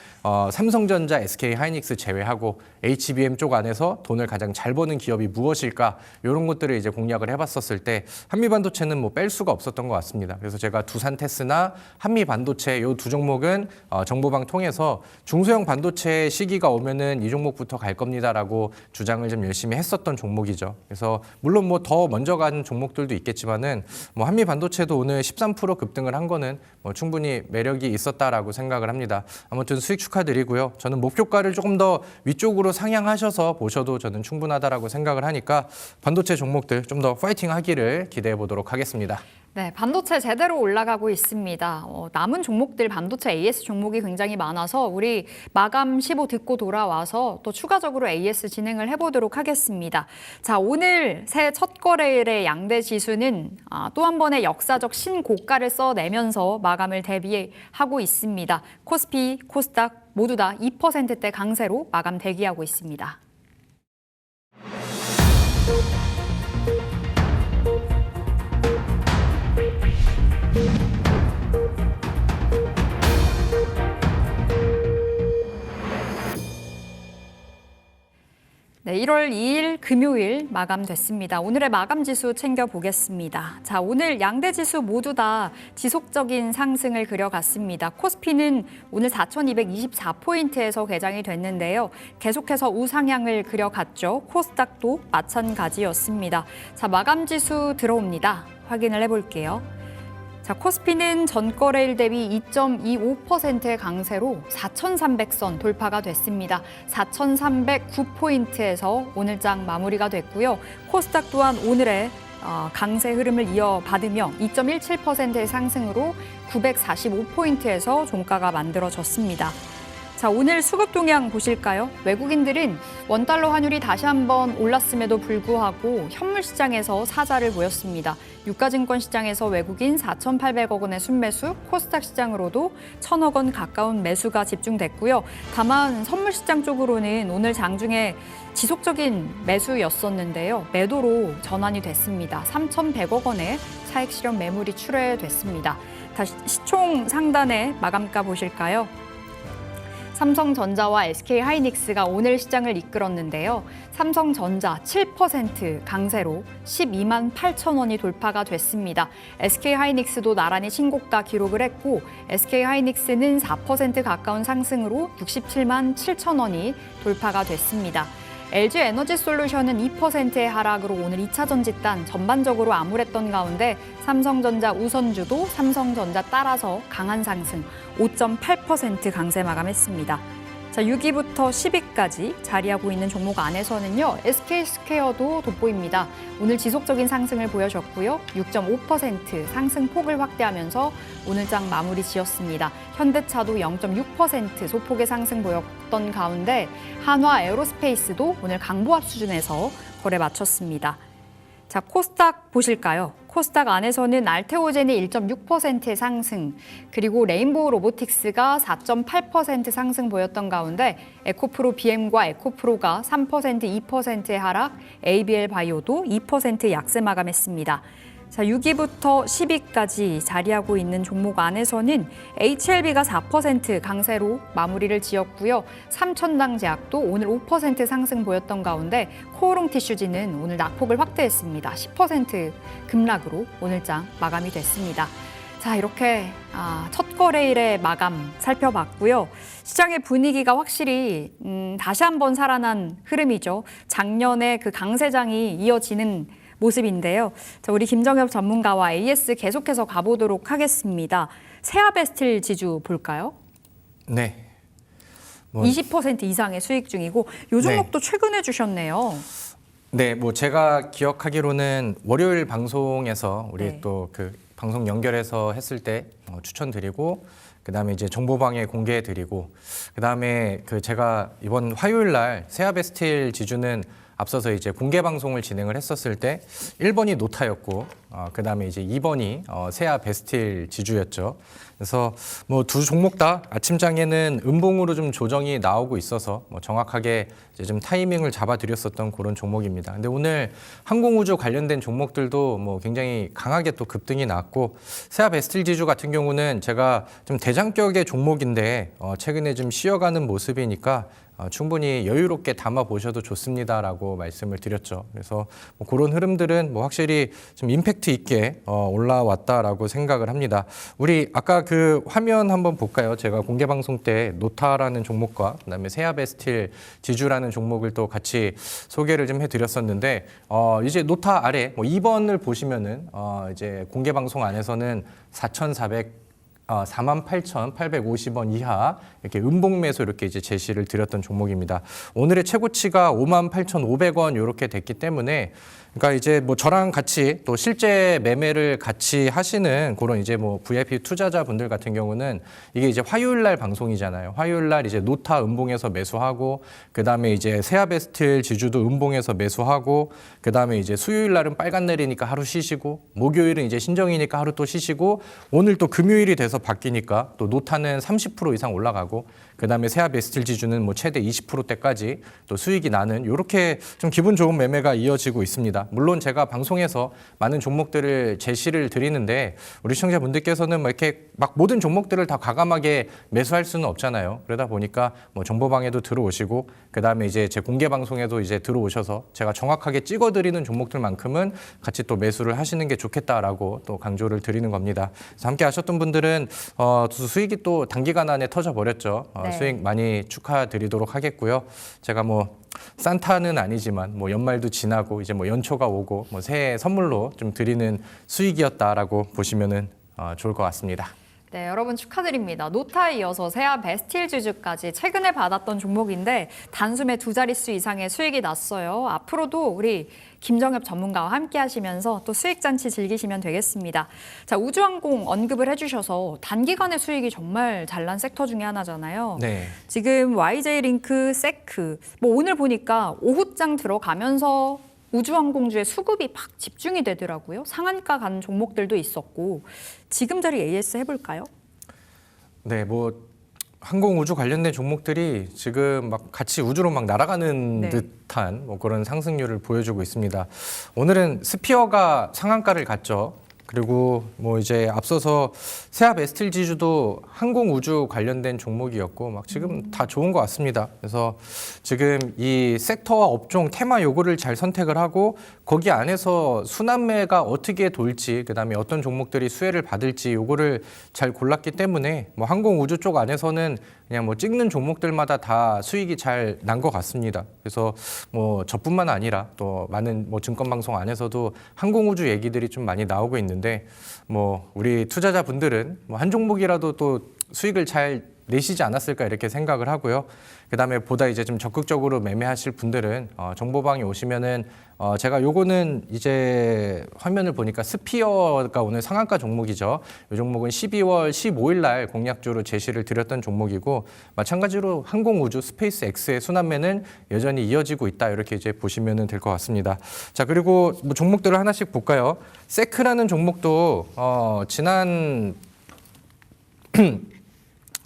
삼성전자, SK하이닉스 제외하고 HBM 쪽 안에서 돈을 가장 잘 버는 기업이 무엇일까 이런 것들을 이제 공략을 해봤었을 때 한미반도체는 뭐 뺄 수가 없었던 것 같습니다. 그래서 제가 두산테스나 한미반도체 이 두 종목은 정보방 통해서 중소형 반도체 시기가 오면은 이 종목부터 갈 겁니다라고 주장을 좀 열심히 했었던 종목이죠. 그래서 물론 뭐 더 먼저 간 종목들도 있겠지만은 뭐 한미 반도체도 오늘 13% 급등을 한 거는 뭐 충분히 매력이 있었다라고 생각을 합니다. 아무튼 수익 축하드리고요. 저는 목표가를 조금 더 위쪽으로 상향하셔서 보셔도 저는 충분하다라고 생각을 하니까 반도체 종목들 좀 더 파이팅 하기를 기대해 보도록 하겠습니다. 네, 반도체 제대로 올라가고 있습니다. 남은 종목들 반도체 AS 종목이 굉장히 많아서 우리 마감 15 듣고 돌아와서 또 추가적으로 AS 진행을 해보도록 하겠습니다. 자, 오늘 새해 첫 거래일의 양대 지수는 또 한 번의 역사적 신고가를 써내면서 마감을 대비하고 있습니다. 코스피, 코스닥 모두 다 2%대 강세로 마감 대기하고 있습니다. 네, 1월 2일 금요일 마감됐습니다. 오늘의 마감 지수 챙겨보겠습니다. 자, 오늘 양대 지수 모두 다 지속적인 상승을 그려갔습니다. 코스피는 오늘 4,224포인트에서 개장이 됐는데요. 계속해서 우상향을 그려갔죠. 코스닥도 마찬가지였습니다. 자, 마감 지수 들어옵니다. 확인을 해볼게요. 자, 코스피는 전거래일 대비 2.25%의 강세로 4,300선 돌파가 됐습니다. 4,309포인트에서 오늘장 마무리가 됐고요. 코스닥 또한 오늘의 강세 흐름을 이어받으며 2.17%의 상승으로 945포인트에서 종가가 만들어졌습니다. 자, 오늘 수급 동향 보실까요? 외국인들은 원달러 환율이 다시 한번 올랐음에도 불구하고 현물 시장에서 사자를 보였습니다. 유가증권 시장에서 외국인 4,800억 원의 순매수, 코스닥 시장으로도 1,000억 원 가까운 매수가 집중됐고요. 다만 선물 시장 쪽으로는 오늘 장중에 지속적인 매수였었는데요. 매도로 전환이 됐습니다. 3,100억 원의 차익 실현 매물이 출회됐습니다. 다시 시총 상단의 마감가 보실까요? 삼성전자와 SK하이닉스가 오늘 시장을 이끌었는데요. 삼성전자 7% 강세로 12만 8천 원이 돌파가 됐습니다. SK하이닉스도 나란히 신고가 기록을 했고 SK하이닉스는 4% 가까운 상승으로 67만 7천 원이 돌파가 됐습니다. LG에너지솔루션은 2%의 하락으로 오늘 2차 전지단 전반적으로 암울했던 가운데 삼성전자 우선주도 삼성전자 따라서 강한 상승 5.8% 강세 마감했습니다. 자, 6위부터 10위까지 자리하고 있는 종목 안에서는요. SK스퀘어도 돋보입니다. 오늘 지속적인 상승을 보여줬고요. 6.5% 상승폭을 확대하면서 오늘장 마무리 지었습니다. 현대차도 0.6% 소폭의 상승 보였던 가운데 한화 에어로스페이스도 오늘 강보합 수준에서 거래 마쳤습니다. 자, 코스닥 보실까요? 코스닥 안에서는 알테오젠이 1.6%의 상승, 그리고 레인보우 로보틱스가 4.8% 상승 보였던 가운데 에코프로 BM과 에코프로가 3%, 2%의 하락, ABL 바이오도 2% 약세 마감했습니다. 자, 6위부터 10위까지 자리하고 있는 종목 안에서는 HLB가 4% 강세로 마무리를 지었고요. 삼천당제약도 오늘 5% 상승 보였던 가운데 코오롱 티슈지는 오늘 낙폭을 확대했습니다. 10% 급락으로 오늘장 마감이 됐습니다. 자, 이렇게 첫 거래일의 마감 살펴봤고요. 시장의 분위기가 확실히 다시 한번 살아난 흐름이죠. 작년에 그 강세장이 이어지는 모습인데요. 자, 우리 김정엽 전문가와 AS 계속해서 가보도록 하겠습니다. 세아베스틸 지주 볼까요? 네. 20% 이상의 수익 중이고 요 종목도 최근에 주셨네요. 네, 뭐 제가 기억하기로는 월요일 방송에서 우리 또 그 방송 연결해서 했을 때 추천드리고 그다음에 이제 정보방에 공개해드리고 그다음에 그 제가 이번 화요일 날 세아베스틸 지주는 앞서서 이제 공개 방송을 진행을 했었을 때 1번이 노타였고 그다음에 이제 2번이 세아베스틸 지주였죠. 그래서 뭐 두 종목 다 아침장에는 음봉으로 좀 조정이 나오고 있어서 뭐 정확하게 이제 좀 타이밍을 잡아드렸었던 그런 종목입니다. 근데 오늘 항공우주 관련된 종목들도 뭐 굉장히 강하게 또 급등이 났고 세아베스틸 지주 같은 경우는 제가 좀 대장격의 종목인데 최근에 좀 쉬어가는 모습이니까 충분히 여유롭게 담아 보셔도 좋습니다라고 말씀을 드렸죠. 그래서 뭐 그런 흐름들은 뭐 확실히 좀 임팩트 있게 올라왔다라고 생각을 합니다. 우리 아까 그 화면 한번 볼까요? 제가 공개 방송 때 노타라는 종목과 그다음에 세아베스틸 지주라는 종목을 또 같이 소개를 좀 해드렸었는데 이제 노타 아래 뭐 2번을 보시면은 이제 공개 방송 안에서는 48,850원 이하 이렇게 음봉 매수 이렇게 이제 제시를 드렸던 종목입니다. 오늘의 최고치가 58,500원 이렇게 됐기 때문에 그러니까 이제 뭐 저랑 같이 또 실제 매매를 같이 하시는 그런 이제 뭐 VIP 투자자분들 같은 경우는 이게 이제 화요일 날 방송이잖아요. 화요일 날 이제 노타 음봉에서 매수하고 그다음에 이제 세아베스틸 지주도 음봉에서 매수하고 그다음에 이제 수요일 날은 빨간 날이니까 하루 쉬시고 목요일은 이제 신정이니까 하루 또 쉬시고 오늘 또 금요일이 돼서 바뀌니까 또 노타는 30% 이상 올라가고 그다음에 세아베스틸 지주는 뭐 최대 20%대까지 또 수익이 나는 이렇게 좀 기분 좋은 매매가 이어지고 있습니다. 물론 제가 방송에서 많은 종목들을 제시를 드리는데 우리 시청자분들께서는 뭐 이렇게 막 모든 종목들을 다 과감하게 매수할 수는 없잖아요. 그러다 보니까 뭐 정보방에도 들어오시고 그다음에 이제 제 공개 방송에도 이제 들어오셔서 제가 정확하게 찍어드리는 종목들만큼은 같이 또 매수를 하시는 게 좋겠다라고 또 강조를 드리는 겁니다. 그래서 함께 하셨던 분들은 수익이 또 단기간 안에 터져 버렸죠. 수익 많이 축하드리도록 하겠고요. 제가 뭐 산타는 아니지만 뭐 연말도 지나고 이제 뭐 연초가 오고 뭐 새해 선물로 좀 드리는 수익이었다라고 보시면은 좋을 것 같습니다. 네, 여러분 축하드립니다. 노타에 이어서 세아베스틸 지주까지 최근에 받았던 종목인데 단숨에 두 자릿수 이상의 수익이 났어요. 앞으로도 우리 김정엽 전문가와 함께 하시면서 또 수익 잔치 즐기시면 되겠습니다. 자, 우주항공 언급을 해주셔서 단기간의 수익이 정말 잘난 섹터 중에 하나잖아요. 네. 지금 YJ링크, 세크, 뭐 오늘 보니까 오후장 들어가면서 우주항공주의 수급이 막 집중이 되더라고요. 상한가 간 종목들도 있었고 지금 자리 AS 해볼까요? 네, 뭐 항공우주 관련된 종목들이 지금 막 같이 우주로 막 날아가는 듯한 뭐 그런 상승률을 보여주고 있습니다. 오늘은 스피어가 상한가를 갔죠. 그리고 뭐 이제 앞서서 세아베스틸 지주도 항공우주 관련된 종목이었고 막 지금 다 좋은 것 같습니다. 그래서 지금 이 섹터와 업종 테마 요거를 잘 선택을 하고 거기 안에서 순환매가 어떻게 돌지 그다음에 어떤 종목들이 수혜를 받을지 요거를 잘 골랐기 때문에 뭐 항공우주 쪽 안에서는 그냥 뭐 찍는 종목들마다 다 수익이 잘 난 것 같습니다. 그래서 뭐 저뿐만 아니라 또 많은 뭐 증권방송 안에서도 항공우주 얘기들이 좀 많이 나오고 있는데 뭐 우리 투자자분들은 뭐 한 종목이라도 또 수익을 잘 내시지 않았을까 이렇게 생각을 하고요. 그다음에 보다 이제 좀 적극적으로 매매하실 분들은 정보방에 오시면은 제가 요거는 이제 화면을 보니까 스피어가 오늘 상한가 종목이죠. 이 종목은 12월 15일 날 공략주로 제시를 드렸던 종목이고 마찬가지로 항공우주 스페이스 X의 순환매는 여전히 이어지고 있다 이렇게 이제 보시면은 될 것 같습니다. 자, 그리고 뭐 종목들을 하나씩 볼까요? 세크라는 종목도 지난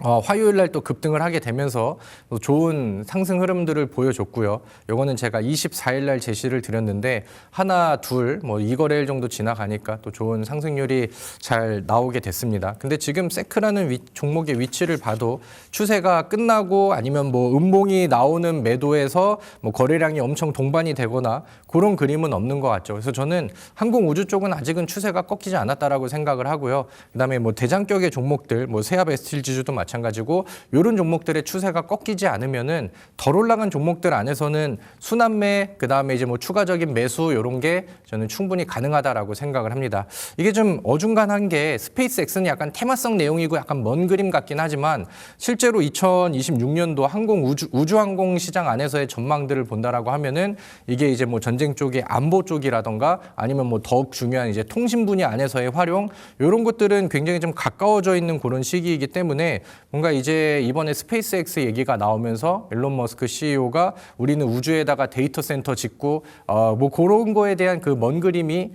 화요일 날 또 급등을 하게 되면서 또 좋은 상승 흐름들을 보여줬고요. 요거는 제가 24일 날 제시를 드렸는데 하나, 둘, 뭐 2거래일 정도 지나가니까 또 좋은 상승률이 잘 나오게 됐습니다. 근데 지금 세크라는 종목의 위치를 봐도 추세가 끝나고 아니면 뭐 음봉이 나오는 매도에서 뭐 거래량이 엄청 동반이 되거나 그런 그림은 없는 것 같죠. 그래서 저는 항공우주 쪽은 아직은 추세가 꺾이지 않았다라고 생각을 하고요. 그다음에 뭐 대장격의 종목들, 뭐 세압 에스틸 지주도 마찬가지고 이런 종목들의 추세가 꺾이지 않으면은 덜 올라간 종목들 안에서는 순환매, 그다음에 이제 뭐 추가적인 매수 이런 게 저는 충분히 가능하다라고 생각을 합니다. 이게 좀 어중간한 게 스페이스X는 약간 테마성 내용이고 약간 먼 그림 같긴 하지만 실제로 2026년도 우주항공 시장 안에서의 전망들을 본다라고 하면은 이게 이제 뭐 전쟁 쪽의 안보 쪽이라던가 아니면 뭐 더욱 중요한 이제 통신 분야 안에서의 활용 이런 것들은 굉장히 좀 가까워져 있는 그런 시기이기 때문에 뭔가 이제 이번에 스페이스X 얘기가 나오면서 일론 머스크 CEO가 우리는 우주에다가 데이터 센터 짓고 뭐 그런 거에 대한 그 먼 그림이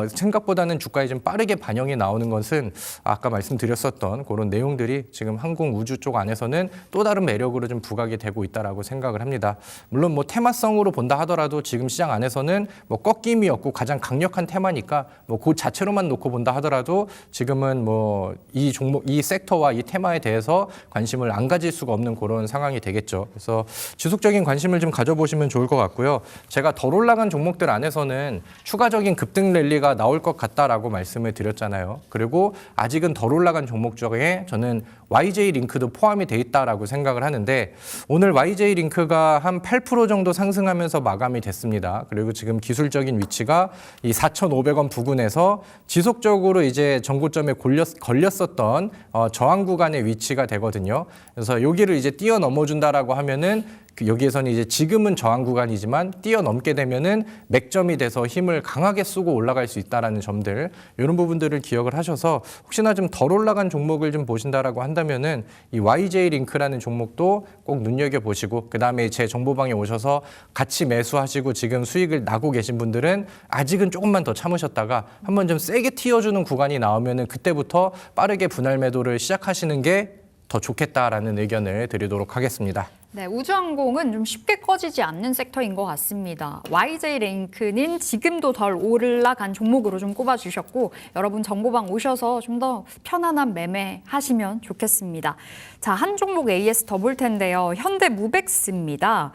생각보다는 주가에 좀 빠르게 반영이 나오는 것은 아까 말씀드렸었던 그런 내용들이 지금 항공 우주 쪽 안에서는 또 다른 매력으로 좀 부각이 되고 있다라고 생각을 합니다. 물론 뭐 테마성으로 본다 하더라도 지금 시장 안에서는 뭐 꺾임이 없고 가장 강력한 테마니까 뭐 그 자체로만 놓고 본다 하더라도 지금은 뭐 이 종목, 이 섹터와 이 테마에 대해서 관심을 안 가질 수가 없는 그런 상황이 되겠죠. 그래서 지속적인 관심을 좀 가져보시면 좋을 것 같고요. 제가 덜 올라간 종목들 안에서는 추가적인 급등 랠리가 나올 것 같다라고 말씀을 드렸잖아요. 그리고 아직은 덜 올라간 종목 중에 저는 YJ링크도 포함이 돼 있다라고 생각을 하는데 오늘 YJ링크가 한 8% 정도 상승하면서 마감이 됐습니다. 그리고 지금 기술적인 위치가 이 4,500원 부근에서 지속적으로 이제 전고점에 걸렸었던 저항 구간의 위치가 되거든요. 그래서 여기를 이제 뛰어넘어 준다라고 하면은 여기에서는 이제 지금은 저항 구간이지만 뛰어넘게 되면은 맥점이 돼서 힘을 강하게 쓰고 올라갈 수 있다라는 점들 이런 부분들을 기억을 하셔서 혹시나 좀 덜 올라간 종목을 좀 보신다라고 한다면은 이 YJ링크라는 종목도 꼭 눈여겨 보시고 그다음에 제 정보방에 오셔서 같이 매수하시고 지금 수익을 나고 계신 분들은 아직은 조금만 더 참으셨다가 한번 좀 세게 튀어주는 구간이 나오면은 그때부터 빠르게 분할 매도를 시작하시는 게 더 좋겠다라는 의견을 드리도록 하겠습니다. 네, 우주항공은 좀 쉽게 꺼지지 않는 섹터인 것 같습니다. YJ링크는 지금도 덜 올라간 종목으로 좀 꼽아주셨고 여러분 정보방 오셔서 좀 더 편안한 매매하시면 좋겠습니다. 자, 한 종목 AS 더 볼 텐데요. 현대무벡스입니다.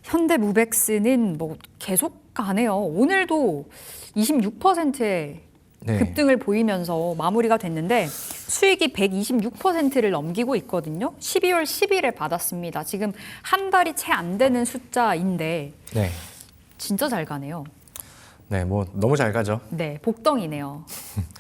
현대무벡스는 뭐 계속 가네요. 오늘도 26%의 네. 급등을 보이면서 마무리가 됐는데 수익이 126%를 넘기고 있거든요. 12월 10일에 받았습니다. 지금 한 달이 채 안 되는 숫자인데 네. 진짜 잘 가네요. 네, 뭐 너무 잘 가죠. 네, 복덩이네요.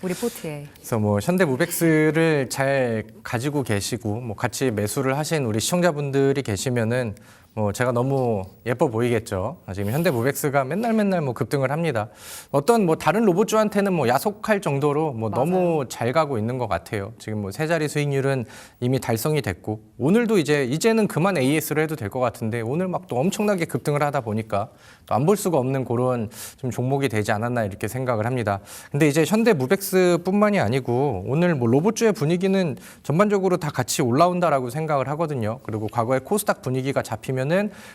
우리 포트에. 그래서 뭐 현대무벡스를 잘 가지고 계시고 뭐 같이 매수를 하신 우리 시청자분들이 계시면은 뭐 제가 너무 예뻐 보이겠죠. 지금 현대무벡스가 맨날 뭐 급등을 합니다. 어떤 뭐 다른 로봇주한테는 뭐 야속할 정도로 뭐 맞아요. 너무 잘 가고 있는 것 같아요. 지금 뭐 세 자리 수익률은 이미 달성이 됐고 오늘도 이제는 그만 AS로 해도 될 것 같은데 오늘 막 또 엄청나게 급등을 하다 보니까 또 안 볼 수가 없는 그런 좀 종목이 되지 않았나 이렇게 생각을 합니다. 근데 이제 현대무벡스뿐만이 아니고 오늘 뭐 로봇주의 분위기는 전반적으로 다 같이 올라온다라고 생각을 하거든요. 그리고 과거에 코스닥 분위기가 잡히면은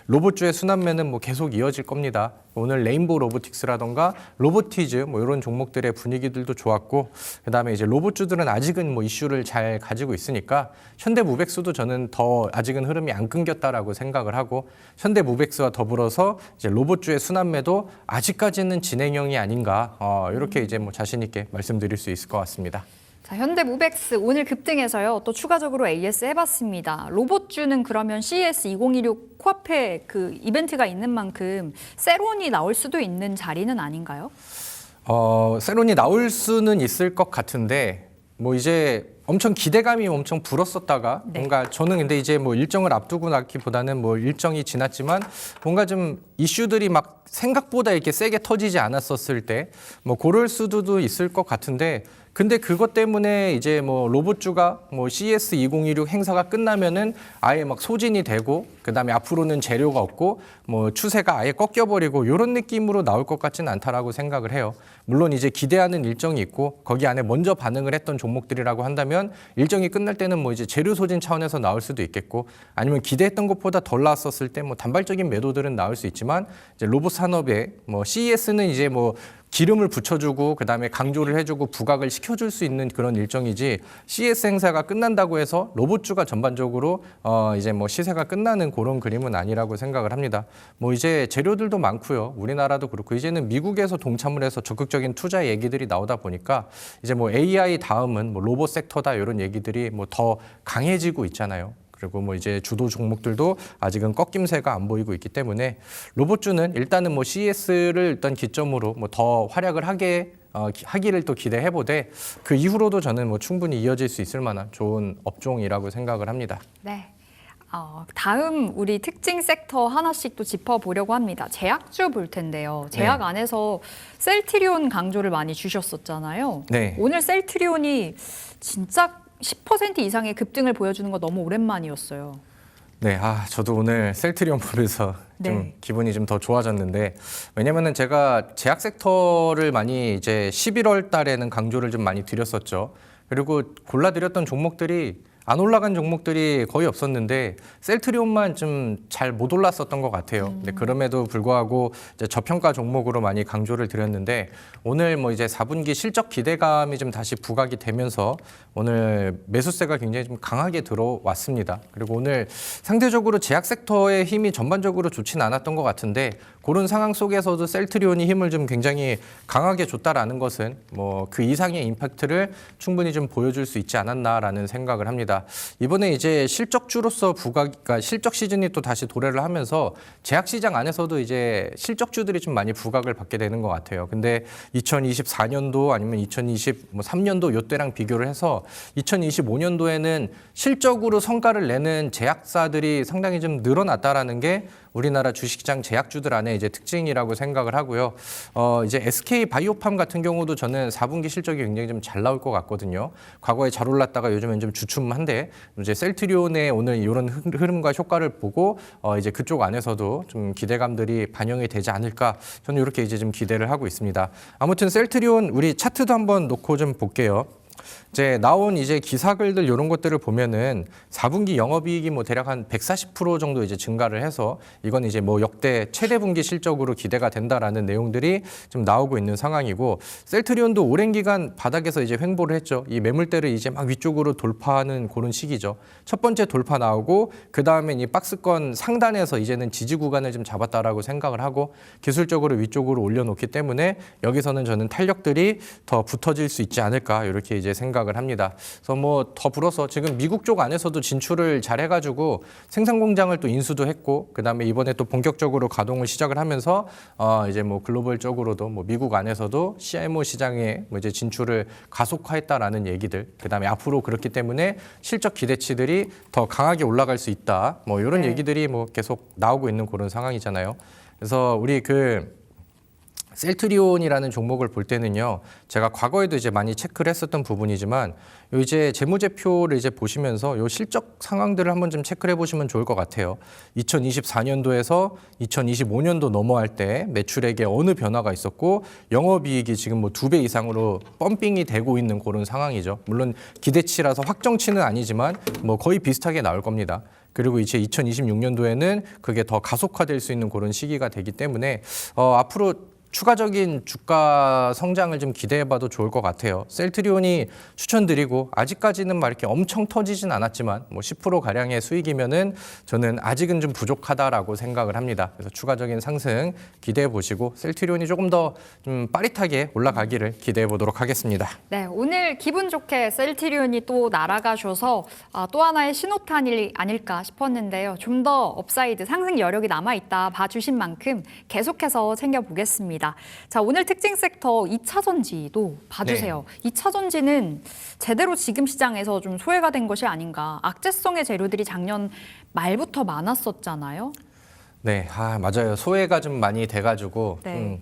로봇주의 순환매는 뭐 계속 이어질 겁니다. 오늘 레인보우 로보틱스라던가 로보티즈 뭐 이런 종목들의 분위기들도 좋았고 그다음에 이제 로봇주들은 아직은 뭐 이슈를 잘 가지고 있으니까 현대무벡스도 저는 더 아직은 흐름이 안 끊겼다라고 생각을 하고 현대무벡스와 더불어서 이제 로봇주의 순환매도 아직까지는 진행형이 아닌가 이렇게 이제 뭐 자신 있게 말씀드릴 수 있을 것 같습니다. 자, 현대무벡스 오늘 급등해서요. 또 추가적으로 AS 해봤습니다. 로봇주는 그러면 CES 2016 코앞에 그 이벤트가 있는 만큼 세론이 나올 수도 있는 자리는 아닌가요? 세론이 나올 수는 있을 것 같은데 뭐 이제 엄청 기대감이 엄청 불었었다가 네. 뭔가 저는 근데 이제 뭐 일정을 앞두고 나기보다는 뭐 일정이 지났지만 뭔가 좀 이슈들이 막 생각보다 이렇게 세게 터지지 않았었을 때 뭐 그럴 수도 있을 것 같은데 근데 그것 때문에 이제 뭐 로봇주가 뭐 CES 2016 행사가 끝나면은 아예 막 소진이 되고 그다음에 앞으로는 재료가 없고 뭐 추세가 아예 꺾여버리고 이런 느낌으로 나올 것 같지는 않다라고 생각을 해요. 물론 이제 기대하는 일정이 있고 거기 안에 먼저 반응을 했던 종목들이라고 한다면 일정이 끝날 때는 뭐 이제 재료 소진 차원에서 나올 수도 있겠고 아니면 기대했던 것보다 덜 나왔었을 때 뭐 단발적인 매도들은 나올 수 있지만 이제 로봇 산업에 뭐 CES는 이제 뭐 기름을 붙여주고 그다음에 강조를 해주고 부각을 시켜줄 수 있는 그런 일정이지 CES 행사가 끝난다고 해서 로봇주가 전반적으로 이제 뭐 시세가 끝나는 그런 그림은 아니라고 생각을 합니다. 뭐 이제 재료들도 많고요. 우리나라도 그렇고 이제는 미국에서 동참을 해서 적극적인 투자 얘기들이 나오다 보니까 이제 뭐 AI 다음은 뭐 로봇 섹터다 이런 얘기들이 뭐 더 강해지고 있잖아요. 그리고 뭐 이제 주도 종목들도 아직은 꺾임새가 안 보이고 있기 때문에 로봇주는 일단은 뭐 CES를 일단 기점으로 뭐 더 활약을 하기를 또 기대해 보되 그 이후로도 저는 뭐 충분히 이어질 수 있을 만한 좋은 업종이라고 생각을 합니다. 네. 다음 우리 특징 섹터 하나씩 또 짚어보려고 합니다. 제약주 볼 텐데요. 제약 네. 안에서 셀트리온 강조를 많이 주셨었잖아요. 네. 오늘 셀트리온이 진짜 10% 이상의 급등을 보여주는 거 너무 오랜만이었어요. 네, 저도 오늘 셀트리온 보면서 좀 네. 기분이 좀 더 좋아졌는데 왜냐면은 제가 제약 섹터를 많이 이제 11월 달에는 강조를 좀 많이 드렸었죠. 그리고 골라드렸던 종목들이 안 올라간 종목들이 거의 없었는데 셀트리온만 좀 잘 못 올랐었던 것 같아요. 근데 그럼에도 불구하고 이제 저평가 종목으로 많이 강조를 드렸는데 오늘 뭐 이제 4분기 실적 기대감이 좀 다시 부각이 되면서 오늘 매수세가 굉장히 좀 강하게 들어왔습니다. 그리고 오늘 상대적으로 제약 섹터의 힘이 전반적으로 좋지는 않았던 것 같은데 그런 상황 속에서도 셀트리온이 힘을 좀 굉장히 강하게 줬다라는 것은 뭐 그 이상의 임팩트를 충분히 좀 보여줄 수 있지 않았나라는 생각을 합니다. 이번에 이제 실적주로서 그러니까 실적 시즌이 또 다시 도래를 하면서 제약 시장 안에서도 이제 실적주들이 좀 많이 부각을 받게 되는 것 같아요. 근데 2024년도 아니면 2023년도 요때랑 비교를 해서 2025년도에는 실적으로 성과를 내는 제약사들이 상당히 좀 늘어났다라는 게 우리나라 주식시장 제약주들 안에 이제 특징이라고 생각을 하고요. 이제 SK 바이오팜 같은 경우도 저는 4분기 실적이 굉장히 좀 잘 나올 것 같거든요. 과거에 잘 올랐다가 요즘엔 좀 주춤한데 이제 셀트리온의 오늘 이런 흐름과 효과를 보고 이제 그쪽 안에서도 좀 기대감들이 반영이 되지 않을까 저는 이렇게 이제 좀 기대를 하고 있습니다. 아무튼 셀트리온 우리 차트도 한번 놓고 좀 볼게요. 이제 나온 이제 기사글들 이런 것들을 보면은 4분기 영업이익이 뭐 대략 한 140% 정도 이제 증가를 해서 이건 이제 뭐 역대 최대 분기 실적으로 기대가 된다라는 내용들이 좀 나오고 있는 상황이고 셀트리온도 오랜 기간 바닥에서 이제 횡보를 했죠. 이 매물대를 이제 막 위쪽으로 돌파하는 그런 시기죠. 첫 번째 돌파 나오고 그 다음에 이 박스권 상단에서 이제는 지지 구간을 좀 잡았다라고 생각을 하고 기술적으로 위쪽으로 올려놓기 때문에 여기서는 저는 탄력들이 더 붙어질 수 있지 않을까 이렇게 이제 생각을 합니다. 그래서 뭐 더 불어서 지금 미국 쪽 안에서도 진출을 잘 해가지고 생산 공장을 또 인수도 했고 그다음에 이번에 또 본격적으로 가동을 시작을 하면서 이제 뭐 글로벌적으로도 뭐 미국 안에서도 CMO 시장에 뭐 이제 진출을 가속화했다라는 얘기들 그다음에 앞으로 그렇기 때문에 실적 기대치들이 더 강하게 올라갈 수 있다. 뭐 이런 네. 얘기들이 뭐 계속 나오고 있는 그런 상황이잖아요. 그래서 우리 셀트리온이라는 종목을 볼 때는요, 제가 과거에도 이제 많이 체크를 했었던 부분이지만, 요 이제 재무제표를 이제 보시면서 요 실적 상황들을 한번 좀 체크를 해보시면 좋을 것 같아요. 2024년도에서 2025년도 넘어갈 때 매출액에 어느 변화가 있었고, 영업이익이 지금 뭐 2배 이상으로 펌핑이 되고 있는 그런 상황이죠. 물론 기대치라서 확정치는 아니지만 뭐 거의 비슷하게 나올 겁니다. 그리고 이제 2026년도에는 그게 더 가속화될 수 있는 그런 시기가 되기 때문에 앞으로 추가적인 주가 성장을 좀 기대해봐도 좋을 것 같아요. 셀트리온이 추천드리고 아직까지는 막 이렇게 엄청 터지진 않았지만 뭐 10% 가량의 수익이면은 저는 아직은 좀 부족하다라고 생각을 합니다. 그래서 추가적인 상승 기대해 보시고 셀트리온이 조금 더 좀 빠릿하게 올라가기를 기대해 보도록 하겠습니다. 네, 오늘 기분 좋게 셀트리온이 또 날아가셔서 또 하나의 신호탄이 아닐까 싶었는데요. 좀 더 업사이드 상승 여력이 남아있다 봐주신 만큼 계속해서 챙겨보겠습니다. 자, 오늘 특징 섹터 2차 전지도 봐주세요. 2차 전지는 제대로 지금 시장에서 좀 소외가 된 것이 아닌가. 악재성의 재료들이 작년 말부터 많았었잖아요. 네, 맞아요. 소외가 좀 많이 돼가지고 네.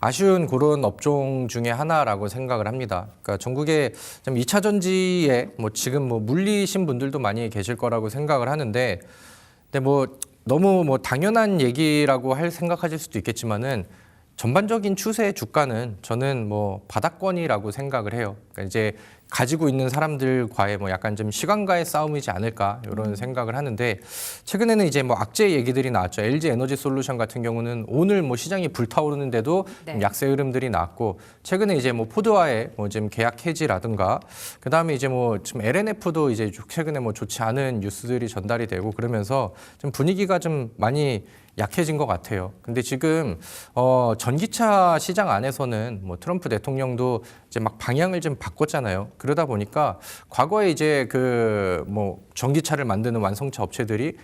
아쉬운 그런 업종 중에 하나라고 생각을 합니다. 그러니까 전국에 좀 2차 전지에 뭐 지금 뭐 물리신 분들도 많이 계실 거라고 생각을 하는데, 근데 뭐 너무 뭐 당연한 얘기라고 생각하실 수도 있겠지만은 전반적인 추세의 주가는 저는 뭐 바닥권이라고 생각을 해요. 그러니까 이제 가지고 있는 사람들과의 뭐 약간 좀 시간과의 싸움이지 않을까 이런 생각을 하는데 최근에는 이제 뭐 악재 얘기들이 나왔죠. LG 에너지 솔루션 같은 경우는 오늘 뭐 시장이 불타오르는데도 네. 약세 흐름들이 나왔고 최근에 이제 뭐 포드와의 뭐 지금 계약 해지라든가 그다음에 이제 뭐 지금 LNF도 이제 최근에 뭐 좋지 않은 뉴스들이 전달이 되고 그러면서 좀 분위기가 좀 많이 약해진 것 같아요. 근데 지금 전기차 시장 안에서는 뭐 트럼프 대통령도 이제 막 방향을 좀 바꿨잖아요. 그러다 보니까 과거에 이제 그 뭐 전기차를 만드는 완성차 업체들이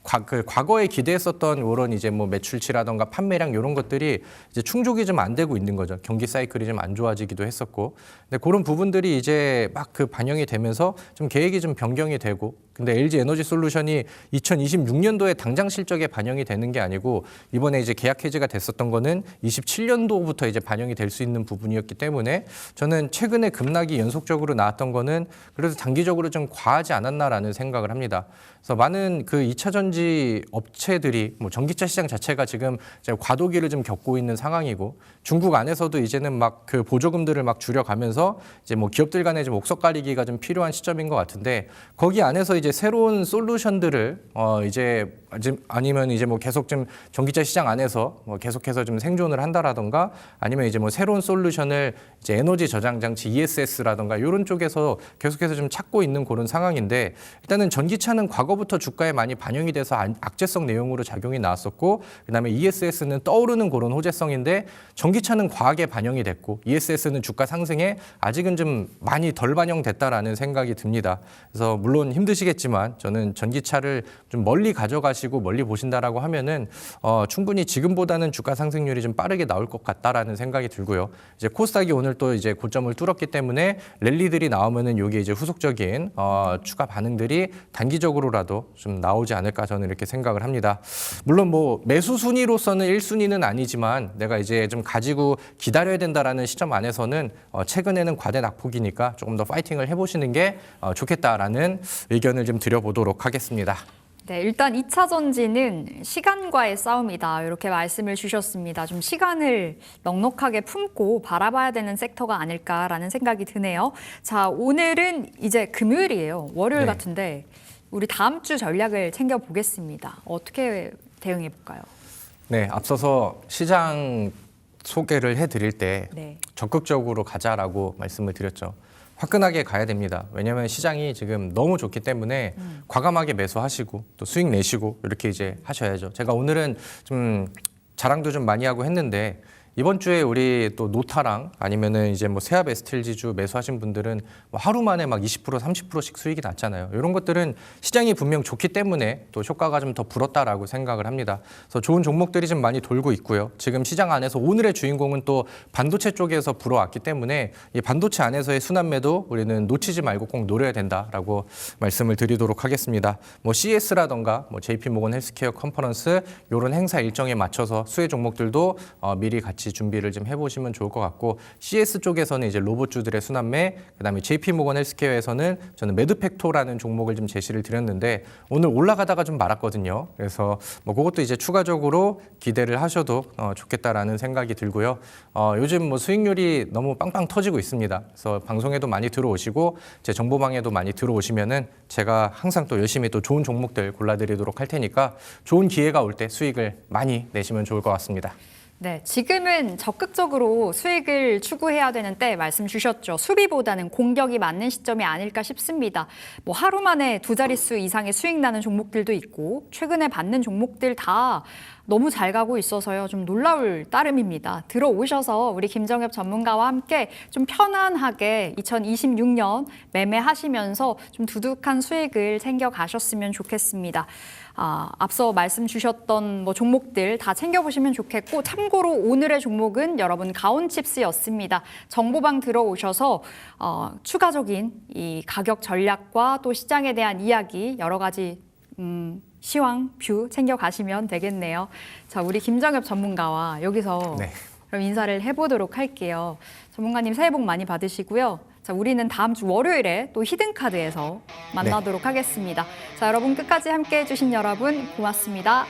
과거에 기대했었던 이런 이제 뭐 매출치라던가 판매량 이런 것들이 이제 충족이 좀 안 되고 있는 거죠. 경기 사이클이 좀 안 좋아지기도 했었고. 근데 그런 부분들이 이제 막 그 반영이 되면서 좀 계획이 좀 변경이 되고. 근데 LG 에너지 솔루션이 2026년도에 당장 실적에 반영이 되는 게 아니고 이번에 이제 계약 해지가 됐었던 거는 27년도부터 이제 반영이 될 수 있는 부분이었기 때문에 저는 최근에 급락이 연속적으로 나왔던 거는 그래도 단기적으로 좀 과하지 않았나라는 생각을 합니다. 그래서 많은 그 2차 전지 업체들이 뭐 전기차 시장 자체가 지금 이제 과도기를 좀 겪고 있는 상황이고 중국 안에서도 이제는 막 그 보조금들을 막 줄여가면서 이제 뭐 기업들 간의 좀 옥석 가리기가 좀 필요한 시점인 것 같은데 거기 안에서 이제 새로운 솔루션들을 이제 아니면 이제 뭐 계속 좀 전기차 시장 안에서 뭐 계속해서 좀 생존을 한다라던가 아니면 이제 뭐 새로운 솔루션을 이제 에너지 저장 장치 ESS라던가 이런 쪽에서 계속해서 좀 찾고 있는 그런 상황인데 일단은 전기차는 과거부터 주가에 많이 반영이 돼서 악재성 내용으로 작용이 나왔었고 그다음에 ESS는 떠오르는 그런 호재성인데 전기차는 과하게 반영이 됐고 ESS는 주가 상승에 아직은 좀 많이 덜 반영됐다라는 생각이 듭니다. 그래서 물론 힘드시겠지만 저는 전기차를 좀 멀리 가져가시고 멀리 보신다라고 하면은 충분히 지금보다는 주가 상승률이 좀 빠르게 나올 것 같다라는 생각이 들고요. 이제 코스닥이 오늘 또 이제 고점을 뚫었기 때문에 랠리들이 나오면은 요게 이제 후속적인 추가 반응들이 단기적으로라도 좀 나오지 않을까 저는 이렇게 생각을 합니다. 물론 뭐 매수 순위로서는 1순위는 아니지만 내가 이제 좀 가지고 기다려야 된다라는 시점 안에서는 최근에는 과대 낙폭이니까 조금 더 파이팅을 해보시는 게 좋겠다라는 의견을 좀 드려보도록 하겠습니다. 네, 일단 2차 전지는 시간과의 싸움이다. 이렇게 말씀을 주셨습니다. 좀 시간을 넉넉하게 품고 바라봐야 되는 섹터가 아닐까라는 생각이 드네요. 자, 오늘은 이제 금요일이에요. 월요일 네. 같은데 우리 다음 주 전략을 챙겨보겠습니다. 어떻게 대응해 볼까요? 네, 앞서서 시장 소개를 해드릴 때 네. 적극적으로 가자라고 말씀을 드렸죠. 화끈하게 가야 됩니다. 왜냐하면 시장이 지금 너무 좋기 때문에 과감하게 매수하시고 또 수익 내시고 이렇게 이제 하셔야죠. 제가 오늘은 좀 자랑도 좀 많이 하고 했는데 이번 주에 우리 또 노타랑 아니면은 이제 뭐 세압 에스틸 지주 매수하신 분들은 뭐 하루 만에 막 20% 30%씩 수익이 났잖아요. 이런 것들은 시장이 분명 좋기 때문에 또 효과가 좀 더 불었다라고 생각을 합니다. 그래서 좋은 종목들이 좀 많이 돌고 있고요. 지금 시장 안에서 오늘의 주인공은 또 반도체 쪽에서 불어왔기 때문에 이 반도체 안에서의 순환매도 우리는 놓치지 말고 꼭 노려야 된다라고 말씀을 드리도록 하겠습니다. 뭐 CS라던가 뭐 JP 모건 헬스케어 컨퍼런스 이런 행사 일정에 맞춰서 수혜 종목들도 미리 같이 준비를 좀 해보시면 좋을 것 같고 CS 쪽에서는 이제 로봇주들의 순환매, 그다음에 JP 모건 헬스케어에서는 저는 매드팩토라는 종목을 좀 제시를 드렸는데 오늘 올라가다가 좀 말았거든요. 그래서 뭐 그것도 이제 추가적으로 기대를 하셔도 좋겠다라는 생각이 들고요. 요즘 뭐 수익률이 너무 빵빵 터지고 있습니다. 그래서 방송에도 많이 들어오시고 제 정보방에도 많이 들어오시면은 제가 항상 또 열심히 또 좋은 종목들 골라드리도록 할 테니까 좋은 기회가 올 때 수익을 많이 내시면 좋을 것 같습니다. 네, 지금은 적극적으로 수익을 추구해야 되는 때 말씀 주셨죠. 수비보다는 공격이 맞는 시점이 아닐까 싶습니다. 뭐 하루 만에 두 자릿수 이상의 수익 나는 종목들도 있고 최근에 받는 종목들 다 너무 잘 가고 있어서요. 좀 놀라울 따름입니다. 들어오셔서 우리 김정엽 전문가와 함께 좀 편안하게 2026년 매매하시면서 좀 두둑한 수익을 챙겨가셨으면 좋겠습니다. 앞서 말씀 주셨던 뭐 종목들 다 챙겨보시면 좋겠고 참고로 오늘의 종목은 여러분 가온칩스였습니다. 정보방 들어오셔서 추가적인 이 가격 전략과 또 시장에 대한 이야기 여러 가지 시황, 뷰 챙겨가시면 되겠네요. 자, 우리 김정엽 전문가와 여기서 네. 그럼 인사를 해보도록 할게요. 전문가님 새해 복 많이 받으시고요. 자, 우리는 다음 주 월요일에 또 히든카드에서 만나도록 하겠습니다. 자, 여러분 끝까지 함께해 주신 여러분 고맙습니다.